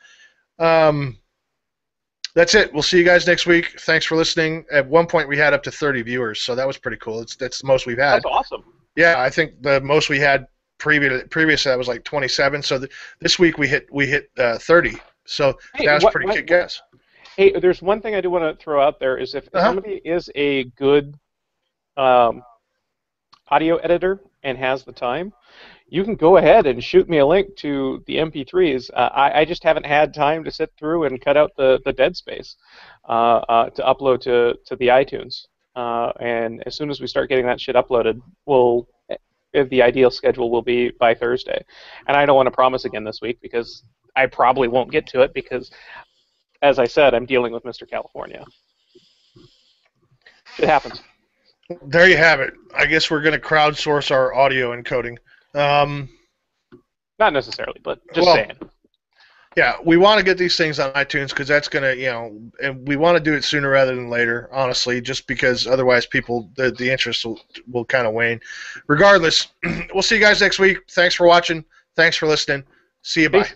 That's it. We'll see you guys next week. Thanks for listening. At one point, we had up to 30 viewers, so that was pretty cool. That's the most we've had. That's awesome. Yeah, I think the most we had previous to that was like 27. So this week we hit 30. So that was pretty kick-ass. Hey, there's one thing I do want to throw out there is if somebody is a good audio editor and has the time, you can go ahead and shoot me a link to the MP3s. I just haven't had time to sit through and cut out the dead space to upload to the iTunes. And as soon as we start getting that shit uploaded, the ideal schedule will be by Thursday. And I don't want to promise again this week because I probably won't get to it because, as I said, I'm dealing with Mr. California. It happens. There you have it. I guess we're going to crowdsource our audio encoding. Not necessarily, but just saying. Yeah, we want to get these things on iTunes because that's going to, and we want to do it sooner rather than later, honestly, just because otherwise the interest will kind of wane. Regardless, we'll see you guys next week. Thanks for watching. Thanks for listening. See you. Bye.